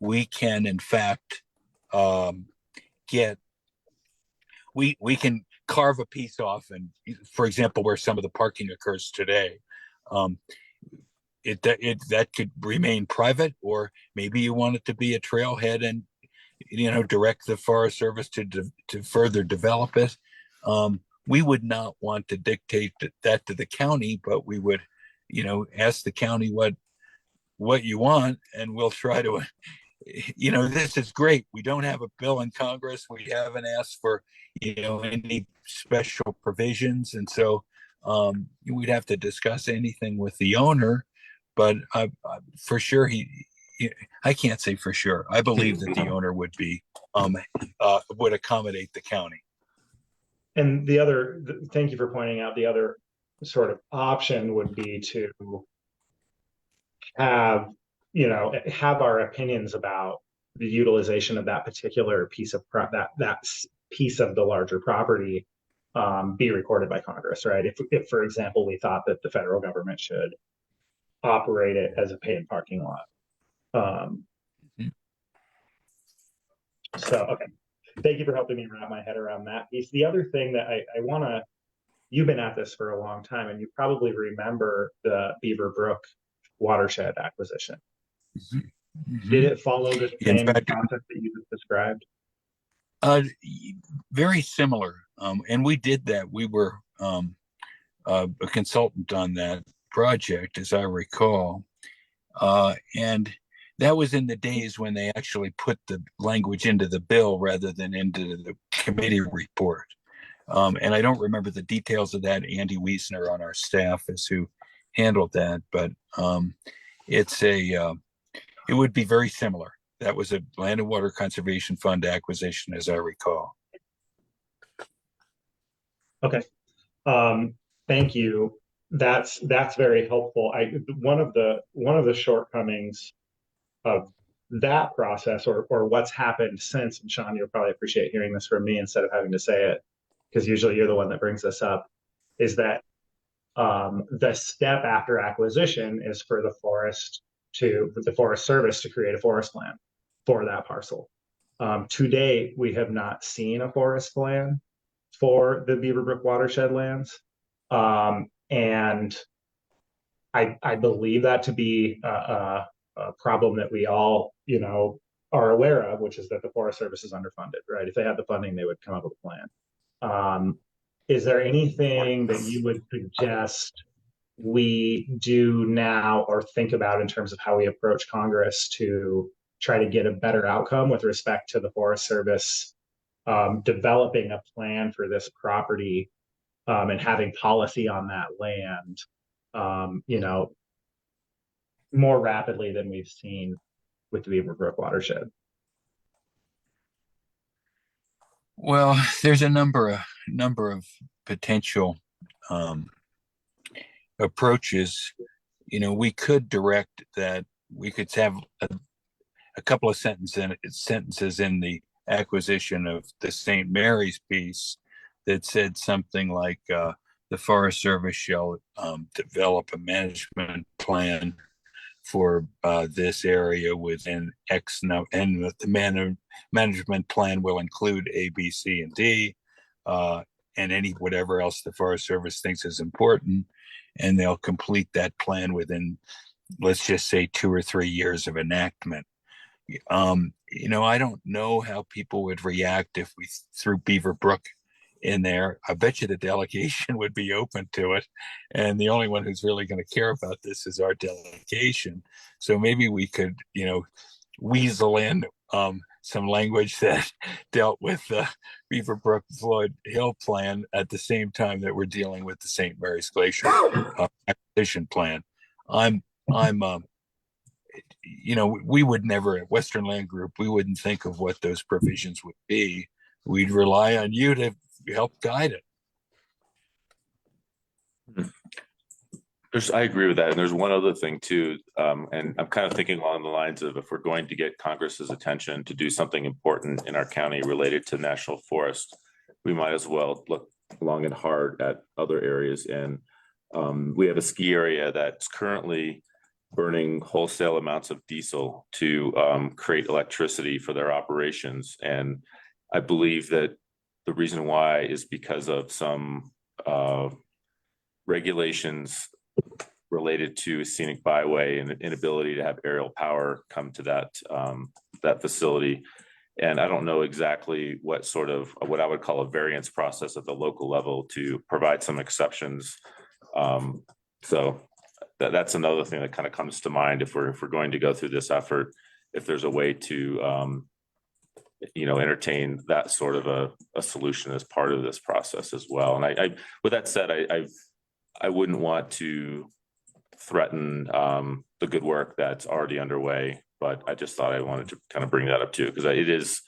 we can, in fact, we can carve a piece off, and, for example, where some of the parking occurs today, that could remain private, or maybe you want it to be a trailhead and direct the Forest Service to further develop it. We would not want to dictate that to the county, but we would ask the county what you want, and we'll try to this is great. We don't have a bill in Congress. We haven't asked for any special provisions, and so we'd have to discuss anything with the owner. But for sure, I can't say for sure. I believe that the owner would accommodate the county. And thank you for pointing out, the other sort of option would be to have our opinions about the utilization of that particular piece of that piece of the larger property be recorded by Congress, right? If, for example, we thought that the federal government should operate it as a paid parking lot. So, okay. Thank you for helping me wrap my head around that piece. The other thing that I want to, you've been at this for a long time, and you probably remember the Beaver Brook watershed acquisition. Mm-hmm. Did it follow the same process that you just described? Very similar. And we did that. We were a consultant on that project, as I recall. And that was in the days when they actually put the language into the bill rather than into the committee report. And I don't remember the details of that. Andy Wiesner on our staff is who handled that, but it would be very similar. That was a Land and Water Conservation Fund acquisition, as I recall. Okay. Thank you. That's very helpful. One of the shortcomings of that process, or what's happened since, and Sean, you'll probably appreciate hearing this from me instead of having to say it, because usually you're the one that brings this up, is that the step after acquisition is for the Forest Service to create a forest plan for that parcel. To date, we have not seen a forest plan for the Beaverbrook watershed lands. And I believe that to be a problem that we all, are aware of, which is that the Forest Service is underfunded, right? If they had the funding, they would come up with a plan. Is there anything that you would suggest we do now or think about in terms of how we approach Congress to try to get a better outcome with respect to the Forest Service developing a plan for this property and having policy on that land, more rapidly than we've seen with the Beaverbrook watershed? Well, there's a number of potential approaches. We could direct that. We could have a couple of sentences in the acquisition of the St. Mary's piece that said something like the Forest Service shall develop a management plan for this area within X now, and the management plan will include A, B, C, and D, and whatever else the Forest Service thinks is important, and they'll complete that plan within, let's just say, 2 or 3 years of enactment. I don't know how people would react if we threw Beaverbrook in there. I bet you the delegation would be open to it. And the only one who's really going to care about this is our delegation. So maybe we could, weasel in some language that dealt with the Beaverbrook Floyd Hill plan at the same time that we're dealing with the St. Mary's Glacier acquisition plan. We would never, at Western Land Group, we wouldn't think of what those provisions would be. We'd rely on you to help guide it. I agree with that. And there's one other thing too. And I'm kind of thinking along the lines of, if we're going to get Congress's attention to do something important in our county related to national forest, we might as well look long and hard at other areas. And we have a ski area that's currently burning wholesale amounts of diesel to create electricity for their operations. And I believe that the reason why is because of some regulations related to scenic byway and the inability to have aerial power come to that facility. And I don't know exactly what I would call a variance process at the local level to provide some exceptions. So that's another thing that kind of comes to mind if we're going to go through this effort, if there's a way to entertain that sort of a solution as part of this process as well. And I with that said, I wouldn't want to threaten the good work that's already underway, but I just thought I wanted to kind of bring that up too, because it is,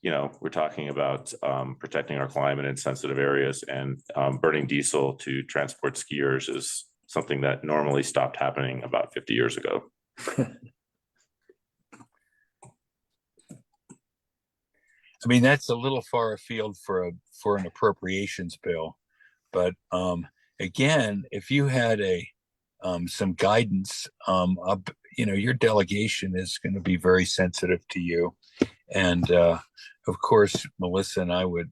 we're talking about protecting our climate in sensitive areas, and burning diesel to transport skiers is something that normally stopped happening about 50 years ago. I mean, that's a little far afield for an appropriations bill, but again, if you had some guidance, your delegation is going to be very sensitive to you, and of course, Melissa and I would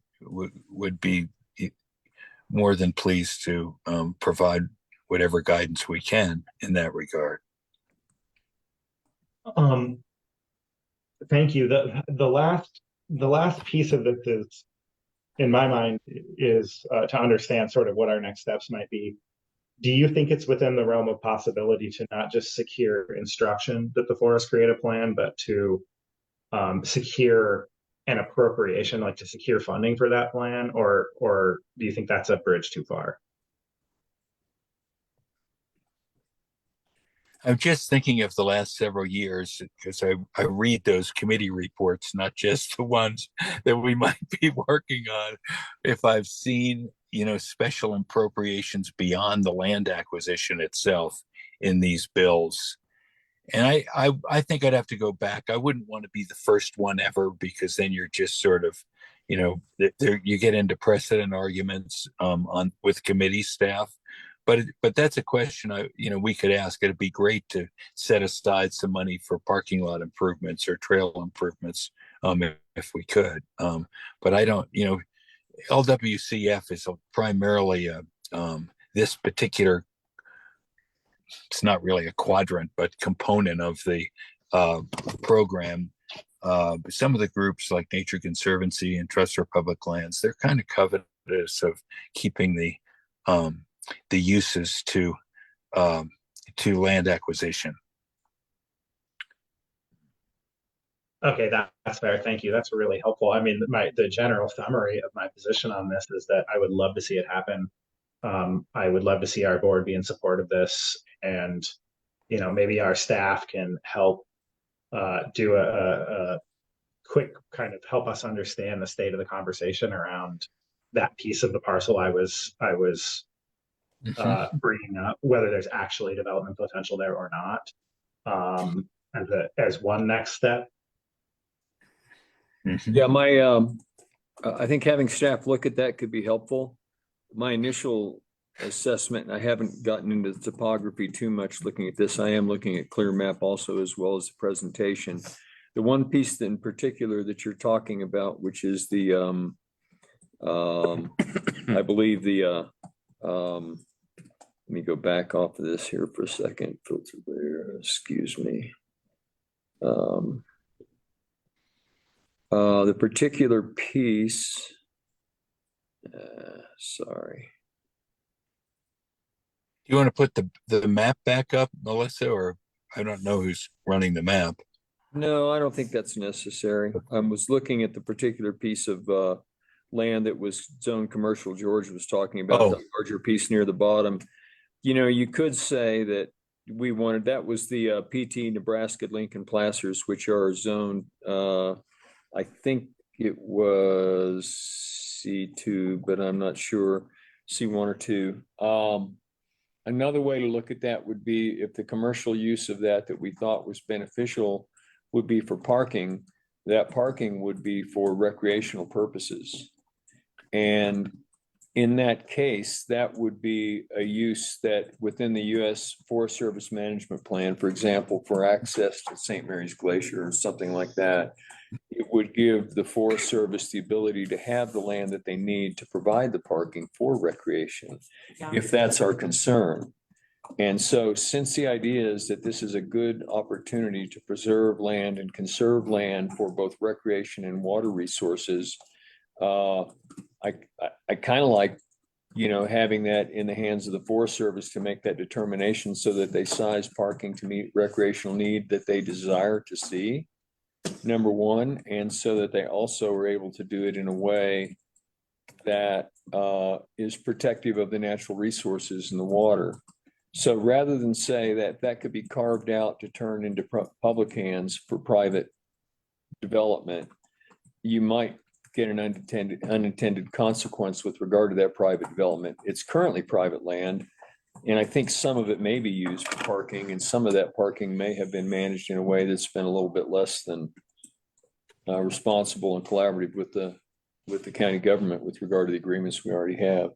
be more than pleased to provide whatever guidance we can in that regard. Thank you. The last piece of this is, in my mind, is to understand sort of what our next steps might be. Do you think it's within the realm of possibility to not just secure instruction that the forest create a plan, but to secure an appropriation, like to secure funding for that plan, or do you think that's a bridge too far? I'm just thinking of the last several years, because I read those committee reports, not just the ones that we might be working on. If I've seen, special appropriations beyond the land acquisition itself in these bills. And I think I'd have to go back. I wouldn't want to be the first one ever, because then you're just sort of, you get into precedent arguments with committee staff. But that's a question we could ask. It'd be great to set aside some money for parking lot improvements or trail improvements, if we could. But I don't, LWCF is primarily this particular, it's not really a quadrant, but component of the program. Some of the groups like Nature Conservancy and Trust for Public Lands, they're kind of covetous of keeping the uses to land acquisition. Okay, that's fair. Thank you. That's really helpful. I mean, the general summary of my position on this is that I would love to see it happen. I would love to see our board be in support of this, and maybe our staff can help do a quick kind of help us understand the state of the conversation around that piece of the parcel I was bringing up, whether there's actually development potential there or not, as one next step. Yeah, I think having staff look at that could be helpful. My initial assessment, and I haven't gotten into the topography too much looking at this. I am looking at clear map also, as well as the presentation. The one piece in particular that you're talking about, which is the, I believe let me go back off of this here for a second. Filter there, excuse me. The particular piece, sorry. You want to put the map back up, Melissa, or I don't know who's running the map. No, I don't think that's necessary. I was looking at the particular piece of land that was zone commercial George was talking about, the larger piece near the bottom. You could say that that was the PT Nebraska Lincoln Placers, which are zoned, I think it was C2, but I'm not sure, C1 or 2. Another way to look at that would be if the commercial use of that we thought was beneficial would be for parking, that parking would be for recreational purposes. And in that case, that would be a use that within the U.S. Forest Service Management Plan, for example, for access to St. Mary's Glacier or something like that, it would give the Forest Service the ability to have the land that they need to provide the parking for recreation, if that's our concern. And so since the idea is that this is a good opportunity to preserve land and conserve land for both recreation and water resources, I kind of like, having that in the hands of the Forest Service to make that determination so that they size parking to meet recreational need that they desire to see, number one, and so that they also are able to do it in a way that is protective of the natural resources in the water. So rather than say that could be carved out to turn into public hands for private development, you might get an unintended consequence with regard to that private development. It's currently private land, and I think some of it may be used for parking, and some of that parking may have been managed in a way that's been a little bit less than responsible and collaborative with the county government with regard to the agreements we already have.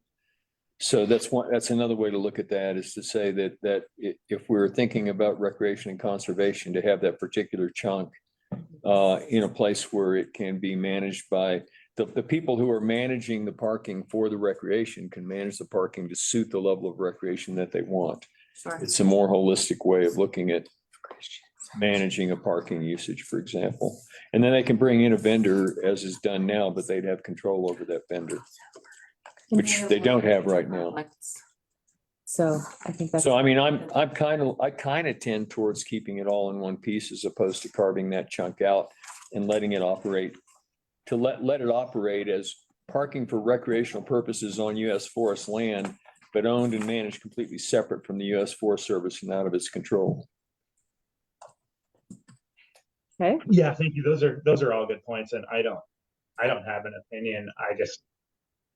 So that's another way to look at that, is to say that if we're thinking about recreation and conservation, to have that particular chunk in a place where it can be managed by the people who are managing the parking for the recreation, can manage the parking to suit the level of recreation that they want. Sure. It's a more holistic way of looking at managing a parking usage, for example. And then they can bring in a vendor, as is done now, but they'd have control over that vendor, which they don't have right now. So I think that's. So I mean, I kind of tend towards keeping it all in one piece as opposed to carving that chunk out and letting it operate, to let it operate as parking for recreational purposes on U.S. forest land, but owned and managed completely separate from the U.S. Forest Service and out of its control. Okay. Yeah, thank you. Those are all good points, and I don't have an opinion.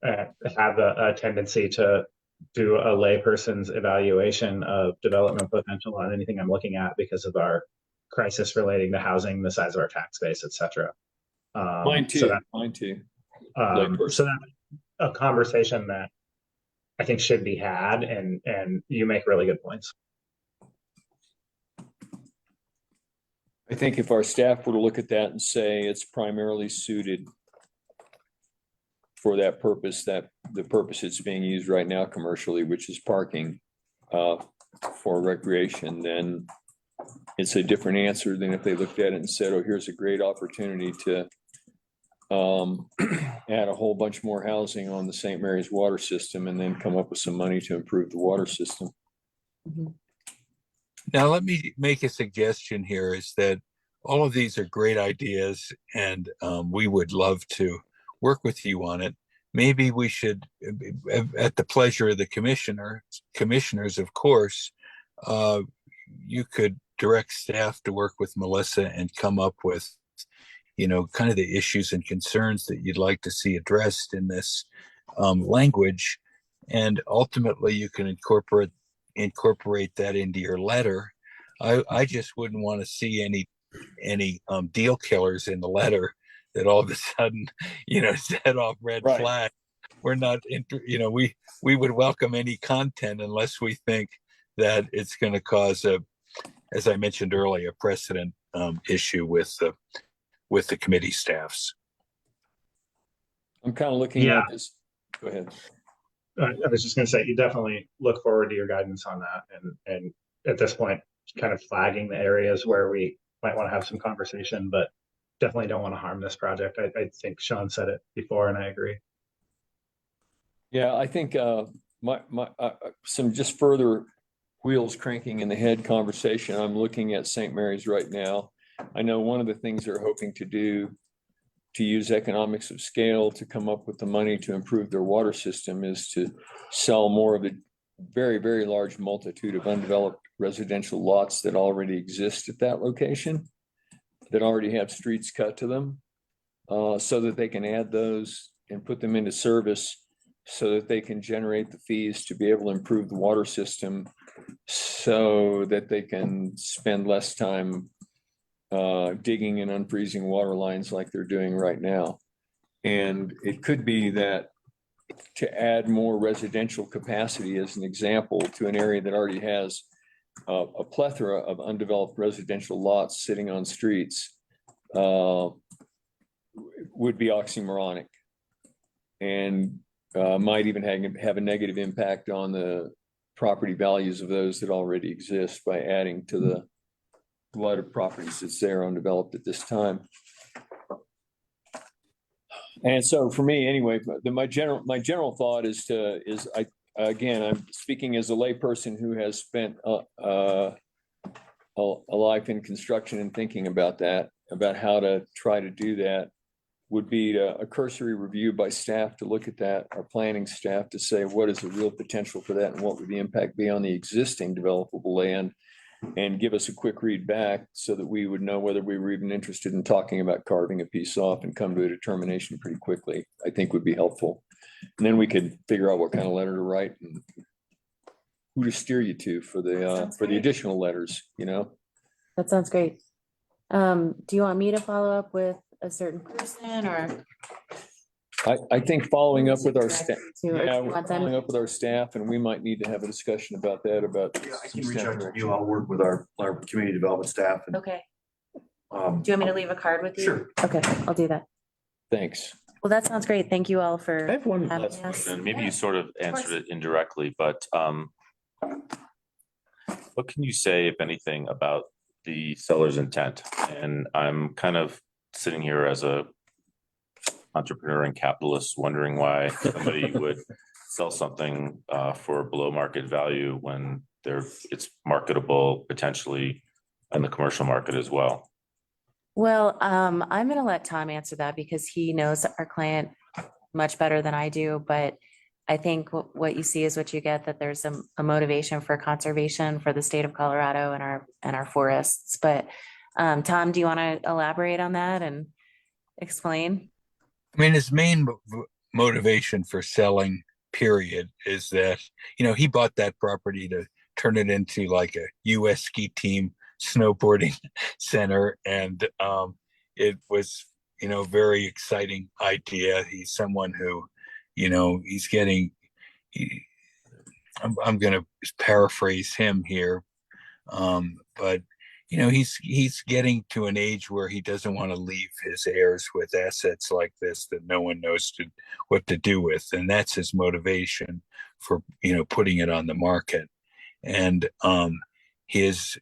have a tendency to do a layperson's evaluation of development potential on anything I'm looking at because of our crisis relating to housing, the size of our tax base, et cetera. Mine So too, that, mine too. so that a conversation that I think should be had, and you make really good points. I think if our staff were to look at that and say it's primarily suited for that purpose, that the purpose it's being used right now commercially, which is parking for recreation, then it's a different answer than if they looked at it and said, oh, here's a great opportunity to add a whole bunch more housing on the St. Mary's water system and then come up with some money to improve the water system. Now, let me make a suggestion here is that all of these are great ideas and we would love to work with you on it. Maybe we should, at the pleasure of the commissioners, of course, you could direct staff to work with Melissa and come up with, kind of the issues and concerns that you'd like to see addressed in this language. And ultimately you can incorporate that into your letter. I just wouldn't want to see any deal killers in the letter that all of a sudden, set off red flag. We're not, we would welcome any content unless we think that it's going to cause as I mentioned earlier, a precedent issue with the committee staffs. I'm kind of looking at this. Go ahead. I was just going to say, you definitely look forward to your guidance on that. And at this point, kind of flagging the areas where we might want to have some conversation, but definitely don't want to harm this project. I think Sean said it before, and I agree. Yeah, I think some just further wheels cranking in the head conversation. I'm looking at St. Mary's right now. I know one of the things they're hoping to do to use economics of scale to come up with the money to improve their water system is to sell more of the very, very large multitude of undeveloped residential lots that already exist at that location, that already have streets cut to them, so that they can add those and put them into service so that they can generate the fees to be able to improve the water system so that they can spend less time digging and unfreezing water lines like they're doing right now. And it could be that to add more residential capacity, as an example, to an area that already has a plethora of undeveloped residential lots sitting on streets would be oxymoronic and might even have a negative impact on the property values of those that already exist by adding to the lot of properties that's there undeveloped at this time. And so for me, anyway, my general thought I'm speaking as a layperson who has spent a life in construction and thinking about how to try to do that, would be a cursory review by staff to look at that, our planning staff, to say what is the real potential for that and what would the impact be on the existing developable land, and give us a quick read back so that we would know whether we were even interested in talking about carving a piece off and come to a determination pretty quickly, I think would be helpful. And then we could figure out what kind of letter to write and who to steer you to for the additional letters, That sounds great. Do you want me to follow up with a certain person or? I think following up with our staff, following up with our staff, and we might need to have a discussion about that, I can reach out to you. I'll work with our community development staff. And, okay. Do you want me to leave a card with you? Sure. Okay, I'll do that. Thanks. Well, that sounds great. Thank you all for. I have one having last us. question. Maybe you sort of answered it indirectly, but what can you say, if anything, about the seller's intent? And I'm kind of sitting here as a entrepreneur and capitalist wondering why somebody would sell something for below market value when it's marketable potentially in the commercial market as well. Well, I'm going to let Tom answer that because he knows our client much better than I do. But I think what you see is what you get, that there's a motivation for conservation for the state of Colorado and our forests. But Tom, do you want to elaborate on that and explain? I mean, his main motivation for selling, period, is that, he bought that property to turn it into like a US ski team snowboarding center. And it was, very exciting idea. He's someone who, he's getting, I'm going to paraphrase him here. But he's getting to an age where he doesn't want to leave his heirs with assets like this that no one knows what to do with. And that's his motivation for, putting it on the market. And his,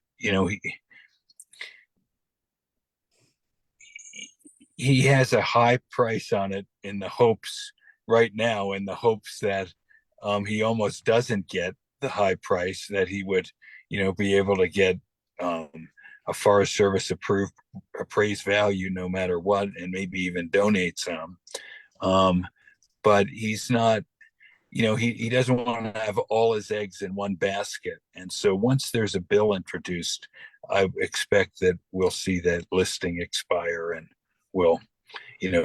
he has a high price on it in the hopes that he almost doesn't get the high price, that he would, be able to get a Forest Service approved appraised value no matter what, and maybe even donate some. But he's not, he doesn't want to have all his eggs in one basket. And so once there's a bill introduced, I expect that we'll see that listing expire and will,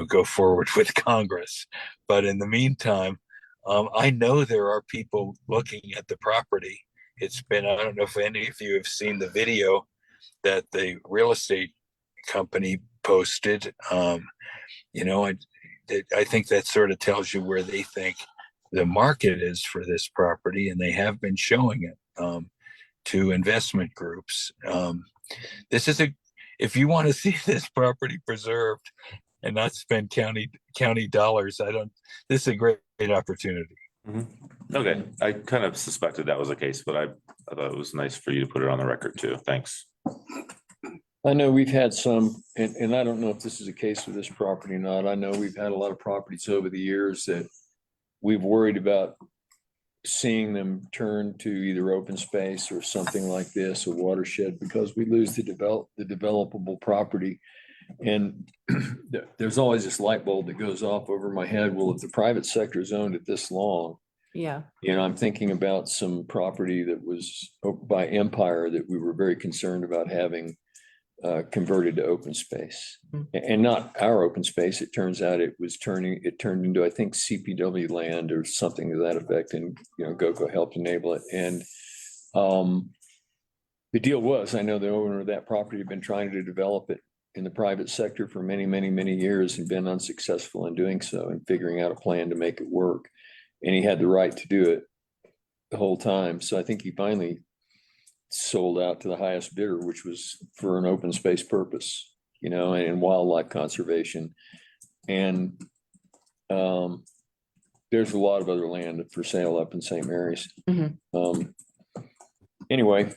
go forward with Congress. But in the meantime, I know there are people looking at the property. It's been, I don't know if any of you have seen the video that the real estate company posted. I think that sort of tells you where they think the market is for this property, and they have been showing it to investment groups. This is if you want to see this property preserved and not spend county dollars, this is a great opportunity. Mm-hmm. Okay, I kind of suspected that was the case, but I thought it was nice for you to put it on the record too. Thanks. I know we've had some, and I don't know if this is a case with this property or not. I know we've had a lot of properties over the years that we've worried about seeing them turn to either open space or something like this, a watershed, because we lose the developable property. And there's always this light bulb that goes off over my head. Well, if the private sector is owned it this long, Yeah. I'm thinking about some property that was by Empire that we were very concerned about having converted to open space. And not our open space. It turns out it turned into, I think, CPW land or something to that effect. And, GOCO helped enable it. And the deal was, I know the owner of that property had been trying to develop it in the private sector for many, many, many years and been unsuccessful in doing so and figuring out a plan to make it work. And he had the right to do it the whole time. So I think he finally sold out to the highest bidder, which was for an open space purpose, and wildlife conservation. And there's a lot of other land for sale up in St. Mary's. Anyway,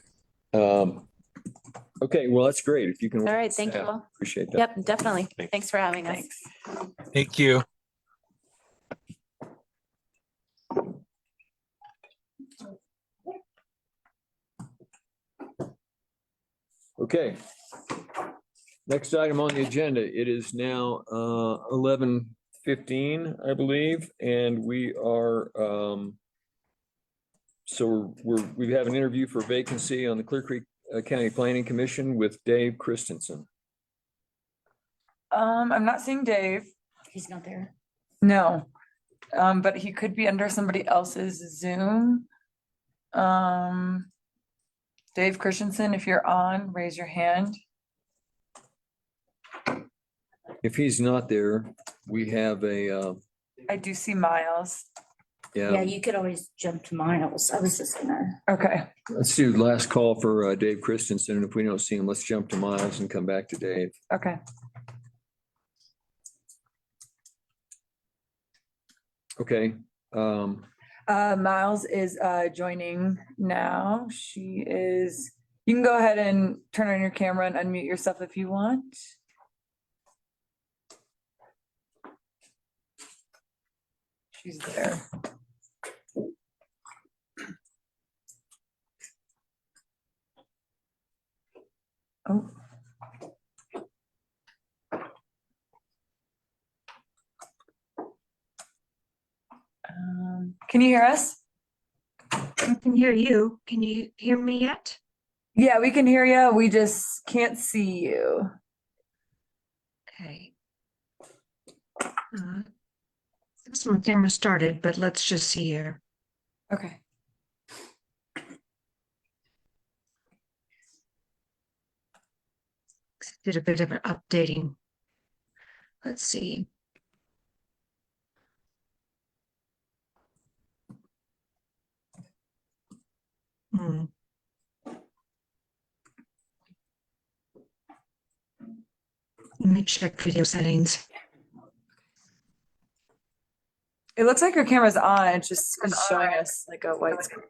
okay, well, that's great. If you can. All right, thank you all. Appreciate that. Yep, definitely. Thanks for having us. Thank you. Okay. Next item on the agenda. It is now 11:15, I believe, and we are we have an interview for vacancy on the Clear Creek County Planning Commission with Dave Christensen. I'm not seeing Dave. He's not there. No. But he could be under somebody else's Zoom. Dave Christensen, if you're on, raise your hand. If he's not there, we have I do see Miles. Yeah, you could always jump to Miles. I was just gonna. Okay. Let's do last call for Dave Christensen. And if we don't see him, let's jump to Miles and come back to Dave. Okay. Okay. Miles is joining now. You can go ahead and turn on your camera and unmute yourself if you want. She's there. Oh. Can you hear us? I can hear you. Can you hear me yet? Yeah, we can hear you. We just can't see you. Okay. My camera started, but let's just see here. Okay. Did a bit of an updating. Let's see. Hmm. Let me check video settings. It looks like your camera's on. It's just is showing us like a white screen.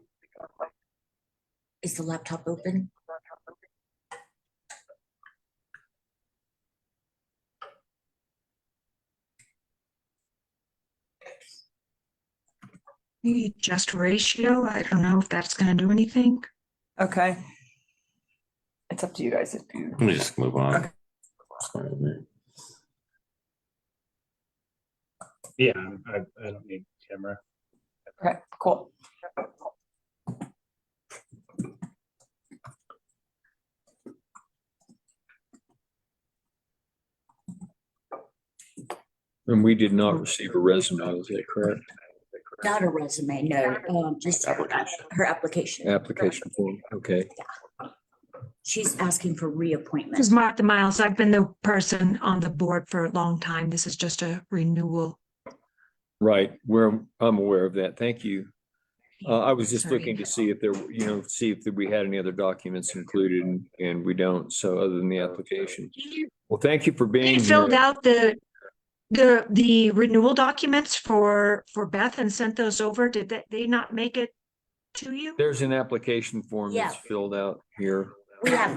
Is the laptop open? Maybe just ratio. I don't know if that's going to do anything. Okay. It's up to you guys if you. Let me just move on. Yeah, I don't need camera. Okay, cool. And we did not receive a resume, is that correct? Not a resume, no, just her application. Application form, okay. She's asking for This reappointment. is Martha Miles. I've been the person on the board for a long time. This is just a renewal. Right, I'm aware of that. Thank you. I was just Sorry. looking to see if there, see if we had any other documents included and we don't. So other than the application. Well, thank you for being They filled here. out the renewal documents for Beth and sent those over. Did they not make it to you? There's an application form that's Yeah. filled out here. We have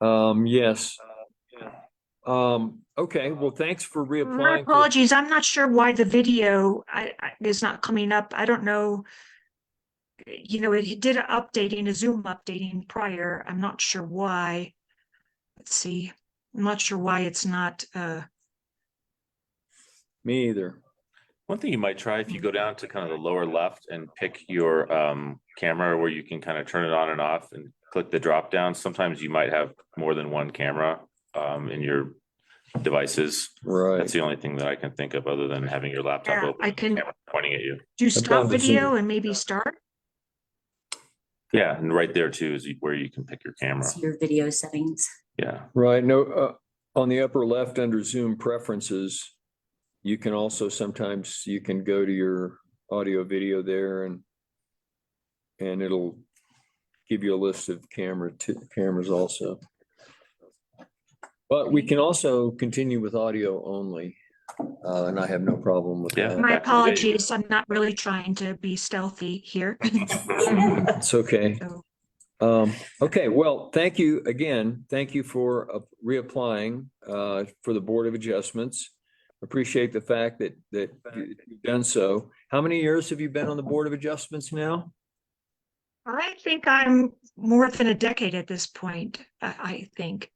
them. Yes. Okay, well, thanks for My reapplying. apologies. I'm not sure why the video is not coming up. I don't know. It did a Zoom updating prior. I'm not sure why. Let's see. I'm not sure why it's not. Me either. One thing you might try, if you go down to kind of the lower left and pick your camera where you can kind of turn it on and off and click the drop down. Sometimes you might have more than one camera in your devices. Right. That's the only thing that I can think of other than having your laptop Yeah, open, I can camera pointing at you. do I've stop gone to video Zoom. and maybe start. Yeah, and right there too is where you can pick your camera. See your video settings. Yeah. Right, no, on the upper left under Zoom preferences, you can also sometimes you can go to your audio video there and it'll give you a list of cameras also. But we can also continue with audio only, and I have no problem with Yeah. that. My back in the day. apologies. I'm not really trying to be stealthy here. It's okay. So, Okay, well, thank you again. Thank you for reapplying for the Board of Adjustments. Appreciate the fact that you've done so. How many years have you been on the Board of Adjustments now? I think I'm more than a decade at this point, I think.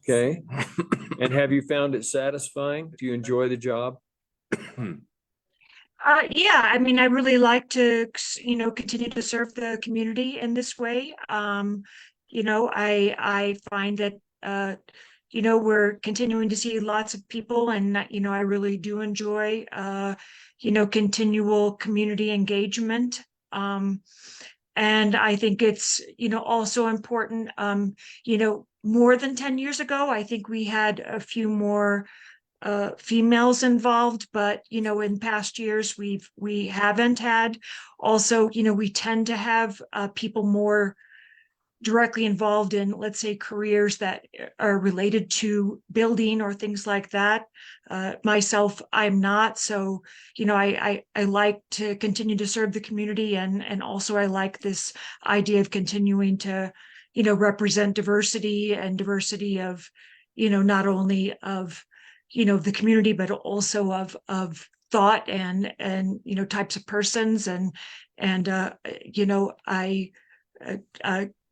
Okay. And have you found it satisfying? Do you enjoy the job? Yeah, I mean, I really like to, continue to serve the community in this way. I find that, we're continuing to see lots of people and, I really do enjoy, continual community engagement. And I think it's, also important, more than 10 years ago, I think we had a few more females involved, but in past years we haven't had. Also, we tend to have people more directly involved in, let's say, careers that are related to building or things like that. Myself, I'm not. So, I like to continue to serve the community, and also I like this idea of continuing to, represent diversity of, not only of, the community, but also of thought and types of persons. And I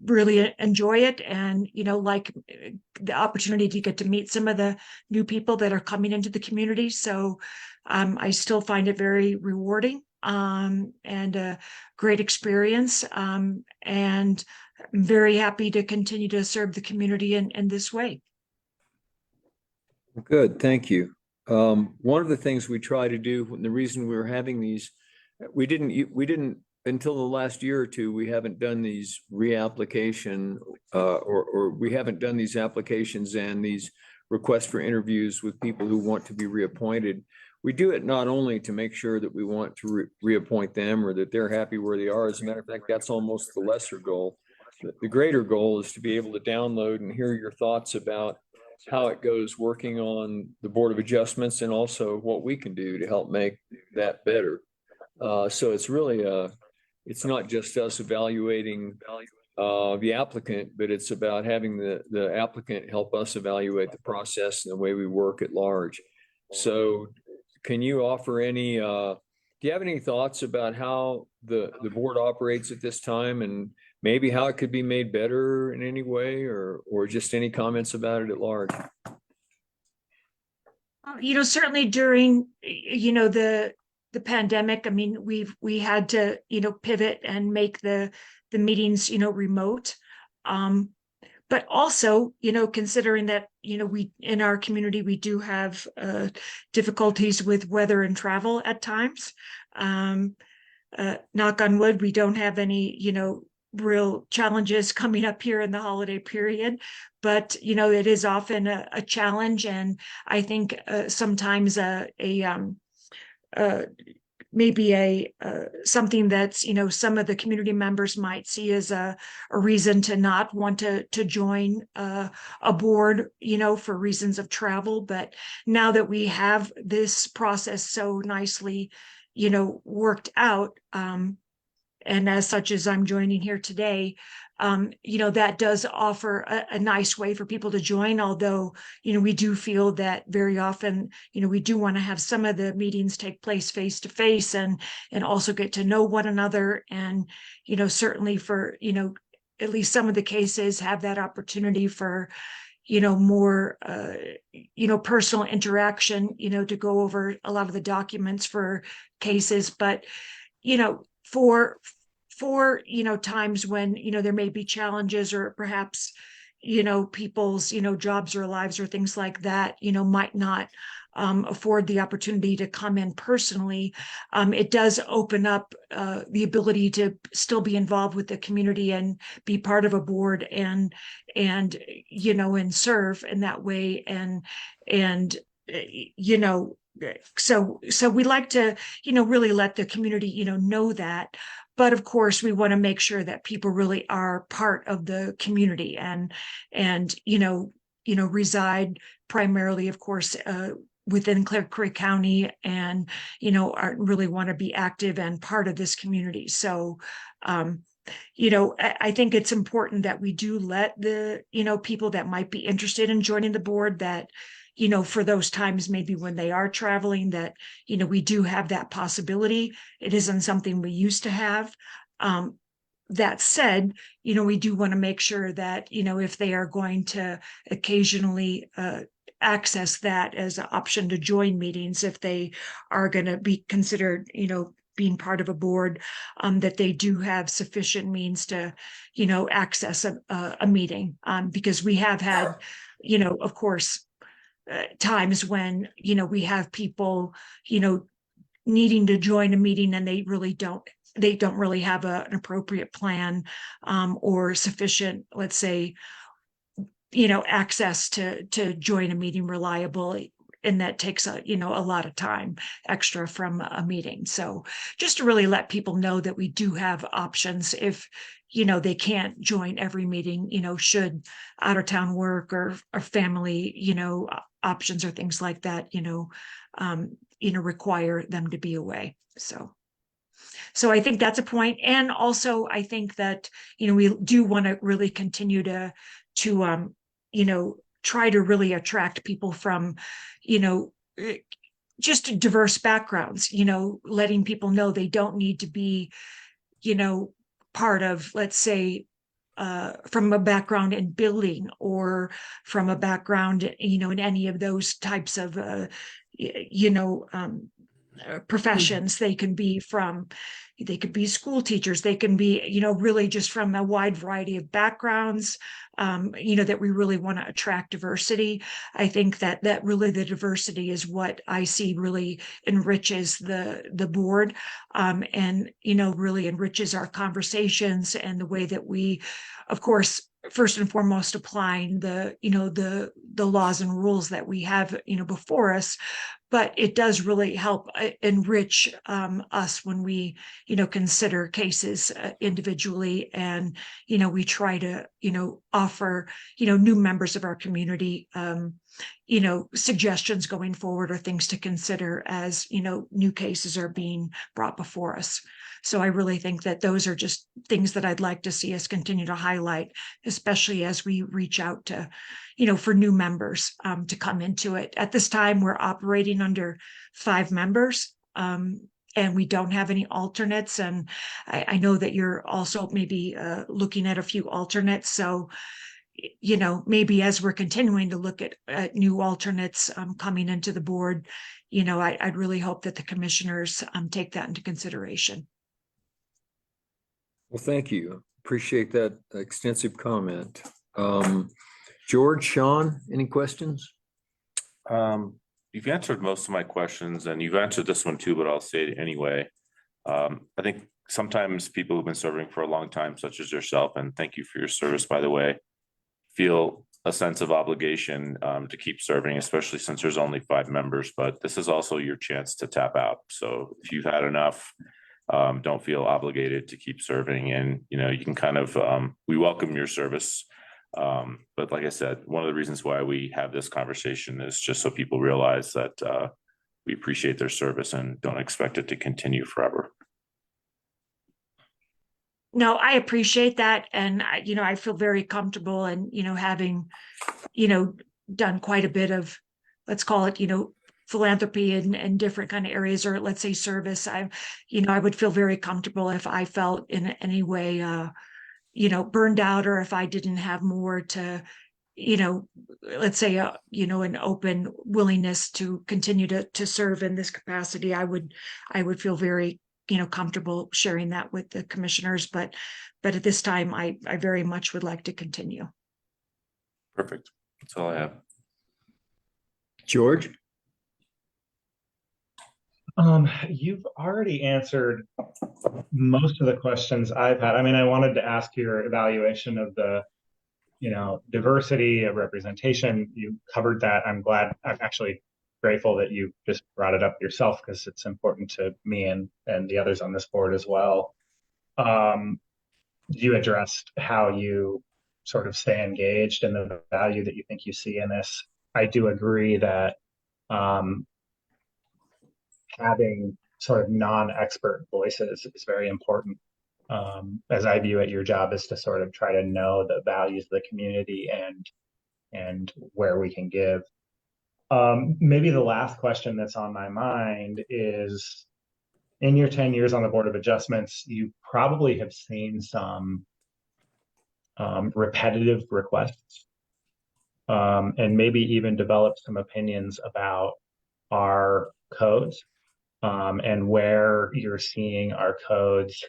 really enjoy it, and like the opportunity to get to meet some of the new people that are coming into the community. So I still find it very rewarding and a great experience, and I'm very happy to continue to serve the community in this way. Good, thank you. One of the things we try to do, and the reason we were having these, we didn't, until the last year or two, we haven't done these reapplication, or we haven't done these applications and these requests for interviews with people who want to be reappointed. We do it not only to make sure that we want to reappoint them or that they're happy where they are. As a matter of fact, that's almost the lesser goal. The greater goal is to be able to download and hear your thoughts about how it goes working on the Board of Adjustments and also what we can do to help make that better. So it's really it's not just us evaluating the applicant, but it's about having the applicant help us evaluate the process and the way we work at large. So can you offer any, do you have any thoughts about how the board operates at this time and maybe how it could be made better in any way, or just any comments about it at large? Certainly during, the pandemic, I mean, we had to, pivot and make the meetings, remote. But also, considering that, we, in our community, we do have difficulties with weather and travel at times. Knock on wood, we don't have any, real challenges coming up here in the holiday period, but it is often a challenge, and I think sometimes maybe something that's some of the community members might see as a reason to not want to join a board for reasons of travel. But now that we have this process so nicely worked out, and as such as I'm joining here today, that does offer a nice way for people to join. Although, we do feel that very often, we do want to have some of the meetings take place face to face and also get to know one another. And, certainly for, at least some of the cases have that opportunity for, more, personal interaction, to go over a lot of the documents for cases. But, for times when there may be challenges, or perhaps people's jobs or lives or things like that might not afford the opportunity to come in personally, it does open up the ability to still be involved with the community and be part of a board and serve in that way. So we like to really let the community know that. But of course, we want to make sure that people really are part of the community and reside primarily, of course, within Clear Creek County, and really want to be active and part of this community. So I think it's important that we do let the people that might be interested in joining the board, that for those times maybe when they are traveling, that we do have that possibility. It isn't something we used to have. That said, we do want to make sure that if they are going to occasionally access that as an option to join meetings, if they are going to be considered being part of a board, that they do have sufficient means to access a meeting, because we have had of course times when we have people needing to join a meeting and they don't really have an appropriate plan or sufficient, let's say, access to join a meeting reliably, and that takes a lot of time extra from a meeting. So just to really let people know that we do have options if they can't join every meeting, should out of town work or family options or things like that require them to be away. So I think that's a point. And also I think that we do want to really continue to try to really attract people from just diverse backgrounds, letting people know they don't need to be part of, let's say, from a background in building or from a background in any of those types of professions. They can be school teachers. They can be, really just from a wide variety of backgrounds, that we really want to attract diversity. I think that really the diversity is what I see really enriches the board, and, really enriches our conversations and the way that we, of course, first and foremost, applying the laws and rules that we have, before us. But it does really help enrich us when we, consider cases individually, and, we try to, offer, new members of our community, suggestions going forward or things to consider as, new cases are being brought before us. So I really think that those are just things that I'd like to see us continue to highlight, especially as we reach out to, for new members to come into it. At this time, we're operating under 5 members, and we don't have any alternates. And I know that you're also maybe looking at a few alternates. So, maybe as we're continuing to look at new alternates coming into the board, I'd really hope that the commissioners take that into consideration. Well, thank you. Appreciate that extensive comment. George, Sean, any questions? You've answered most of my questions, and you've answered this one too, but I'll say it anyway. I think sometimes people who've been serving for a long time, such as yourself, and thank you for your service, by the way, feel a sense of obligation to keep serving, especially since there's only 5 members. But this is also your chance to tap out. So if you've had enough, don't feel obligated to keep serving, and you can kind of we welcome your service, but like I said, one of the reasons why we have this conversation is just so people realize that we appreciate their service and don't expect it to continue forever. No, I appreciate that, and I feel very comfortable, and having done quite a bit of, let's call it, philanthropy in different kind of areas, or let's say service. I would feel very comfortable if I felt in any way, burned out, or if I didn't have more to, let's say, an open willingness to continue to serve in this capacity. I would feel very, comfortable sharing that with the commissioners, but at this time, I very much would like to continue. Perfect. That's all I have. George? You've already answered most of the questions I've had. I mean, I wanted to ask your evaluation of the, diversity of representation. You covered that. I'm actually grateful that you just brought it up yourself, because it's important to me and the others on this board as well. You addressed how you sort of stay engaged and the value that you think you see in this. I do agree that having sort of non-expert voices is very important. As I view it, your job is to sort of try to know the values of the community and where we can give. Maybe the last question that's on my mind is, in your 10 years on the Board of Adjustments, you probably have seen some repetitive requests, and maybe even developed some opinions about our codes, and where you're seeing our codes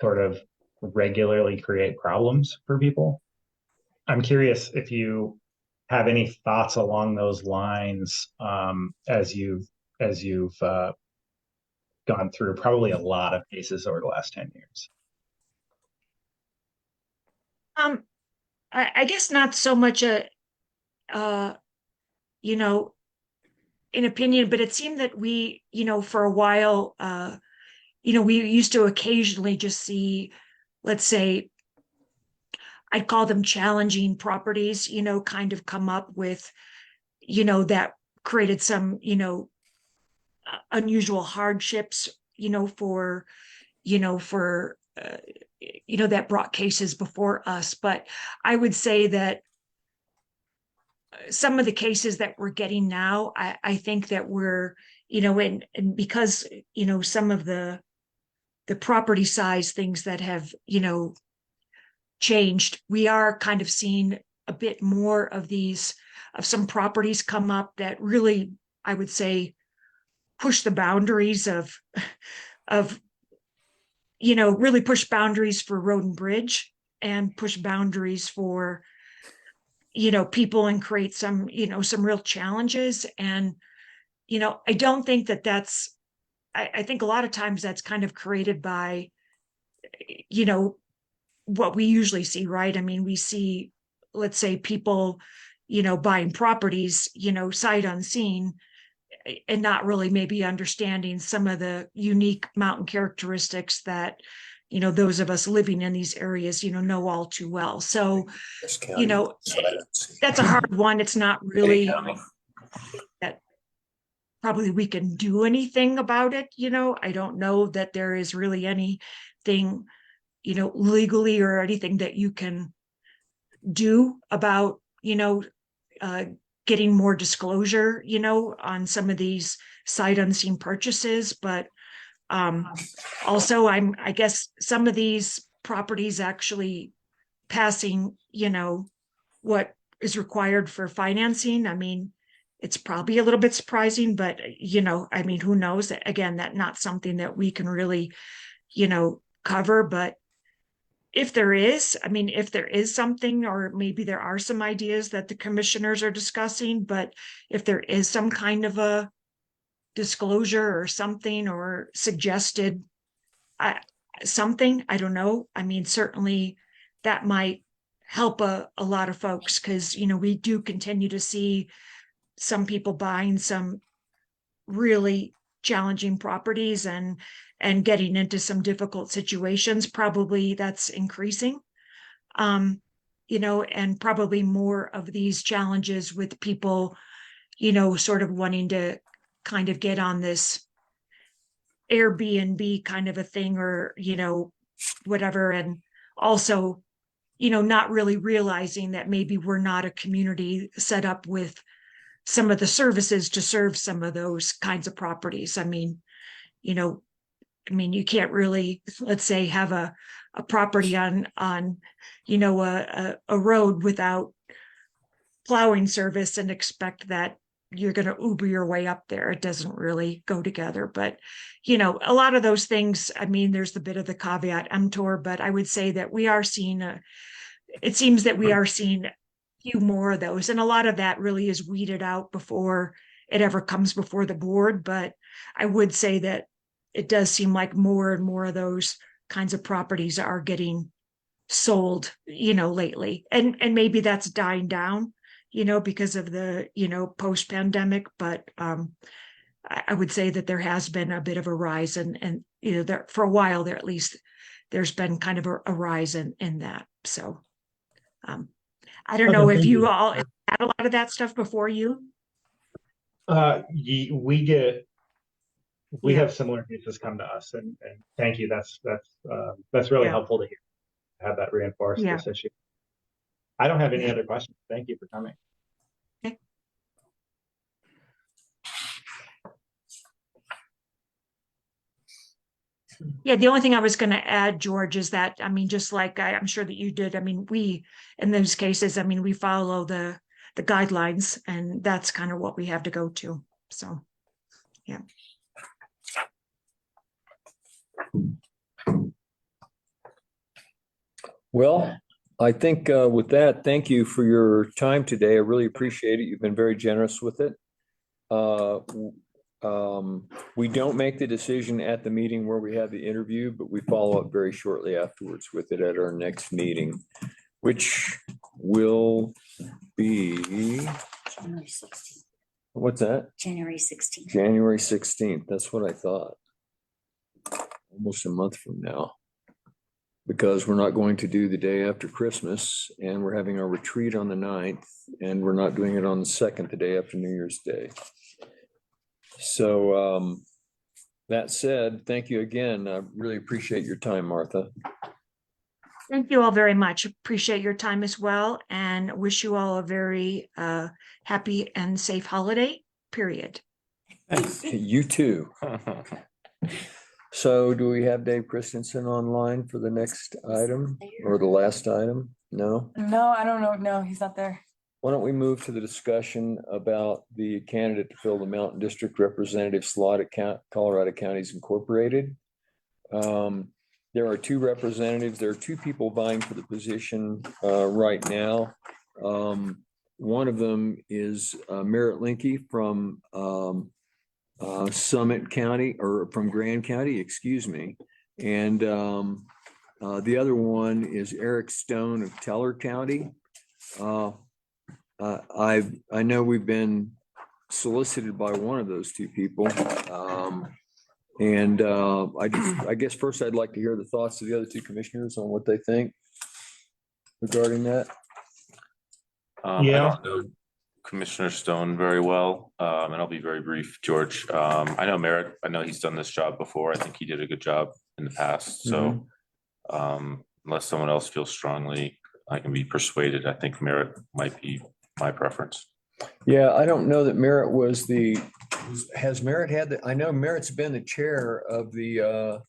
sort of regularly create problems for people. I'm curious if you have any thoughts along those lines, as you've gone through probably a lot of cases over the last 10 years. I guess not so much an opinion, but it seemed that we, for a while, we used to occasionally just see, let's say, I'd call them challenging properties, kind of come up with, that created some, unusual hardships, for that brought cases before us. But I would say that some of the cases that we're getting now, I think that we're, and because, some of the property size things that have, changed, we are kind of seeing a bit more of some properties come up that really, I would say, push the boundaries of, really push boundaries for road and bridge and push boundaries for, people and create some, some real challenges. And, I don't think that that's, I think a lot of times that's kind of created by, what we usually see, right? I mean, we see, let's say people, buying properties, sight unseen, and not really maybe understanding some of the unique mountain characteristics that, those of us living in these areas, know all too well. So, that's a hard one. It's not really that probably we can do anything about it. I don't know that there is really anything, legally or anything that you can do about, getting more disclosure, on some of these sight unseen purchases. But also I guess some of these properties actually passing, what is required for financing. I mean, it's probably a little bit surprising, but I mean, who knows? Again, that's not something that we can really, cover. But if there is, if there is something, or maybe there are some ideas that the commissioners are discussing, but if there is some kind of a disclosure or something, or suggested something, I don't know. I mean, certainly that might help a lot of folks, because, we do continue to see some people buying some really challenging properties and getting into some difficult situations. Probably that's increasing, and probably more of these challenges with people, sort of wanting to kind of get on this Airbnb kind of a thing, or, whatever. And also, not really realizing that maybe we're not a community set up with some of the services to serve some of those kinds of properties. I mean, you can't really, let's say, have a property on a road without plowing service and expect that you're going to Uber your way up there. It doesn't really go together. But, a lot of those things, I mean, there's the bit of the caveat emptor, but I would say that we are seeing it seems that we are seeing a few more of those. And a lot of that really is weeded out before it ever comes before the board. But I would say that it does seem like more and more of those kinds of properties are getting sold, lately. And maybe that's dying down, because of the, post-pandemic. But I would say that there has been a bit of a rise, and there for a while there, at least there's been kind of a rise in that. So I don't know if you all had a lot of that stuff before you. We have similar cases come to us, and thank you. That's really helpful to hear, have that reinforced this issue. I don't have any other questions. Thank you for coming. Okay. Yeah, the only thing I was going to add, George, is that, just like I'm sure that you did, we, in those cases, we follow the guidelines, and that's kind of what we have to go to. So, yeah. Well, I think with that, thank you for your time today. I really appreciate it. You've been very generous with it. We don't make the decision at the meeting where we have the interview, but we follow up very shortly afterwards with it at our next meeting, which will be January 16th. What's that? January 16th. January 16th. That's what I thought. Almost a month from now. Because we're not going to do the day after Christmas, and we're having our retreat on the 9th, and we're not doing it on the 2nd, the day after New Year's Day. So that said, thank you again. I really appreciate your time, Martha. Thank you all very much. Appreciate your time as well, and wish you all a very happy and safe holiday period. You too. So do we have Dave Christensen online for the next item or the last item? No? No, I don't know. No, he's not there. Why don't we move to the discussion about the candidate to fill the Mountain District Representative slot at Colorado Counties Incorporated? There are two representatives. There are two people vying for the position right now. One of them is Merritt Linky from Summit County, or from Grand County, excuse me. And the other one is Eric Stone of Teller County. I know we've been solicited by one of those two people. I guess first I'd like to hear the thoughts of the other two commissioners on what they think regarding that. I don't know Commissioner Stone very well, and I'll be very brief, George. I know Merritt. I know he's done this job before. I think he did a good job in the past. So unless someone else feels strongly, I can be persuaded. I think Merritt might be my preference. Yeah, I don't know that Merritt was has Merritt had I know Merritt's been the chair of the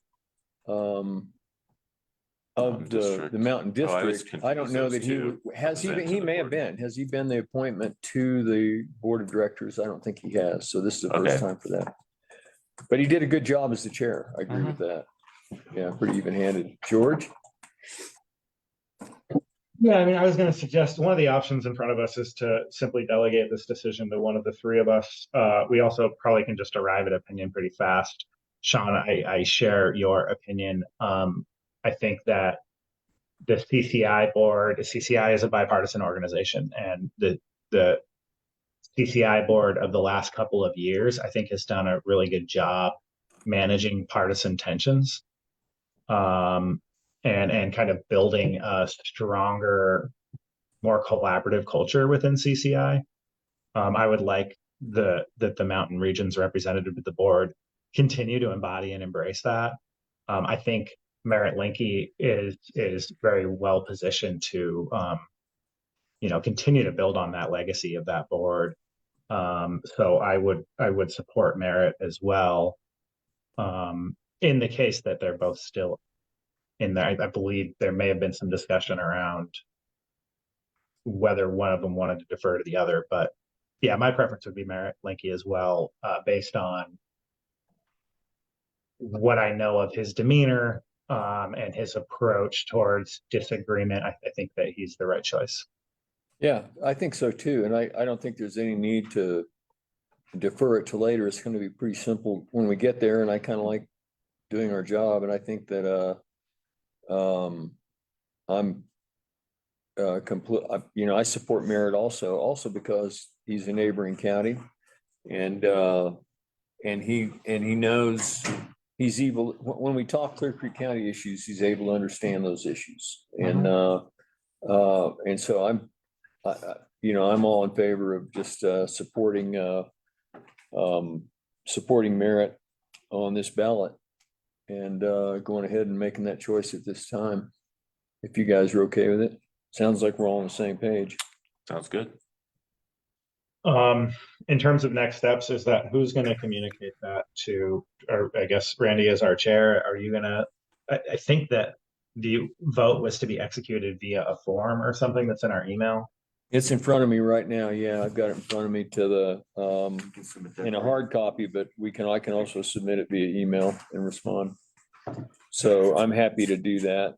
Mountain District. I don't know that he may have been. Has he been the appointment to the board of directors? I don't think he has. So this is the first time for that. But he did a good job as the chair. I agree with that. Yeah, pretty even-handed. George? Yeah, I mean, I was going to suggest one of the options in front of us is to simply delegate this decision to one of the three of us. We also probably can just arrive at opinion pretty fast. Sean, I share your opinion. I think that the CCI is a bipartisan organization, and the CCI board of the last couple of years, I think, has done a really good job managing partisan tensions. And kind of building a stronger, more collaborative culture within CCI. I would like that the Mountain Region's representative of the board continue to embody and embrace that. I think Merritt Linky is very well positioned to continue to build on that legacy of that board. So I would support Merritt as well. In the case that they're both still in there, I believe there may have been some discussion around whether one of them wanted to defer to the other, but yeah, my preference would be Merritt Linky as well, based on what I know of his demeanor and his approach towards disagreement. I think that he's the right choice. Yeah, I think so too. And I don't think there's any need to defer it to later. It's going to be pretty simple when we get there. And I kind of like doing our job. And I think that I'm complete. I support Merritt also because he's a neighboring county, and he knows he's able. When we talk Clear Creek County issues, he's able to understand those issues, and so I'm all in favor of just supporting Merritt on this ballot, and going ahead and making that choice at this time. If you guys are okay with it, sounds like we're all on the same page. Sounds good. In terms of next steps, is that who's going to communicate that to, or I guess Randy is our chair. Are you going to, I think that the vote was to be executed via a form or something that's in our email. It's in front of me right now. Yeah, I've got it in front of me to the in a hard copy, but I can also submit it via email and respond. So I'm happy to do that.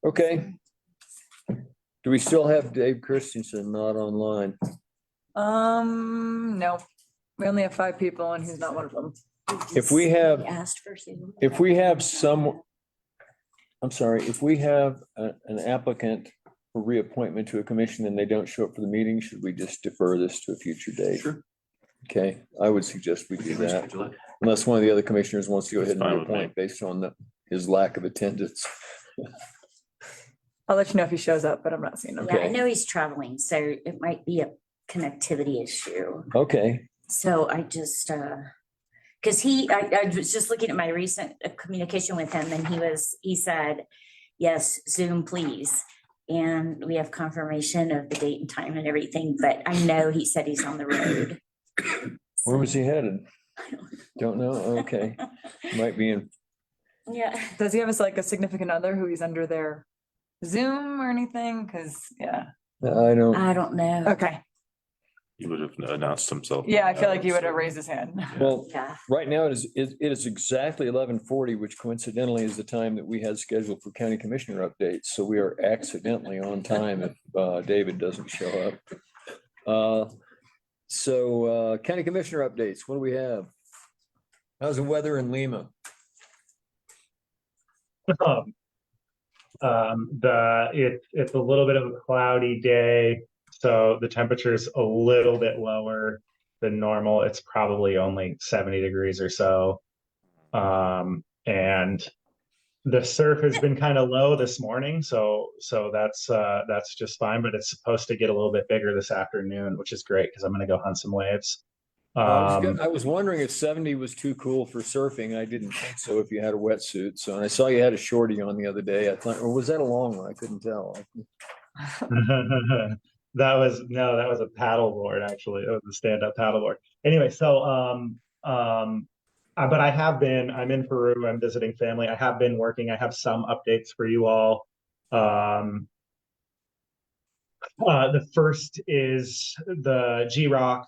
Okay. Do we still have Dave Christensen not online? No, we only have 5 people and he's not one of them. If we have an applicant for reappointment to a commission and they don't show up for the meeting, should we just defer this to a future date? Sure. Okay, I would suggest we do that. Unless one of the other commissioners wants to go ahead and Fine with me. reappoint based on his lack of attendance. I'll let you know if he shows up, but I'm not seeing him. Yeah, I know he's traveling, so it might be a connectivity issue. Okay, So I just, because I was just looking at my recent communication with him and he said, yes, Zoom, please. And we have confirmation of the date and time and everything, but I know he said he's on the road. where was he headed? Don't know. Okay, might be in. Yeah. Does he have a significant other who he's under their Zoom or anything? Cause yeah, I don't, I don't know. okay. He would have announced himself. Yeah, I feel like he would have raised his hand. well, Yeah. right now it is exactly 11:40, which coincidentally is the time that we had scheduled for county commissioner updates. So we are accidentally on time if David doesn't show up. So county commissioner updates, what do we have? How's the weather in Lima? It's a little bit of a cloudy day, so the temperature's a little bit lower than normal. It's probably only 70 degrees or so. And the surf has been kind of low this morning, so that's just fine, but it's supposed to get a little bit bigger this afternoon, which is great because I'm gonna go hunt some waves. I was wondering if 70 was too cool for surfing. I didn't think so if you had a wetsuit. So, and I saw you had a shorty on the other day. I thought, or was that a long one? I couldn't tell. That was a paddle board, actually. It was a stand-up paddle board. Anyway, so but I'm in Peru, I'm visiting family. I have been working, I have some updates for you all. The first is the GROC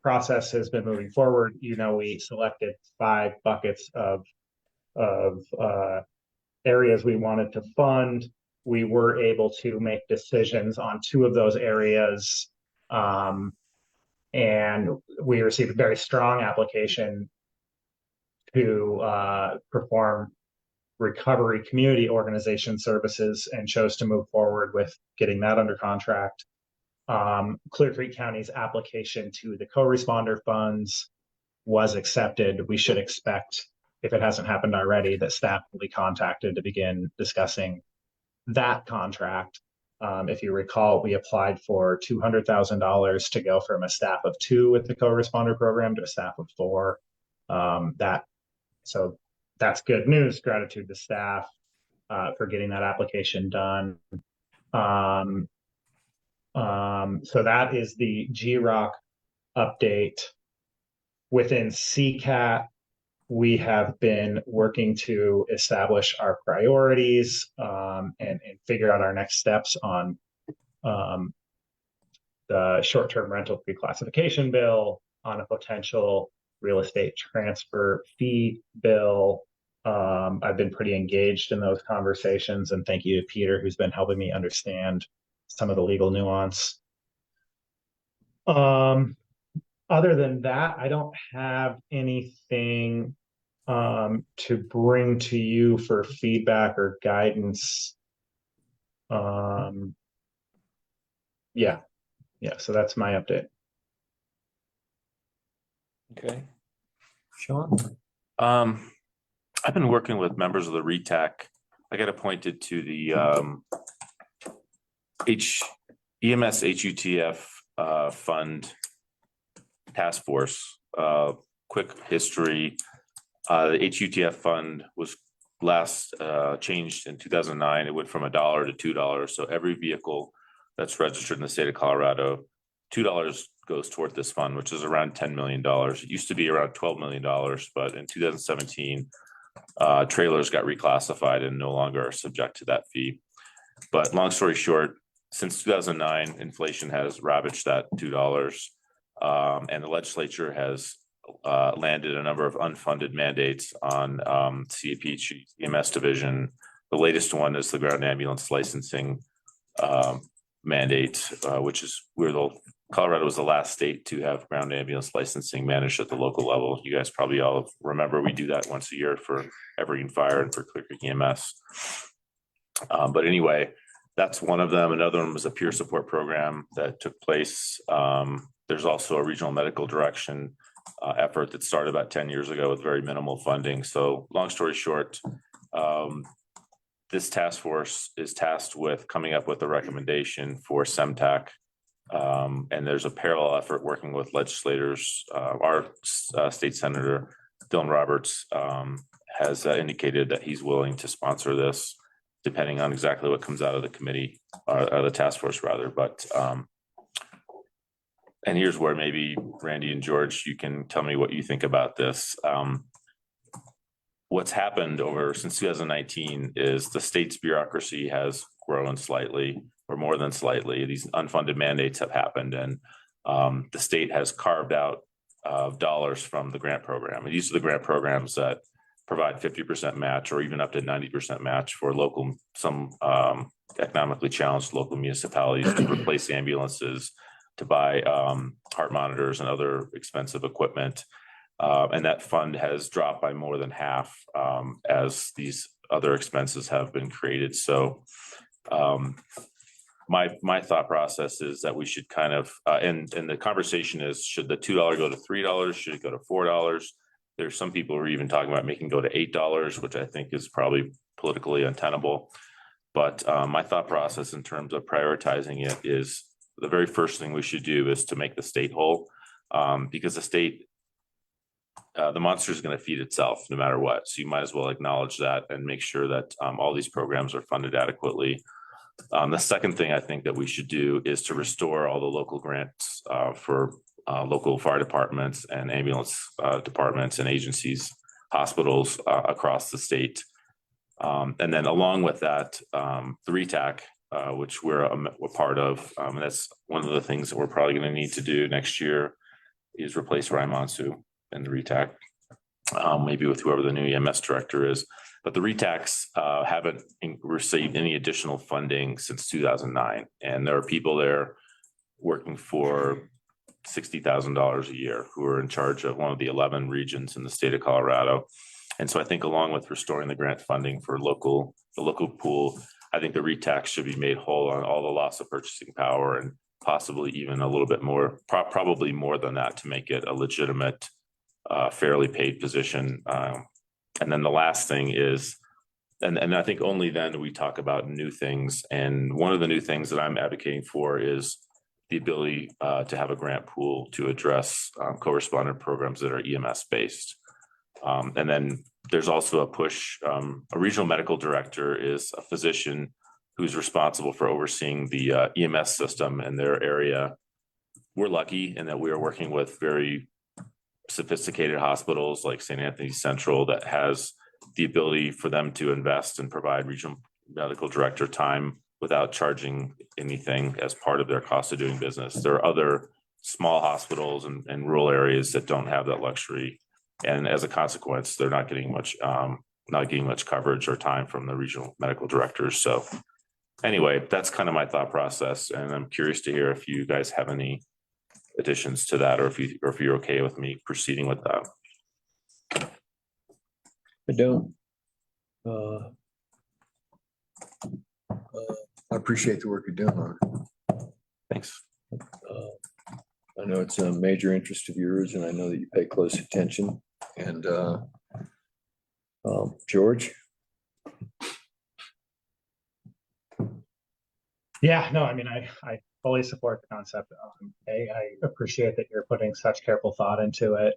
process has been moving forward. You know, we selected 5 buckets of areas we wanted to fund. We were able to make decisions on 2 of those areas. And we received a very strong application to perform recovery community organization services and chose to move forward with getting that under contract. Clear Creek County's application to the co-responder funds was accepted. We should expect, if it hasn't happened already, that staff will be contacted to begin discussing that contract. If you recall, we applied for $200,000 to go from a staff of 2 with the co-responder program to a staff of 4. So that's good news. Gratitude to staff for getting that application done. So that is the GROC update. Within CCAT, we have been working to establish our priorities and figure out our next steps on the short-term rental pre-classification bill, on a potential real estate transfer fee bill. I've been pretty engaged in those conversations, and thank you to Peter, who's been helping me understand some of the legal nuance. Other than that, I don't have anything to bring to you for feedback or guidance. Yeah, so that's my update. Okay. Sean? I've been working with members of the RETAC. I got appointed to the EMS HUTF fund task force. Quick history. The HUTF fund was last changed in 2009. It went from $1 to $2. So every vehicle that's registered in the state of Colorado, $2 goes toward this fund, which is around $10 million. It used to be around $12 million, but in 2017, trailers got reclassified and no longer are subject to that fee. But long story short, since 2009, inflation has ravaged that $2, and the legislature has landed a number of unfunded mandates on CAPG EMS division. The latest one is the ground ambulance licensing mandate, which is Colorado was the last state to have ground ambulance licensing managed at the local level. You guys probably all remember we do that once a year for Evergreen Fire and for Clear Creek EMS. But anyway, that's one of them. Another one was a peer support program that took place. There's also a regional medical direction effort that started about 10 years ago with very minimal funding. So long story short, this task force is tasked with coming up with a recommendation for SEMTAC. And there's a parallel effort working with legislators. Our state senator, Dylan Roberts, has indicated that he's willing to sponsor this, depending on exactly what comes out of the committee, or the task force rather. But and here's where maybe Randy and George, you can tell me what you think about this. What's happened since 2019 is the state's bureaucracy has grown slightly or more than slightly. These unfunded mandates have happened, and the state has carved out dollars from the grant program. And these are the grant programs that provide 50% match or even up to 90% match for some economically challenged local municipalities to replace ambulances, to buy heart monitors and other expensive equipment. And that fund has dropped by more than half as these other expenses have been created. So my thought process is that we should kind of, and the conversation is, should the $2 go to $3? Should it go to $4? There's some people who are even talking about making it go to $8, which I think is probably politically untenable. But my thought process in terms of prioritizing it is the very first thing we should do is to make the state whole, because the state, the monster is going to feed itself no matter what. So you might as well acknowledge that and make sure that all these programs are funded adequately. The second thing I think that we should do is to restore all the local grants for local fire departments and ambulance departments and agencies, hospitals across the state. And then along with that, the RETAC, which we're a part of, and that's one of the things that we're probably going to need to do next year, is replace Ryan Monsu and the RETAC, maybe with whoever the new EMS director is. But the RETACs haven't received any additional funding since 2009. And there are people there working for $60,000 a year who are in charge of one of the 11 regions in the state of Colorado. And so I think along with restoring the grant funding for the local pool, I think the RETAC should be made whole on all the loss of purchasing power and possibly even a little bit more, probably more than that, to make it a legitimate, fairly paid position. And then the last thing is, and I think only then do we talk about new things. And one of the new things that I'm advocating for is the ability to have a grant pool to address co-respondent programs that are EMS based. And then there's also a push. A regional medical director is a physician who's responsible for overseeing the EMS system in their area. We're lucky in that we are working with very sophisticated hospitals like St. Anthony's Central that has the ability for them to invest and provide regional medical director time without charging anything as part of their cost of doing business. There are other small hospitals and rural areas that don't have that luxury. And as a consequence, they're not getting much coverage or time from the regional medical directors. So anyway, that's kind of my thought process. And I'm curious to hear if you guys have any additions to that, or if you're okay with me proceeding with that. I don't. I appreciate the work you're doing on it. Thanks. I know it's a major interest of yours, and I know that you pay close attention. And George? Yeah, no, I mean, I fully support the concept. I appreciate that you're putting such careful thought into it.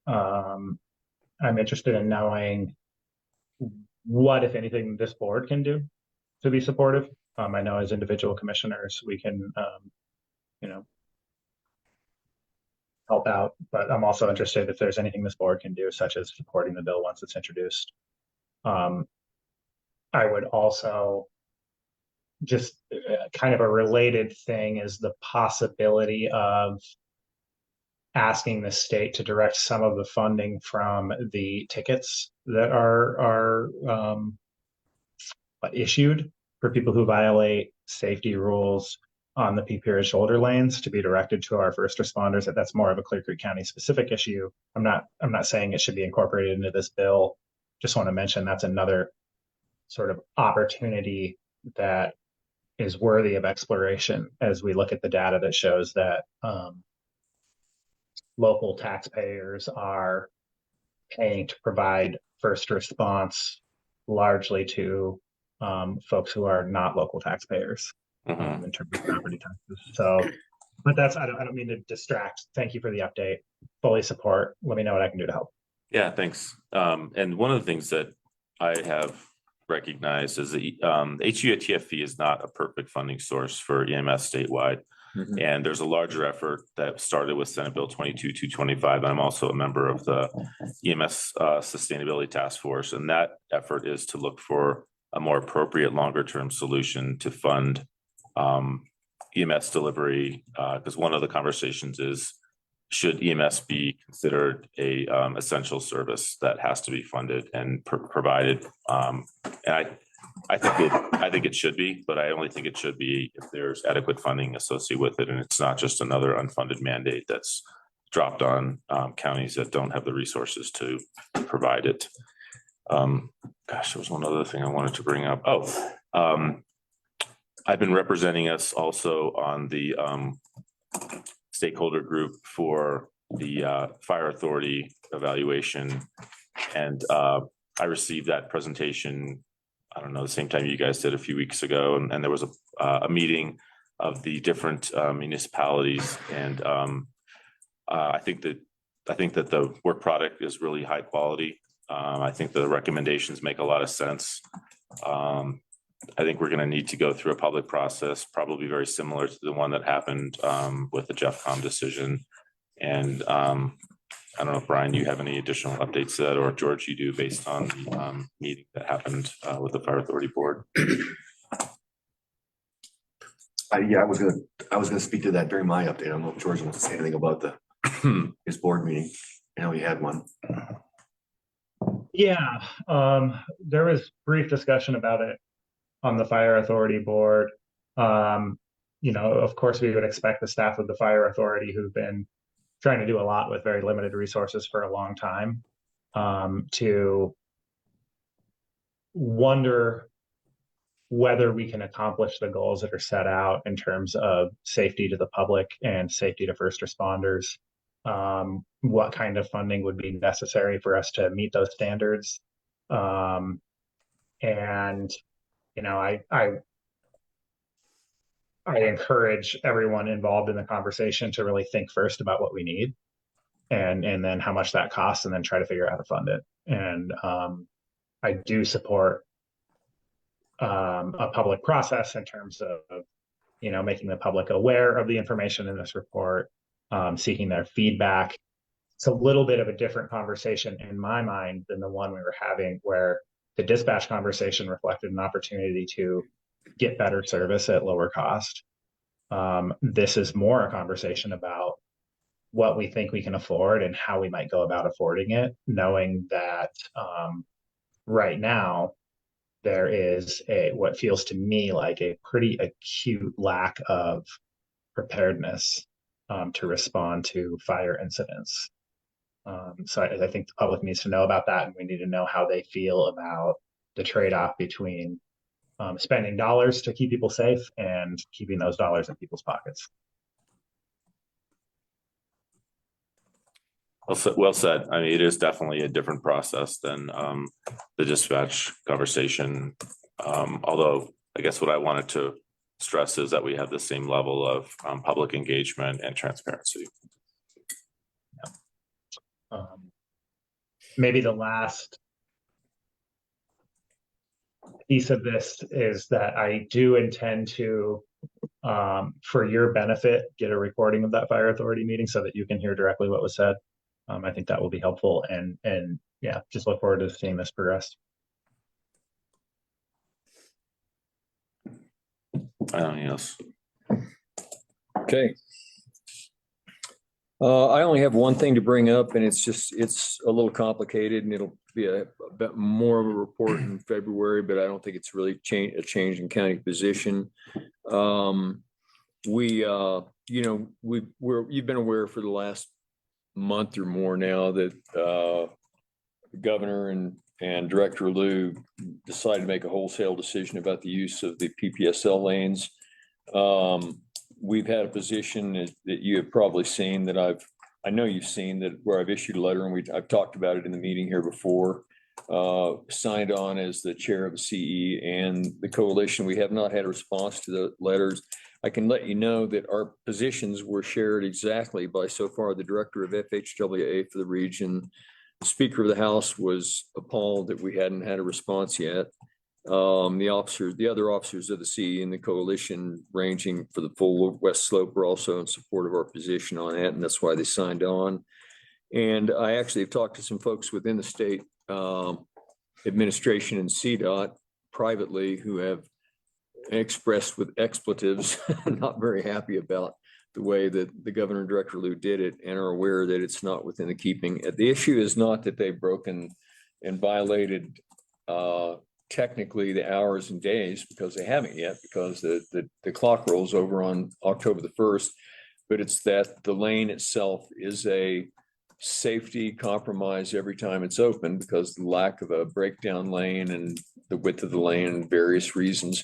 I'm interested in knowing what, if anything, this board can do to be supportive. I know as individual commissioners, we can, help out, but I'm also interested if there's anything this board can do, such as supporting the bill once it's introduced. I would also just kind of a related thing is the possibility of asking the state to direct some of the funding from the tickets that are issued for people who violate safety rules on the peak period shoulder lanes to be directed to our first responders. That's more of a Clear Creek County specific issue. I'm not saying it should be incorporated into this bill. Just want to mention that's another sort of opportunity that is worthy of exploration as we look at the data that shows that local taxpayers are paying to provide first response largely to folks who are not local taxpayers in terms of property taxes. So, but I don't mean to distract. Thank you for the update. Fully support. Let me know what I can do to help. Yeah, thanks. And one of the things that I have recognized is that HUATF fee is not a perfect funding source for EMS statewide. Mm-hmm. And there's a larger effort that started with Senate Bill 22-225. I'm also a member of the EMS Sustainability Task Force. And that effort is to look for a more appropriate longer-term solution to fund EMS delivery, because one of the conversations is, should EMS be considered a essential service that has to be funded and provided? And I think it should be, but I only think it should be if there's adequate funding associated with it, and it's not just another unfunded mandate that's dropped on counties that don't have the resources to provide it. Gosh, there was one other thing I wanted to bring up. I've been representing us also on the stakeholder group for the fire authority evaluation. And I received that presentation, I don't know, the same time you guys did a few weeks ago. And there was a meeting of the different municipalities. And I think that the work product is really high quality. I think the recommendations make a lot of sense. I think we're going to need to go through a public process, probably very similar to the one that happened with the JeffCom decision. And I don't know if Brian, you have any additional updates to that, or George, you do, based on the meeting that happened with the Fire Authority Board. Yeah, I was gonna speak to that during my update. I don't know if George wants to say anything about his board meeting. I know he had one. Yeah, there was brief discussion about it on the Fire Authority Board. Of course, we would expect the staff of the Fire Authority, who've been trying to do a lot with very limited resources for a long time, to wonder whether we can accomplish the goals that are set out in terms of safety to the public and safety to first responders. What kind of funding would be necessary for us to meet those standards? I encourage everyone involved in the conversation to really think first about what we need, and then how much that costs, and then try to figure out how to fund it. And I do support a public process in terms of making the public aware of the information in this report, seeking their feedback. It's a little bit of a different conversation in my mind than the one we were having, where the dispatch conversation reflected an opportunity to get better service at lower cost. This is more a conversation about what we think we can afford and how we might go about affording it, knowing that right now there is what feels to me like a pretty acute lack of preparedness to respond to fire incidents. So I think the public needs to know about that, and we need to know how they feel about the trade-off between spending dollars to keep people safe and keeping those dollars in people's pockets. Well said. I mean, it is definitely a different process than the dispatch conversation. Although I guess what I wanted to stress is that we have the same level of public engagement and transparency. Maybe the last piece of this is that I do intend to, for your benefit, get a recording of that Fire Authority meeting so that you can hear directly what was said. I think that will be helpful, and yeah, just look forward to seeing this progress. Anything else? Okay. I only have one thing to bring up, and it's a little complicated, and it'll be a bit more of a report in February, but I don't think it's really a change in county position. You've been aware for the last month or more now that the governor and Director Liu decided to make a wholesale decision about the use of the PPSL lanes. We've had a position that you have probably seen, that I know you've seen, that where I've issued a letter, and I've talked about it in the meeting here before, signed on as the chair of the CE and the coalition. We have not had a response to the letters. I can let you know that our positions were shared exactly by, so far, the director of FHWA for the region. The Speaker of the House was appalled that we hadn't had a response yet. The other officers of the CE and the coalition, ranging for the full West Slope, were also in support of our position on that, and that's why they signed on. And I actually have talked to some folks within the state administration and CDOT privately who have expressed with expletives, not very happy about the way that the governor and Director Liu did it and are aware that it's not within the keeping. The issue is not that they've broken and violated technically the hours and days, because they haven't yet, because the clock rolls over on October the 1st, but it's that the lane itself is a safety compromise every time it's open because the lack of a breakdown lane and the width of the lane and various reasons,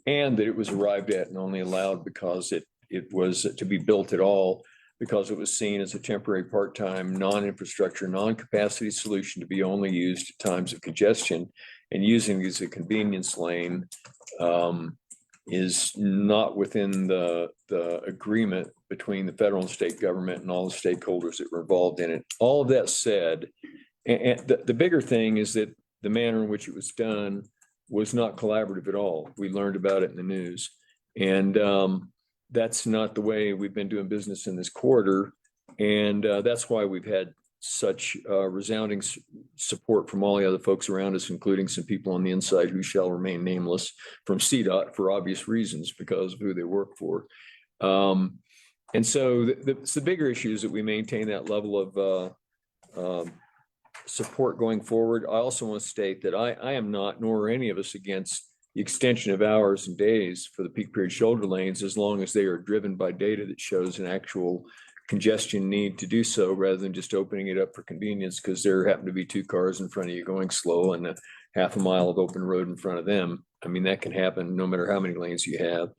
and that it was arrived at and only allowed because it was to be built at all because it was seen as a temporary part-time, non-infrastructure, non-capacity solution to be only used at times of congestion, and using it as a convenience lane is not within the agreement between the federal and state government and all the stakeholders that were involved in it. All of that said, and the bigger thing is that the manner in which it was done was not collaborative at all. We learned about it in the news. And that's not the way we've been doing business in this quarter. And that's why we've had such resounding support from all the other folks around us, including some people on the inside who shall remain nameless from CDOT for obvious reasons because of who they work for. And so the bigger issue is that we maintain that level of support going forward. I also want to state that I am not, nor are any of us, against the extension of hours and days for the peak period shoulder lanes, as long as they are driven by data that shows an actual congestion need to do so, rather than just opening it up for convenience because there happen to be two cars in front of you going slow and a half a mile of open road in front of them. I mean, that can happen no matter how many lanes you have.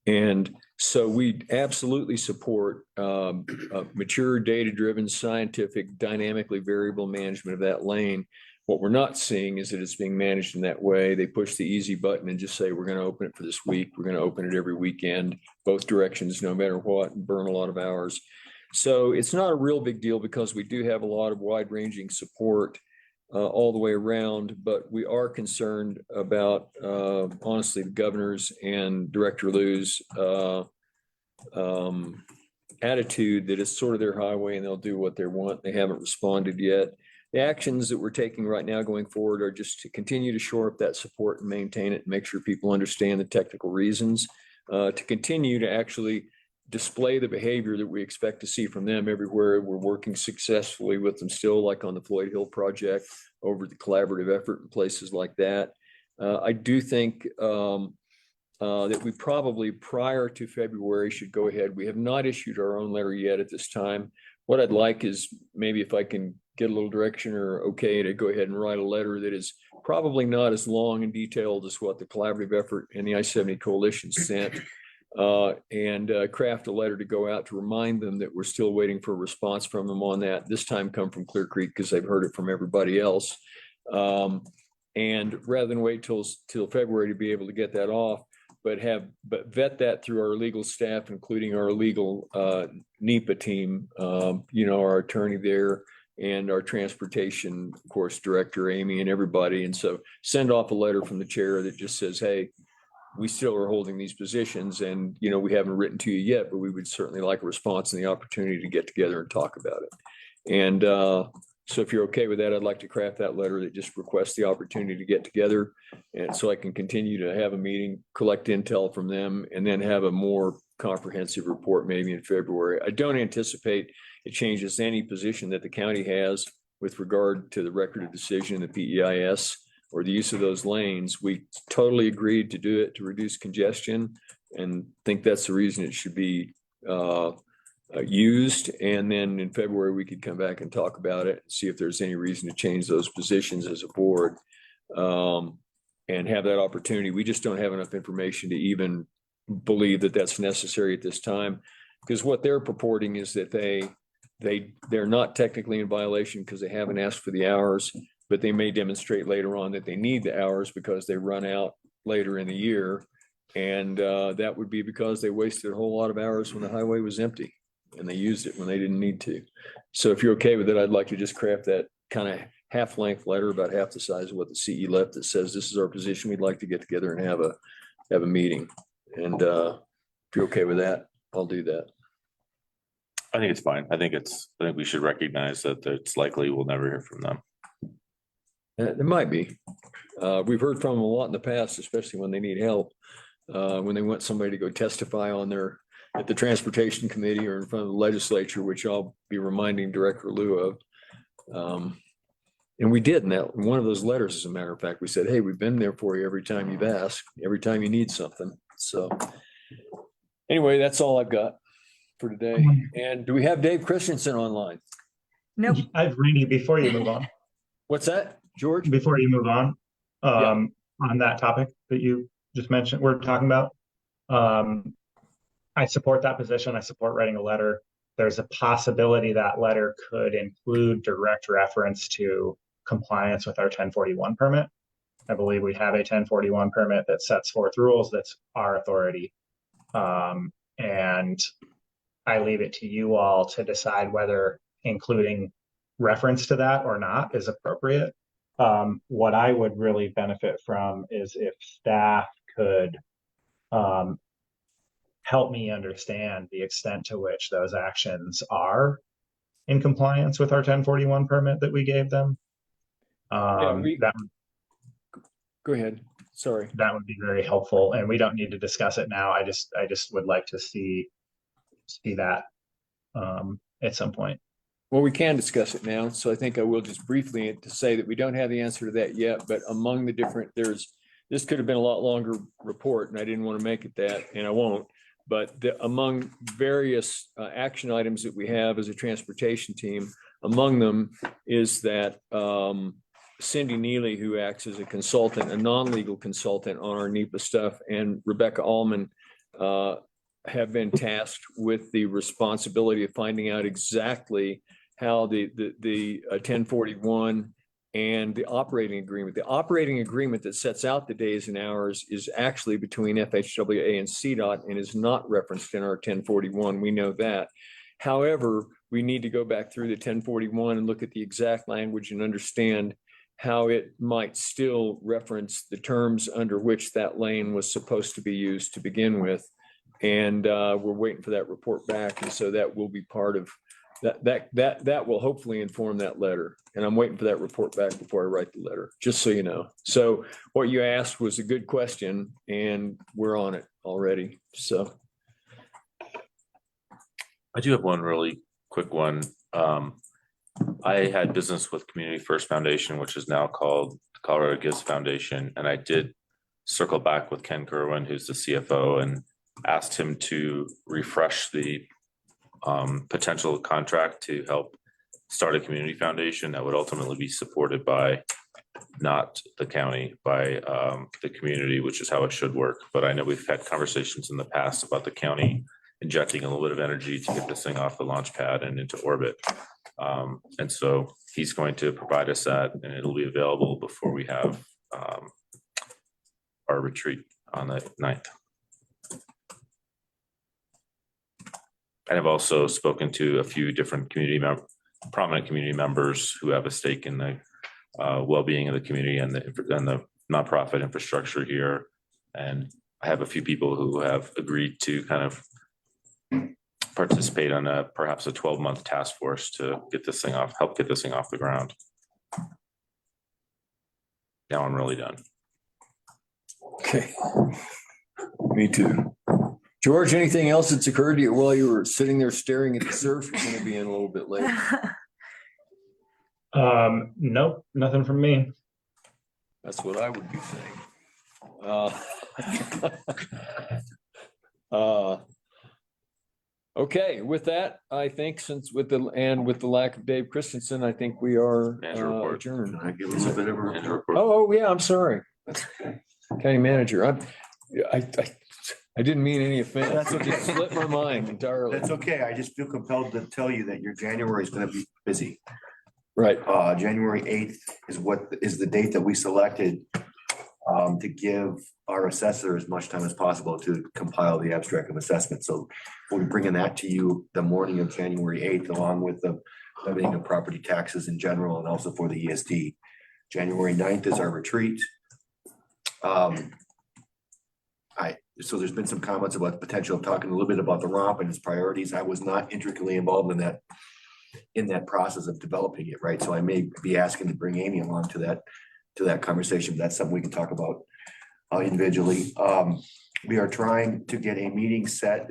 And so we absolutely support mature, data-driven, scientific, dynamically variable management of that lane. What we're not seeing is that it's being managed in that way. They push the easy button and just say, we're going to open it for this week. We're going to open it every weekend, both directions, no matter what, and burn a lot of hours. So it's not a real big deal because we do have a lot of wide-ranging support all the way around, but we are concerned about, honestly, the governor's and Director Liu's attitude that it's sort of their highway and they'll do what they want. They haven't responded yet. The actions that we're taking right now going forward are just to continue to shore up that support and maintain it and make sure people understand the technical reasons, to continue to actually display the behavior that we expect to see from them everywhere. We're working successfully with them still, like on the Floyd Hill project, over the collaborative effort in places like that. I do think that we probably, prior to February, should go ahead. We have not issued our own letter yet at this time. What I'd like is maybe if I can get a little direction or okay to go ahead and write a letter that is probably not as long and detailed as what the collaborative effort and the I-70 coalition sent, and craft a letter to go out to remind them that we're still waiting for a response from them on that. This time come from Clear Creek because they've heard it from everybody else. And rather than wait till February to be able to get that off, but vet that through our legal staff, including our legal NEPA team, our attorney there and our transportation, of course, director, Amy, and everybody. And so send off a letter from the chair that just says, hey, we still are holding these positions and, we haven't written to you yet, but we would certainly like a response and the opportunity to get together and talk about it. And so if you're okay with that, I'd like to craft that letter that just requests the opportunity to get together. And so I can continue to have a meeting, collect intel from them, and then have a more comprehensive report maybe in February. I don't anticipate it changes any position that the county has with regard to the record of decision, the PEIS, or the use of those lanes. We totally agreed to do it to reduce congestion and think that's the reason it should be used. And then in February, we could come back and talk about it, see if there's any reason to change those positions as a board, and have that opportunity. We just don't have enough information to even believe that that's necessary at this time, because what they're purporting is that they're not technically in violation because they haven't asked for the hours, but they may demonstrate later on that they need the hours because they run out later in the year. And that would be because they wasted a whole lot of hours when the highway was empty and they used it when they didn't need to. So if you're okay with it, I'd like to just craft that kind of half-length letter, about half the size of what the CE left, that says this is our position. We'd like to get together and have a meeting. And if you're okay with that, I'll do that. I think it's fine. I think we should recognize that it's likely we'll never hear from them. There might be. We've heard from them a lot in the past, especially when they need help. When they want somebody to go testify at the Transportation Committee or in front of the legislature, which I'll be reminding Director Liu of. And we did in one of those letters, as a matter of fact, we said, hey, we've been there for you every time you've asked, every time you need something. So anyway, that's all I've got for today. And do we have Dave Christensen online? Nope. I've Randy, before you move on, What's that, George? before you move on, on that topic that you just mentioned, we're talking about. I support that position. I support writing a letter. There's a possibility that letter could include direct reference to compliance with our 1041 permit. I believe we have a 1041 permit that sets forth rules. That's our authority. And I leave it to you all to decide whether including reference to that or not is appropriate. What I would really benefit from is if staff could help me understand the extent to which those actions are in compliance with our 1041 permit that we gave them. Go ahead. Sorry. That would be very helpful, and we don't need to discuss it now. I just would like to see that at some point. Well, we can discuss it now. So I think I will just briefly to say that we don't have the answer to that yet, but among the different, this could have been a lot longer report and I didn't want to make it that, and I won't. But among various action items that we have as a transportation team, among them is that Cindy Neely, who acts as a consultant, a non-legal consultant on our NEPA stuff, and Rebecca Allman have been tasked with the responsibility of finding out exactly how the 1041 and the operating agreement. The operating agreement that sets out the days and hours is actually between FHWA and CDOT and is not referenced in our 1041. We know that. However, we need to go back through the 1041 and look at the exact language and understand how it might still reference the terms under which that lane was supposed to be used to begin with. And we're waiting for that report back. And so that will be part of that will hopefully inform that letter. And I'm waiting for that report back before I write the letter, just so you know. So what you asked was a good question and we're on it already. So. I do have one really quick one. I had business with Community First Foundation, which is now called Colorado Gives Foundation. And I did circle back with Ken Kerwin, who's the CFO, and asked him to refresh the potential contract to help start a community foundation that would ultimately be supported by not the county, by the community, which is how it should work. But I know we've had conversations in the past about the county injecting a little bit of energy to get this thing off the launch pad and into orbit. And so he's going to provide us that, and it'll be available before we have our retreat on the 9th. And I've also spoken to a few different prominent community members who have a stake in the well-being of the community and the nonprofit infrastructure here. And I have a few people who have agreed to kind of participate on perhaps a 12-month task force to get this thing off, help get this thing off the ground. Now I'm really done. Okay. Me too. George, anything else that's occurred to you while you were sitting there staring at the surf? We're going to be in a little bit late. Nope, nothing from me. That's what I would be saying. Okay, with that, I think since with the lack of Dave Christensen, I think we are adjourned. Can I give us a bit of a report? Oh, yeah, I'm sorry. County manager, I didn't mean any offense. That's okay. It slipped my mind entirely. That's okay. I just feel compelled to tell you that your January is going to be busy. Right. January 8th is the date that we selected to give our assessor as much time as possible to compile the abstract of assessment. So we'll be bringing that to you the morning of January 8th, along with the levying of property taxes in general and also for the ESD. January 9th is our retreat. So there's been some comments about the potential of talking a little bit about the romp and its priorities. I was not intricately involved in that in that process of developing it, right? So I may be asking to bring Amy along to that conversation. That's something we can talk about individually. We are trying to get a meeting set,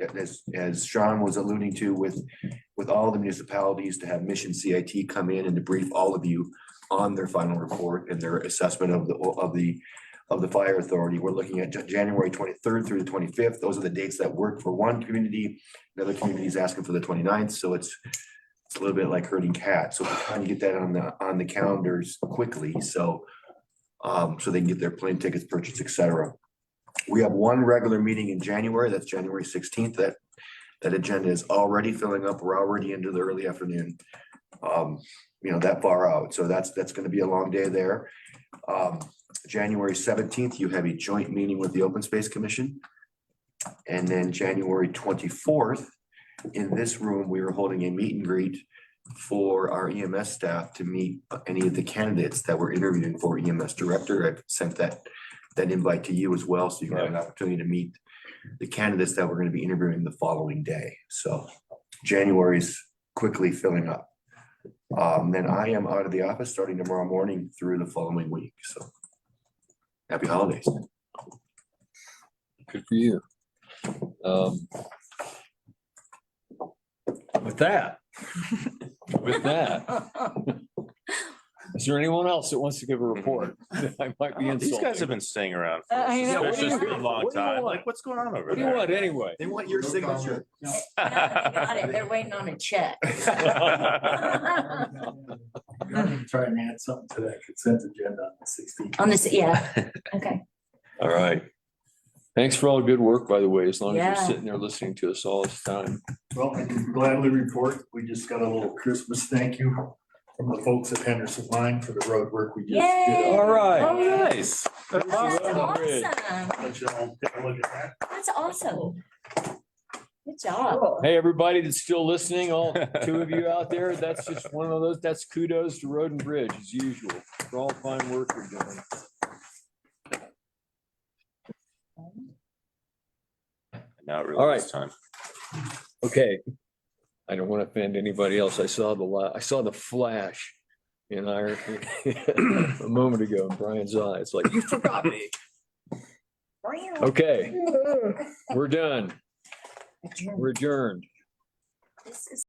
as Sean was alluding to, with all the municipalities to have Mission CIT come in and to brief all of you on their final report and their assessment of the fire authority. We're looking at January 23rd through the 25th. Those are the dates that work for one community. Another community is asking for the 29th. So it's a little bit like herding cats. So we're trying to get that on the calendars quickly. So they can get their plane tickets purchased, et cetera. We have one regular meeting in January. That's January 16th. That agenda is already filling up. We're already into the early afternoon. That far out. So that's going to be a long day there. January 17th, you have a joint meeting with the Open Space Commission. And then January 24th, in this room, we are holding a meet and greet for our EMS staff to meet any of the candidates that we're interviewing for EMS director. I've sent that invite to you as well, so you can have an opportunity to meet the candidates that we're going to be interviewing the following day. So January's quickly filling up. Then I am out of the office starting tomorrow morning through the following week. So happy holidays. Good for you. With that, is there anyone else that wants to give a report? I might be These guys insulted. have been staying around. For I know. It's just been a long What do you time. want? Like, what's going on over What do you there? want anyway? They want your signature. They're waiting on a check. Try and add something to that consent agenda on the 16th. On this, yeah, okay. All right. Thanks for all the good work, by the way, as long as Yeah. you're sitting there listening to us all this time. Well, I can gladly report, we just got a little Christmas thank you from the folks at Henderson Line for the road work we just Yay! did. All right. Oh, nice. That's Road awesome. bridge. Let y'all take a look at that. That's awesome. Good job. Hey, everybody that's still listening, all two of you out there, that's just one of those, that's kudos to Road and Bridge as usual for all the fine work you're doing. Now it All really right. is time. Okay. I don't want to offend anybody else. I saw the flash in our a moment ago in Brian's eye. It's like, you forgot me. Okay, we're done. We're adjourned. This is